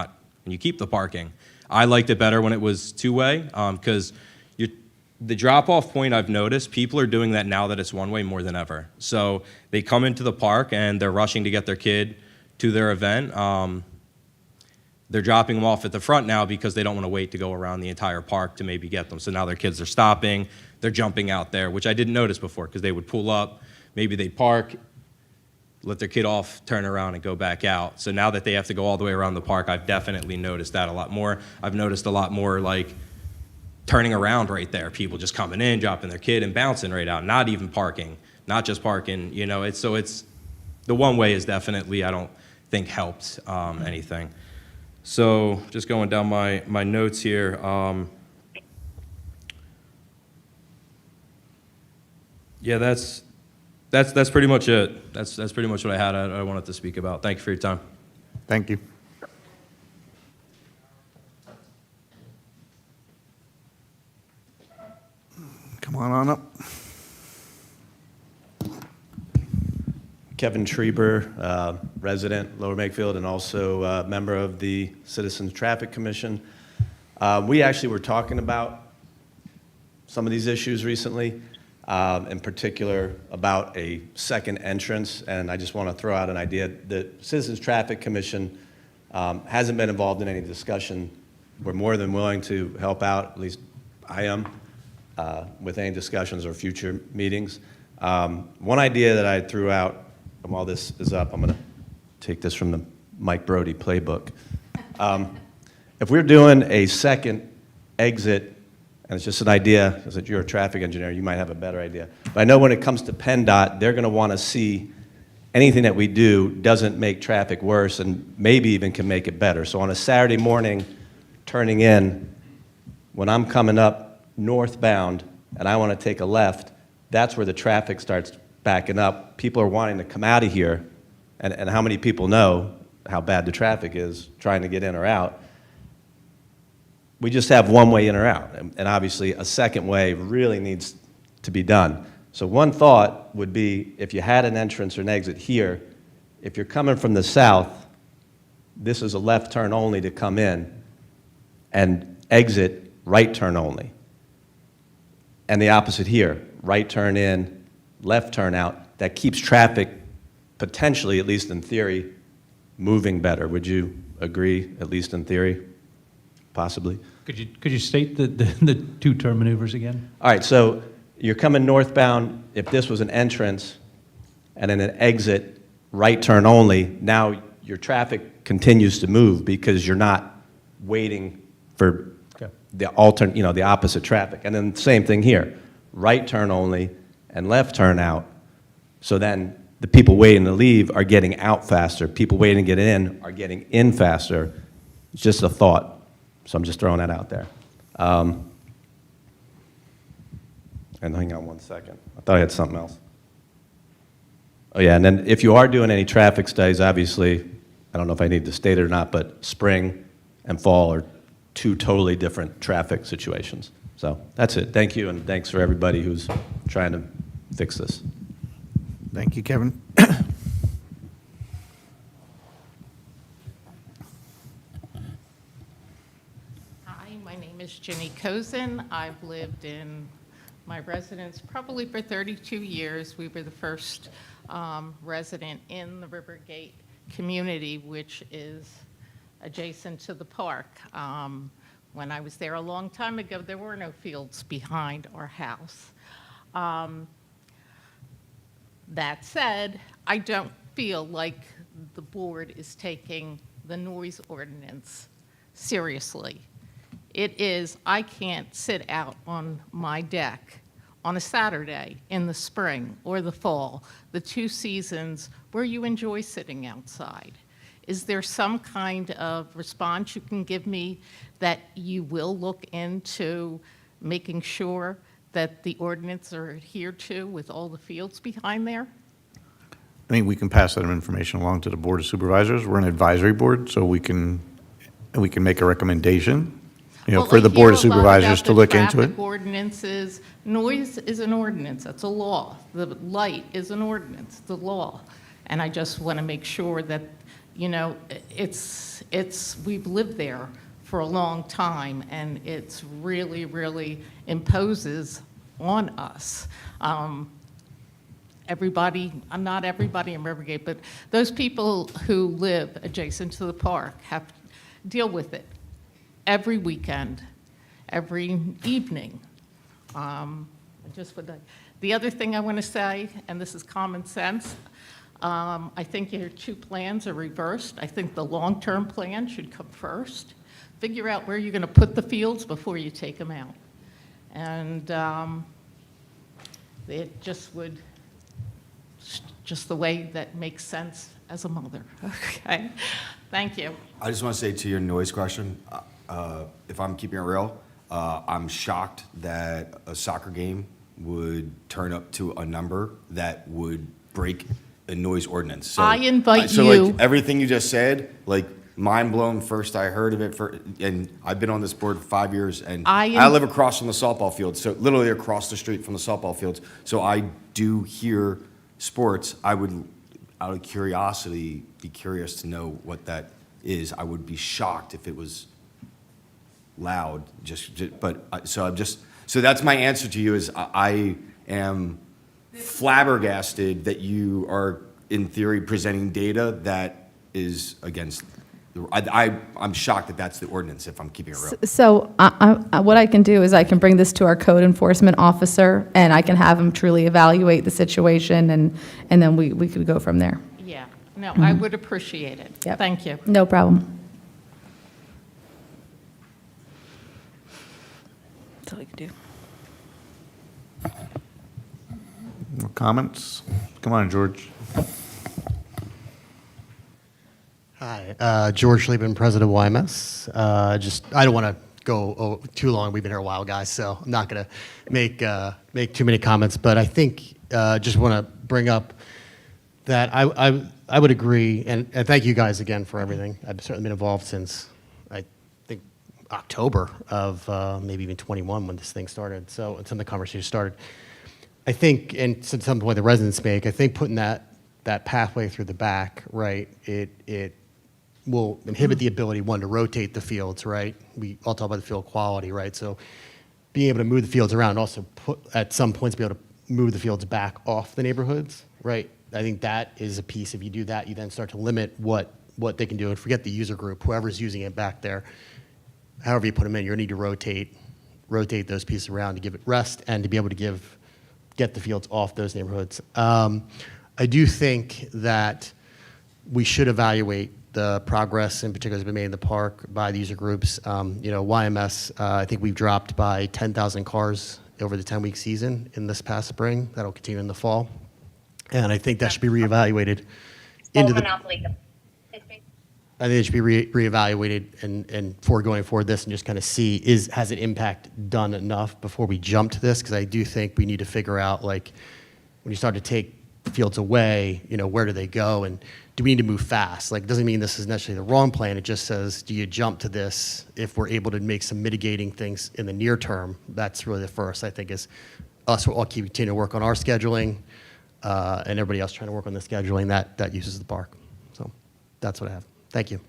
you keep the parking. I liked it better when it was two-way, because the drop-off point I've noticed, people are doing that now that it's one-way more than ever. So they come into the park and they're rushing to get their kid to their event. They're dropping them off at the front now because they don't want to wait to go around the entire park to maybe get them. So now their kids are stopping, they're jumping out there, which I didn't notice before because they would pull up, maybe they'd park, let their kid off, turn around, and go back out. So now that they have to go all the way around the park, I've definitely noticed that a lot more. I've noticed a lot more like turning around right there, people just coming in, dropping their kid and bouncing right out, not even parking, not just parking, you know. It's the one way is definitely, I don't think, helped anything. So just going down my notes here. Yeah, that's pretty much it. That's pretty much what I had. I wanted to speak about. Thank you for your time. Thank you. Come on up. Kevin Schreiber, resident, Lower Makefield, and also a member of the Citizens Traffic Commission. We actually were talking about some of these issues recently, in particular about a second entrance, and I just want to throw out an idea. The Citizens Traffic Commission hasn't been involved in any discussion. We're more than willing to help out, at least I am, with any discussions or future meetings. One idea that I threw out, and while this is up, I'm going to take this from the Mike Brody playbook. If we're doing a second exit, and it's just an idea, because you're a traffic engineer, you might have a better idea. But I know when it comes to PennDOT, they're going to want to see anything that we do doesn't make traffic worse and maybe even can make it better. So on a Saturday morning, turning in, when I'm coming up northbound and I want to take a left, that's where the traffic starts backing up. People are wanting to come out of here, and how many people know how bad the traffic is trying to get in or out? We just have one way in or out, and obviously a second way really needs to be done. So one thought would be, if you had an entrance or an exit here, if you're coming from the south, this is a left turn only to come in, and exit right turn only. And the opposite here, right turn in, left turn out. That keeps traffic potentially, at least in theory, moving better. Would you agree, at least in theory? Possibly. Could you state the two-turn maneuvers again? All right, so you're coming northbound. If this was an entrance and then an exit, right turn only, now your traffic continues to move because you're not waiting for the opposite traffic. And then same thing here, right turn only and left turn out. So then the people waiting to leave are getting out faster. People waiting to get in are getting in faster. It's just a thought. So I'm just throwing that out there. And hang on one second. I thought I had something else. Oh yeah, and then if you are doing any traffic studies, obviously, I don't know if I need to state it or not, but spring and fall are two totally different traffic situations. So that's it. Thank you, and thanks for everybody who's trying to fix this. Thank you, Kevin. Hi, my name is Jenny Cozen. I've lived in my residence probably for 32 years. We were the first resident in the Rivergate community, which is adjacent to the park. When I was there a long time ago, there were no fields behind our house. That said, I don't feel like the board is taking the noise ordinance seriously. It is, I can't sit out on my deck on a Saturday in the spring or the fall, the two seasons where you enjoy sitting outside. Is there some kind of response you can give me that you will look into making sure that the ordinance are adhered to with all the fields behind there? I think we can pass that information along to the Board of Supervisors. We're an advisory board, so we can make a recommendation, Well, for the I Board of hear a lot about Supervisors to the look into it. traffic ordinances. Noise is an ordinance, that's a law. The light is an ordinance, the law. And I just want to make sure that, we've lived there for a long time, and it's really, really imposes on us. Not everybody in Rivergate, but those people who live adjacent to the park have to deal with it every weekend, every evening. The other thing I want to say, and this is common sense, I think your two plans are reversed. I think the long-term plan should come first. Figure out where you're going to put the fields before you take them out. And it just the way that makes sense as a mother. Okay, thank you. I just want to say to your noise question, if I'm keeping it real, I'm shocked that a soccer game would turn up to a number that would break a noise ordinance. So, I invite so you- like everything you just said, like mind blown. First I heard of it, and I've been on this board for 5 years, and I live across from the softball field, so literally across the street from the softball fields. So I do hear sports. I would, out of curiosity, be curious to know what that is. I would be shocked if it was loud. So that's my answer to you. Is I am flabbergasted that you are, in theory, presenting data that is against. I'm shocked that that's the ordinance, if I'm keeping it real. So what I can do is I can bring this to our code enforcement officer, and I can have him truly evaluate the situation, and then we could go from there. Yeah, no, I would appreciate it. Yep. Thank you. No problem. That's all I can do. More comments? Come on, George. Hi, George Schlieben, President of YMS. I don't want to go too long. We've been here a while, guys, so I'm not going to make too many comments. But I think just want to bring up that I would agree, and thank you guys again for everything. I've certainly been involved since I think October of maybe even 21 when this thing started. So some of the conversation started. I think, and since some point the residents make, I think putting that pathway through the back, right? It will inhibit the ability, one, to rotate the fields, right? We all talk about the field quality, right? So being able to move the fields around, also at some points be able to move the fields back off the neighborhoods, right? I think that is a piece. If you do that, you then start to limit what they can do, and forget the user group, whoever's using it back there. However you put them in, you're going to need to rotate those pieces around to give it rest and to be able to get the fields off those neighborhoods. I do think that we should evaluate the progress in particular has been made in the park by the user groups. YMS, I think we've dropped by 10,000 cars over the 10-week season in this past spring. That'll continue in the fall. And I think that should be reevaluated I think it should be reevaluated and going forward this and just kind of see, has it impact done enough before we jump to this? Because I do think we need to figure out, like, when you start to take fields away, where do they go? And do we need to move fast? Like, it doesn't mean this is necessarily the wrong plan. It just says, do you jump to this if we're able to make some mitigating things in the near term? That's really the first, I think, is us will all continue to work on our scheduling and everybody else trying to work on the scheduling that uses the park. So that's what I have. Thank you.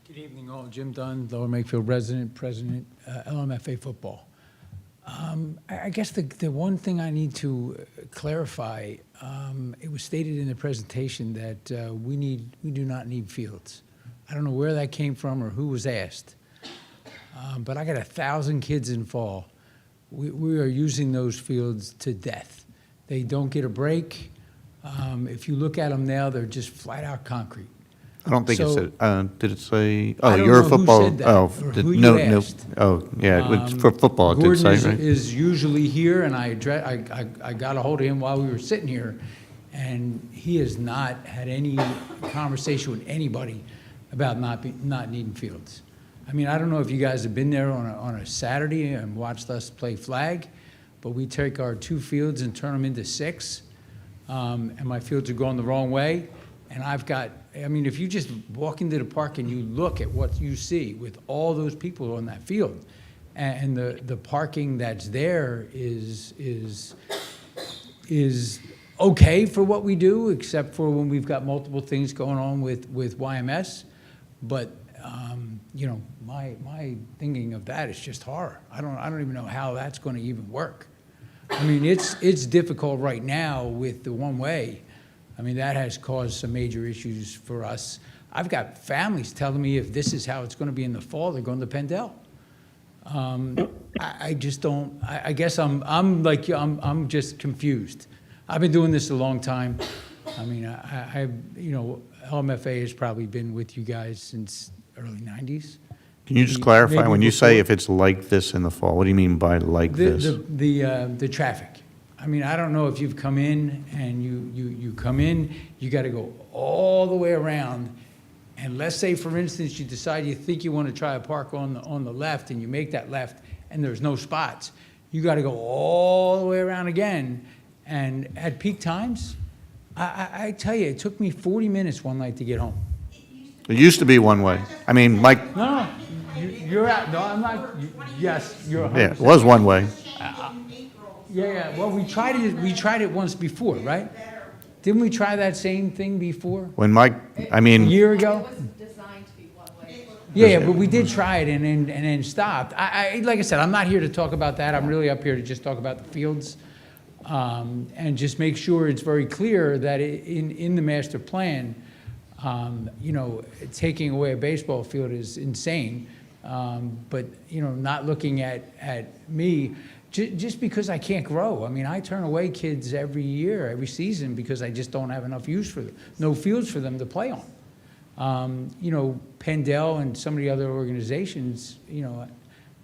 Good evening, all. Jim Dunn, Lower Makefield resident, President, LMFA Football. I guess the one thing I need to clarify, it was stated in the presentation that we do not need fields. I don't know where that came from or who was asked, but I got 1,000 kids in fall. We are using those fields to death. They don't get a break. If you look at them now, they're just flat out concrete. I don't think it So- said, did it say, I oh, don't you're a know who football, said that oh, or did- who you no, asked. oh, yeah, for football it did Gordon say, right? is usually here, and I got a hold of him while we were sitting here, and he has not had any conversation with anybody about not needing fields. I mean, I don't know if you guys have been there on a Saturday and watched us play flag, but we take our 2 fields and turn them into 6, and my fields are going the wrong way, and I mean, if you just walk into the park and you look at what you see with all those people on that field, and the parking that's there is okay for what we do, except for when we've got multiple things going on with YMS. But you know, my thinking of that is just horror. I don't even know how that's going to even work. I mean, it's difficult right now with the one way. I mean, that has caused some major issues for us. I've got families telling me if this is how it's going to be in the fall, they're going to Pendel. I just don't. I guess I'm like you. I'm just confused. I've been doing this a long time. I mean, I you know, LMFA has probably been with you guys since early '90s. Can you just clarify, Maybe when you say before. if it's like this in the fall, what do you mean by like this? The traffic. I mean, I don't know if you've come in and you come in, you got to go all the way around. And let's say, for instance, you decide you think you want to try a park on the left, and you make that left, and there's no spots. You got to go all the way around again. And at peak times, I tell you, it took me 40 minutes one night to get home. It used to be one way. I mean, Mike, No, you're out. No, I'm not. Yes, you're 100%. yeah, it was one way. Yeah. Well, we tried it once before, right? Didn't we try that same thing before? When Mike, I A mean, year ago? Yeah, but we did try it and then stopped. Like I said, I'm not here to talk about that. I'm really up here to just talk about the fields, and just make sure it's very clear that in the master plan, you know, taking away a baseball field is insane. But, you know, not looking at me, just because I can't grow. I mean, I turn away kids every year, every season, because I just don't have enough use for them, no fields for them to play on. You know, Pendel and some of the other organizations, you know,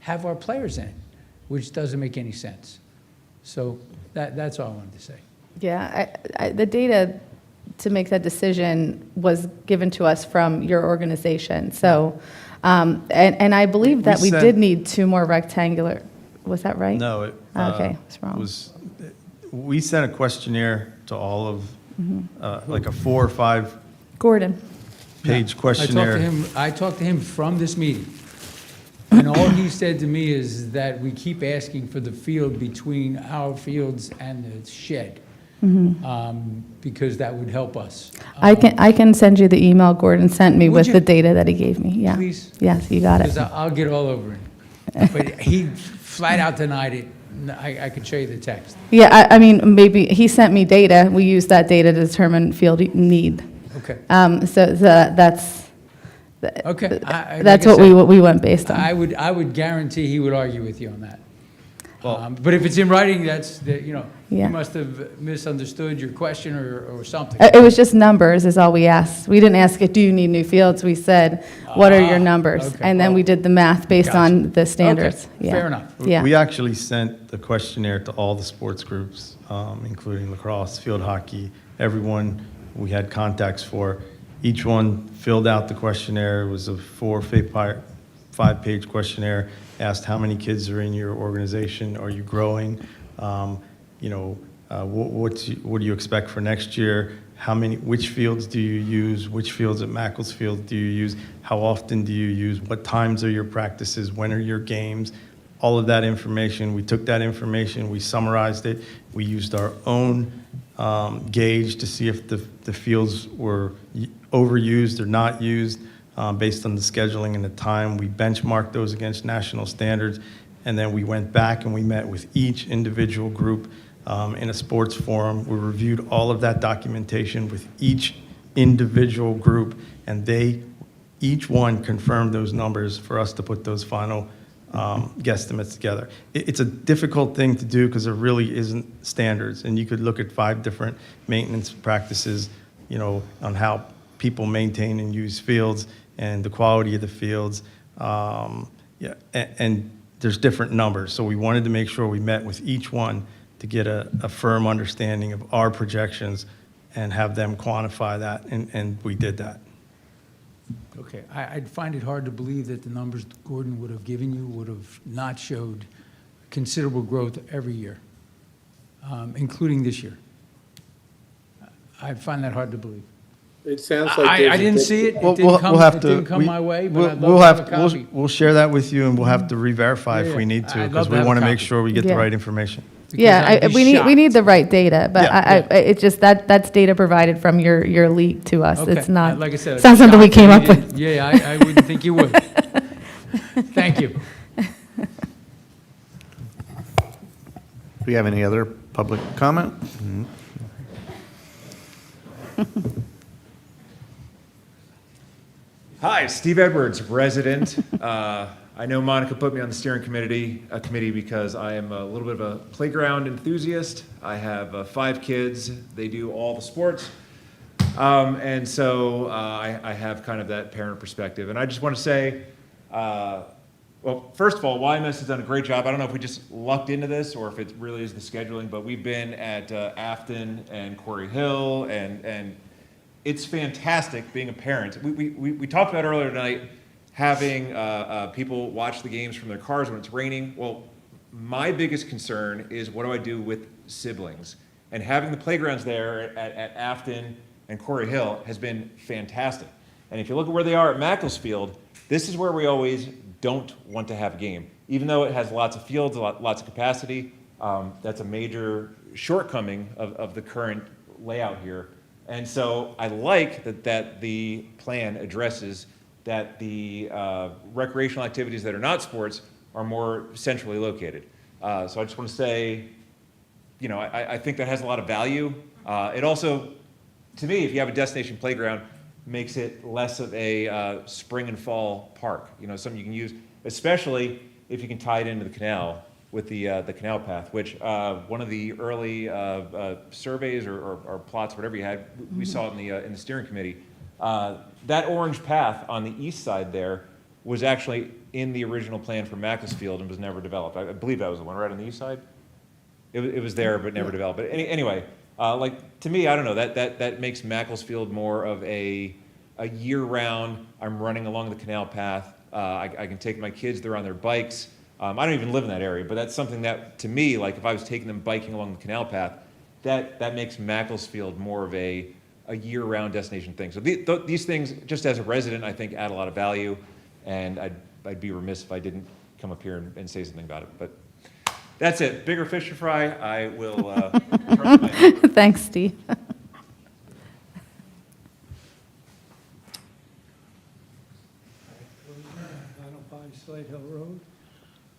have our players in it, which doesn't make any sense. So that's all I wanted to say. Yeah, the data to make that decision was given to us from your organization. So, and I believe that we sent- did need 2 more rectangular, was that right? No, it Okay, it's wrong. we sent a questionnaire to all of, like a 4 or 5 Gordon. page questionnaire. I talked to him from this meeting, and all he said to me is that we keep asking for the field between our fields and the shed, because that would help us. I can send you the email Gordon sent me Would with you? the data that he gave me, yeah. Please? Yes, you got it. Because I'll get all over it. But he flat out denied it. I could show you the text. Yeah, I mean, maybe, he sent me data, we used that data to determine field need. Okay. So that's, Okay. that's like I what said, we went based on. I would guarantee he would argue with you on that. Well- But if it's in writing, you know, Yeah. you must have misunderstood your question or something. It was just numbers is all we asked. We didn't ask it, do you need new fields? We said, what are your numbers? okay. And then we did the math based on the standards. Okay, Yeah. fair enough. Yeah. We actually sent the questionnaire to all the sports groups, including lacrosse, field hockey, everyone we had contacts for. Each one filled out the questionnaire. It was a 4 or 5-page questionnaire. Asked how many kids are in your organization. Are you growing? You know, what do you expect for next year? Which fields do you use? Which fields at Macclesfield do you use? How often do you use? What times are your practices? When are your games? All of that information. We took that information, we summarized it. We used our own gauge to see if the fields were overused or not used based on the scheduling and the time. We benchmarked those against national standards, and then we went back and we met with each individual group in a sports forum. We reviewed all of that documentation with each individual group, and each one confirmed those numbers for us to put those final guesstimates together. It's a difficult thing to do because there really isn't standards, and you could look at 5 different maintenance practices, on how people maintain and use fields and the quality of the fields. And there's different numbers, so we wanted to make sure we met with each one to get a firm understanding of our projections and have them quantify that, and we did that. Okay, I'd find it hard to believe that the numbers Gordon would have given you would have not showed considerable growth every year, including this year. I find that hard to believe. It sounds like I didn't see it. It didn't come my way, but I'd love to have a copy. We'll share that with you, and we'll have to re-verify if we need to, I'd because love to we have a want to make copy. sure we get the Yeah. right information. We need the right data, but Yeah, it's just that's data provided from your leak to us. Okay. It's not, Like I said, it's not something we shocked came that up you with. didn't- Yeah, I wouldn't think you would. Thank you. Do we have any other public comment? Hi, Steve Edwards, resident. I know Monica put me on the steering committee because I am a little bit of a playground enthusiast. I have 5 kids. They do all the sports. And so I have kind of that parent perspective. And I just want to say, well, first of all, YMS has done a great job. I don't know if we just lucked into this or if it really is the scheduling, but we've been at Afton and Quarry Hill, and it's fantastic being a parent. We talked about earlier tonight having people watch the games from their cars when it's raining. Well, my biggest concern is what do I do with siblings? And having the playgrounds there at Afton and Quarry Hill has been fantastic. And if you look at where they are at Macclesfield, this is where we always don't want to have a game. Even though it has lots of fields, lots of capacity, that's a major shortcoming of the current layout here. And so I like that the plan addresses that the recreational activities that are not sports are more centrally located. So I just want to say, I think that has a lot of value. It also, to me, if you have a destination playground, makes it less of a spring and fall park. Something you can use, especially if you can tie it into the canal with the canal path, which one of the early surveys or plots, whatever you had, we saw it in the steering committee. That orange path on the east side there was actually in the original plan for Macclesfield and was never developed. I believe that was the one right on the east side. It was there but never developed. But anyway, to me, I don't know, that makes Macclesfield more of a year-round. I'm running along the canal path. I can take my kids. They're on their bikes. I don't even live in that area, but that's something that, to me, like if I was taking them biking along the canal path, that makes Macclesfield more of a year-round destination thing. So these things, just as a resident, I think add a lot of value, and I'd be remiss if I didn't come up here and say something about it. But that's it. Bigger fish to fry. I will. Thanks, Steve. Slate Hill Road.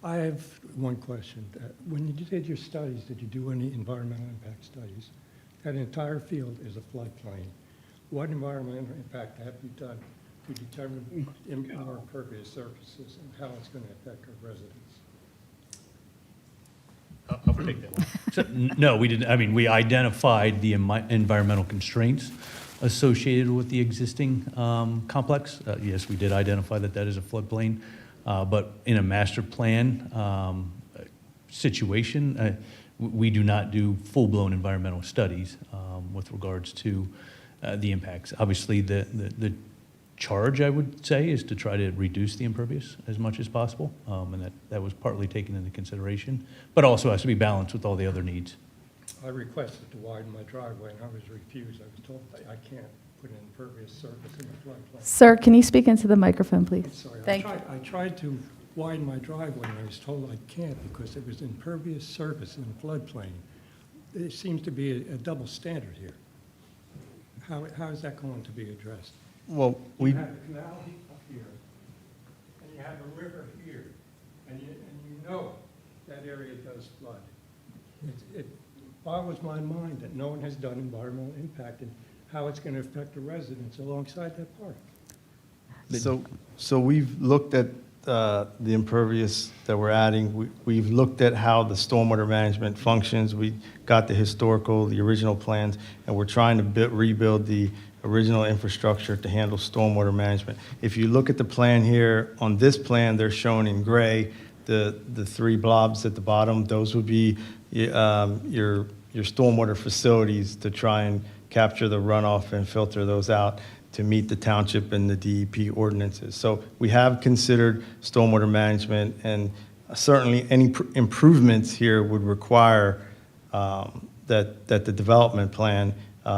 I have one question. When you did your studies, did you do any environmental impact studies? That entire field is a floodplain. What environmental impact have you done to determine more impervious surfaces and how it's going to affect our residents? I'll take that one. So, no, we didn't. I mean, we identified the environmental constraints associated with the existing complex. Yes, we did identify that is a floodplain. But in a master plan situation, we do not do full-blown environmental studies with regards to the impacts. Obviously, the charge, I would say, is to try to reduce the impervious as much as possible, and that was partly taken into consideration, but also has to be balanced with all the other needs. I requested to widen my driveway, and I was refused. I was told I can't put an impervious surface in the floodplain. Sir, can you speak into the microphone, please? I'm sorry. Thank you. I tried to widen my driveway, and I was told I can't because it was impervious surface in the floodplain. There seems to be a double standard here. How is that going to be addressed? Well, You have a canal up here, and you have a river here, and you know flood. It boggles my mind that no one has done environmental impact and how it's going to affect the residents alongside that park. So we've looked at the impervious that we're adding. We've looked at how the stormwater management functions. We got the historical, the original plans, and we're trying to rebuild the original infrastructure to handle stormwater management. If you look at the plan here, on this plan, they're shown in gray. The three blobs at the bottom, those would be your stormwater facilities to try and capture the runoff and filter those out to meet the township and the DEP ordinances. So we have considered stormwater management, and certainly any improvements here would require that the development plan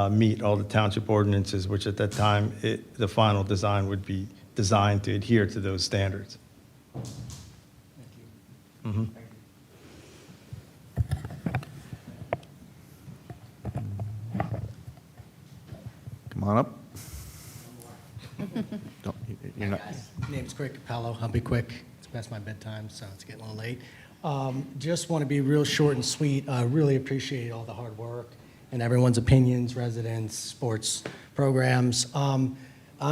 meet all the township ordinances, which at that time, the final design would be designed to adhere to those standards. Mhm. Come on up. You're not. Name's Craig Capello. I'll be quick. It's past my bedtime, so it's getting a little late. Just want to be real short and sweet. I really appreciate all the hard work and everyone's opinions, residents, sports programs. I'm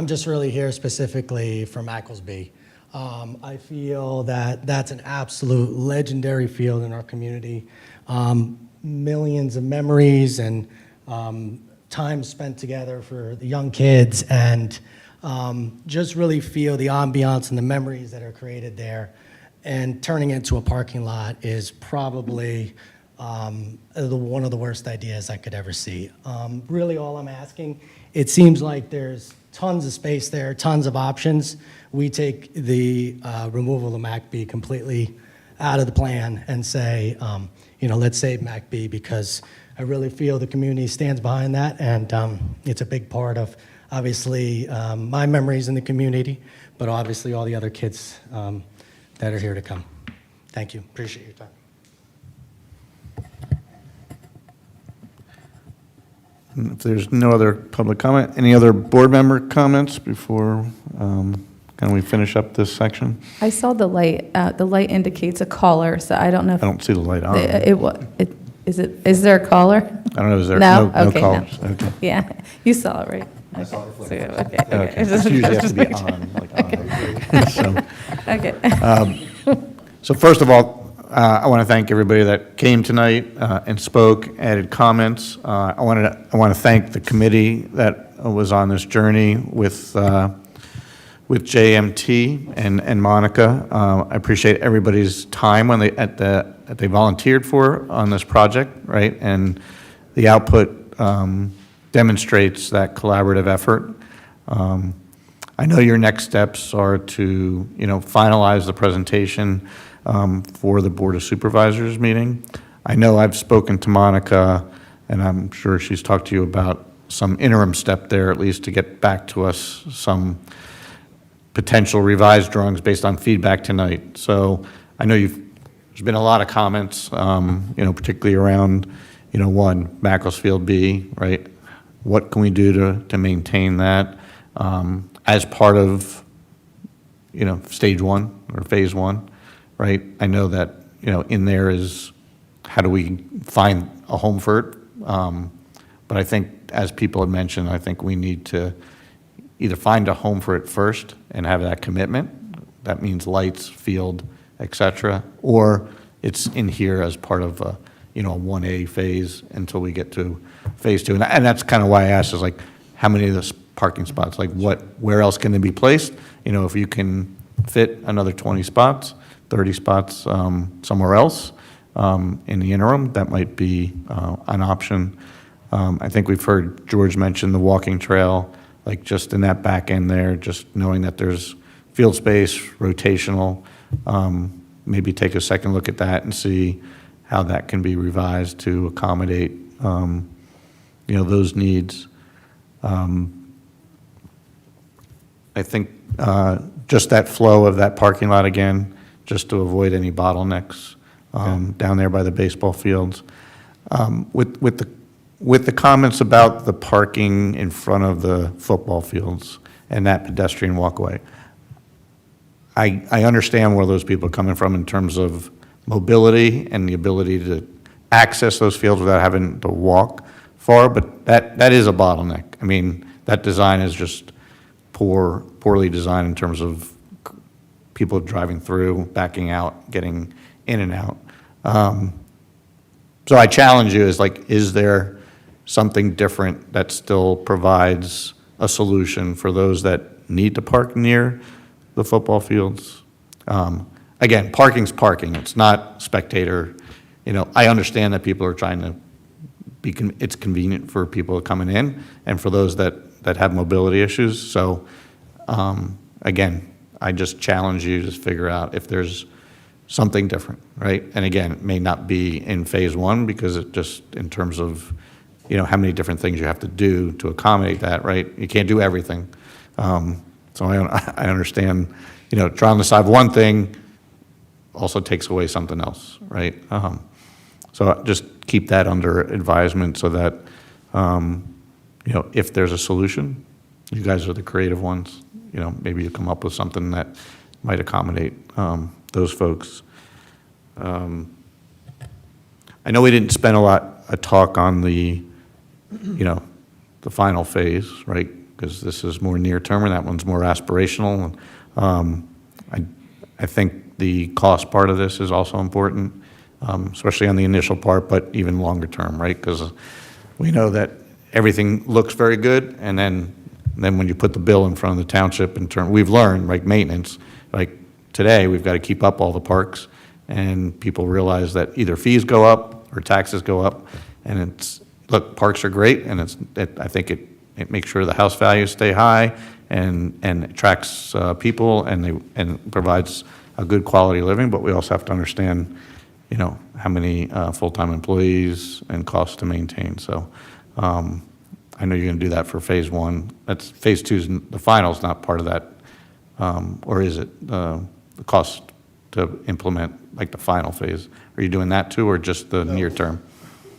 just really here specifically for Macclesfield. I feel that that's an absolute legendary field in our community. Millions of memories and time spent together for the young kids, and just really feel the ambiance and the memories that are created there. And turning it into a parking lot is probably one of the worst ideas I could ever see. Really all I'm asking, it seems like there's tons of space there, tons of options. We take the removal of MACB completely out of the plan and say, let's save MACB, because I really feel the community stands behind that, and it's a big part of, obviously, my memories in the community, but obviously all the other kids that are here to come. Thank you. Appreciate your time. If there's no other public comment, any other board member comments before can we finish up this section? I saw the light. The light indicates a caller, so I don't know if I don't see the light on. is there a caller? I don't know, is there No? no Okay, callers? no. Okay. Yeah, you saw it, right? I saw it. So, okay. Okay, it's usually have to be on, like on. Okay. So first of all, I want to thank everybody that came tonight and spoke, added comments. I want to thank the committee that was on this journey with JMT and Monica. I appreciate everybody's time when that they volunteered for on this project, right? And the output demonstrates that collaborative effort. I know your next steps are to, finalize the presentation for the Board of Supervisors meeting. I know I've spoken to Monica, and I'm sure she's talked to you about some interim step there, at least to get back to us some potential revised drawings based on feedback tonight. So I know there's been a lot of comments, particularly around, one, Macclesfield B, right? What can we do to maintain that as part of, stage one or phase one, right? I know that, in there is how do we find a home for it? But I think, as people had mentioned, I think we need to either find a home for it first and have that commitment. That means lights, field, et cetera, or it's in here as part of a 1A phase until we get to phase two. And that's kind of why I asked, is like, how many of the parking spots, like where else can they be placed? If you can fit another 20 spots, 30 spots somewhere else in the interim, that might be an option. I think we've heard George mention the walking trail, like just in that back end there, just knowing that there's field space, rotational, even take a second look at that and see how that can be revised to accommodate, those needs. I think just that flow of that parking lot again, just to avoid any bottlenecks down there by the baseball fields. With the comments about the parking in front of the football fields and that pedestrian walkway, I understand where those people are coming from in terms of mobility and the ability to access those fields without having to walk far, but that is a bottleneck. I mean, that design is just poorly designed in terms of people driving through, backing out, getting in and out. So I challenge you, is there something different that still provides a solution for those that need to park near the football fields? Again, parking's parking. It's not spectator. I understand that people are trying to it's convenient for people coming in and for those that have mobility issues. So, again, I just challenge you to figure out if there's something different, right? And again, it may not be in phase one because it just, in terms of, how many different things you have to do to accommodate that, right? You can't do everything. So I understand, trying to solve one thing also takes away something else, right? So just keep that under advisement so that, if there's a solution, you guys are the creative ones, maybe you come up with something that might accommodate those folks. I know we didn't spend a lot of talk on the final phase, right? Because this is more near term and that one's more aspirational. I think the cost part of this is also important, especially on the initial part, but even longer term, right? Because we know that everything looks very good, and then when you put the bill in front of the township we've learned, like maintenance, like today, we've got to keep up all the parks, and people realize that either fees go up or taxes go up, and look, parks are great, and I think it makes sure the house values stay high, and attracts people, and provides a good quality of living, but we also have to understand, how many full-time employees and costs to maintain. So I know you're going to do that for phase one. That's phase two's, the final's not part of that, or is it the cost to implement like the final phase? Are you doing that too, or just the near term?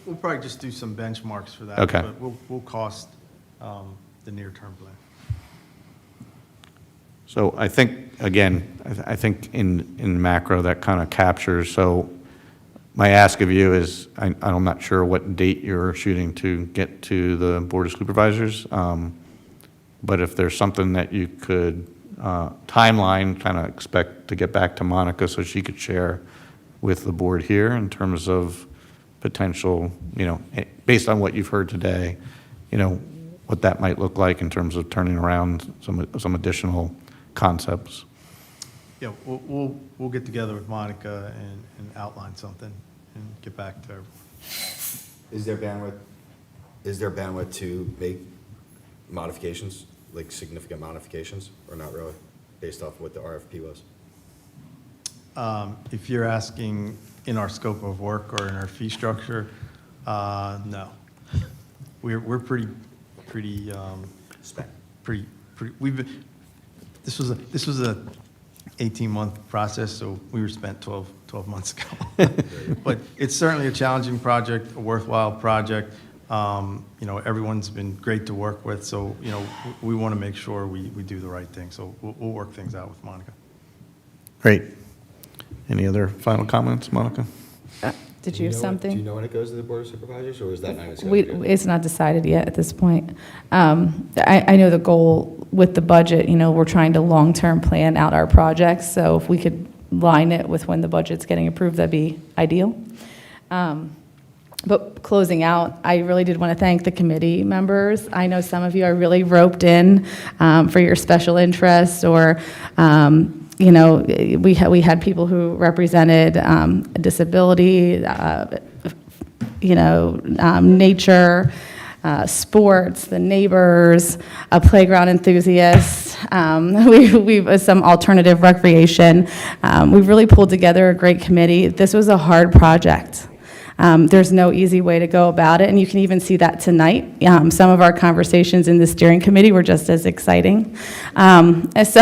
We'll probably just do some benchmarks for that. Okay. But we'll cost the near-term plan. So I think, again, I think in macro that kind of captures. So my ask of you is, I'm not sure what date you're shooting to get to the Board of Supervisors, but if there's something that you could, timeline, kind of expect to get back to Monica so she could share with the board here in terms of potential, based on what you've heard today, what that might look like in terms of turning around some additional concepts. Yeah, we'll get together with Monica and outline something and get back to her. Is there bandwidth to make modifications, like significant modifications, or not really, based off what the RFP was? If you're asking in our scope of work or in our fee structure, no. We're pretty spent. This was a 18-month process, so we were spent 12 months ago. But it's certainly a challenging project, a worthwhile project. Everyone's been great to work with, so, we want to make sure we do the right thing. So we'll work things out with Monica. Great. Any other final comments, Monica? Did you have something? Do you know when it goes to the Board of Supervisors, or is that not scheduled yet? It's not decided yet at this point. I know the goal with the budget, we're trying to long-term plan out our projects, so if we could line it with when the budget's getting approved, that'd be ideal. But closing out, I really did want to thank the committee members. I know some of you are really roped in for your special interests, or we had people who represented disability, nature, sports, the neighbors, playground enthusiasts. We've some alternative recreation. We've really pulled together a great committee. This was a hard project. There's no easy way to go about it, and you can even see that tonight. Some of our conversations in the steering committee were just as exciting. So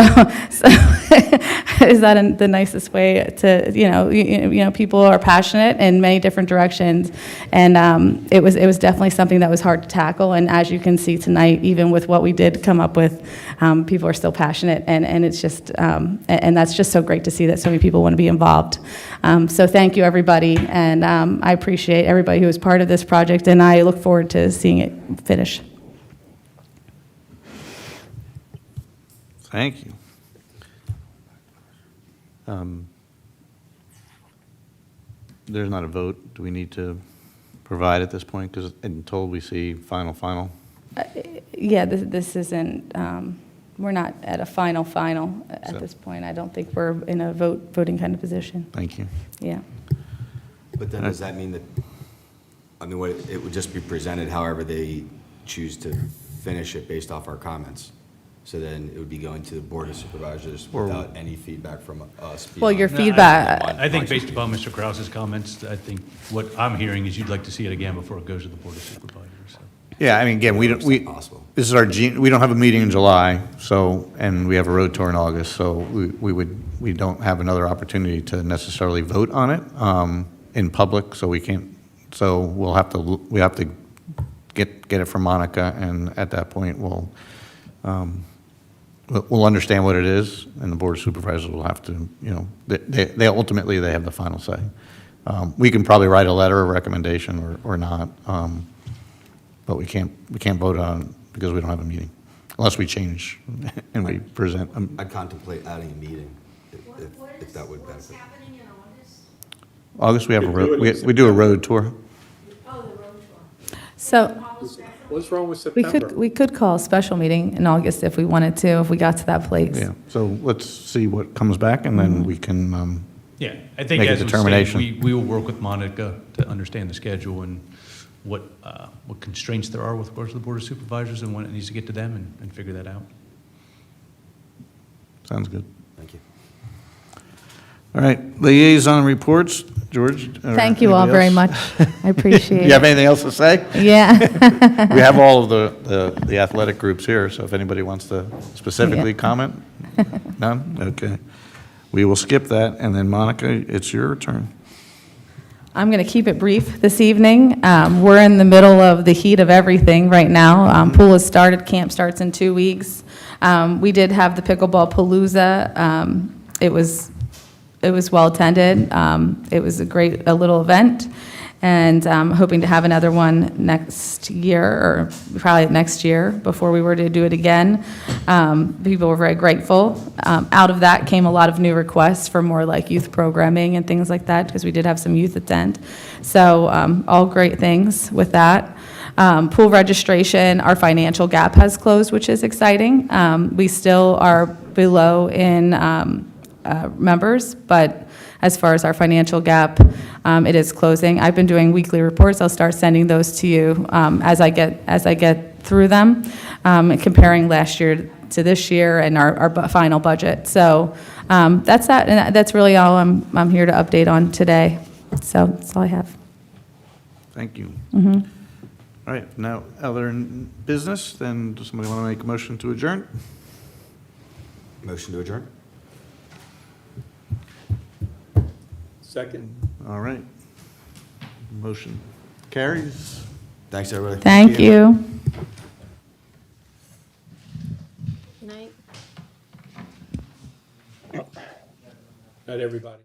is that the nicest way to, people are passionate in many different directions. And it was definitely something that was hard to tackle. And as you can see tonight, even with what we did come up with, people are still passionate. And it's just, and that's just so great to see that so many people want to be involved. So thank you, everybody. And I appreciate everybody who was part of this project. And I look forward to seeing it finish. Thank you. There's not a vote. Do we need to provide at this point? Because until we see final. Yeah, this isn't, we're not at a final at So- this point. I don't think we're in a voting kind of position. Thank you. Yeah. But then does that mean that, what, it would just be presented however they choose to finish it based off our comments? So then it would be going to the Board of Supervisors without any feedback from us? Well, your No, feedback. I think based upon Mr. Krause's comments, I think what I'm hearing is you'd like to see it again before it goes to the Board of Supervisors. So. Yeah, I mean, again, this is we don't have a meeting in July, and we have a road tour in August, so we don't have another opportunity to necessarily vote on it in public, so we have to get it from Monica, and at that point, we'll understand what it is, and the Board of Supervisors will have to, they ultimately, they have the final say. We can probably write a letter of recommendation or not, but we can't vote on it because we don't have a meeting, unless we change and we present. I'd contemplate adding a meeting if that would benefit. August, we have we do a road tour. So What's wrong with September? we could call a special meeting in August if we wanted to, if we got to that place. Yeah, so let's see what comes back, and then we can Yeah, I think make a as we determination. stated, we will work with Monica to understand the schedule and what constraints there are with regards to the Board of Supervisors and when it needs to get to them and figure that out. Sounds good. Thank you. All right, liaison reports, George? or Thank you all anybody very else? much. I appreciate it. You have anything else to say? Yeah. We have all of the athletic groups here, so if anybody wants to specifically Yeah. comment? None? Okay. We will skip that, and then Monica, it's your turn. I'm going to keep it brief this evening. We're in the middle of the heat of everything right now. Pool has started, camp starts in 2 weeks. We did have the pickleball palooza. It was well attended. It was a little event, and I'm hoping to have another one next year, or probably next year before we were to do it again. People were very grateful. Out of that came a lot of new requests for more like youth programming and things like that, because we did have some youth attend. So all great things with that. Pool registration, our financial gap has closed, which is exciting. We still are below in members, but as far as our financial gap, it is closing. I've been doing weekly reports. I'll start sending those to you as I get through them, comparing last year to this year and our final budget. So that's that, and that's really all I'm here to update on today. So that's all I have. Thank you. Mm-hmm. All right, now, other business, then does somebody want to make a motion to adjourn? Motion to adjourn? Second. All right. Motion carries. Thanks, everybody. Thank you. Night. Not everybody.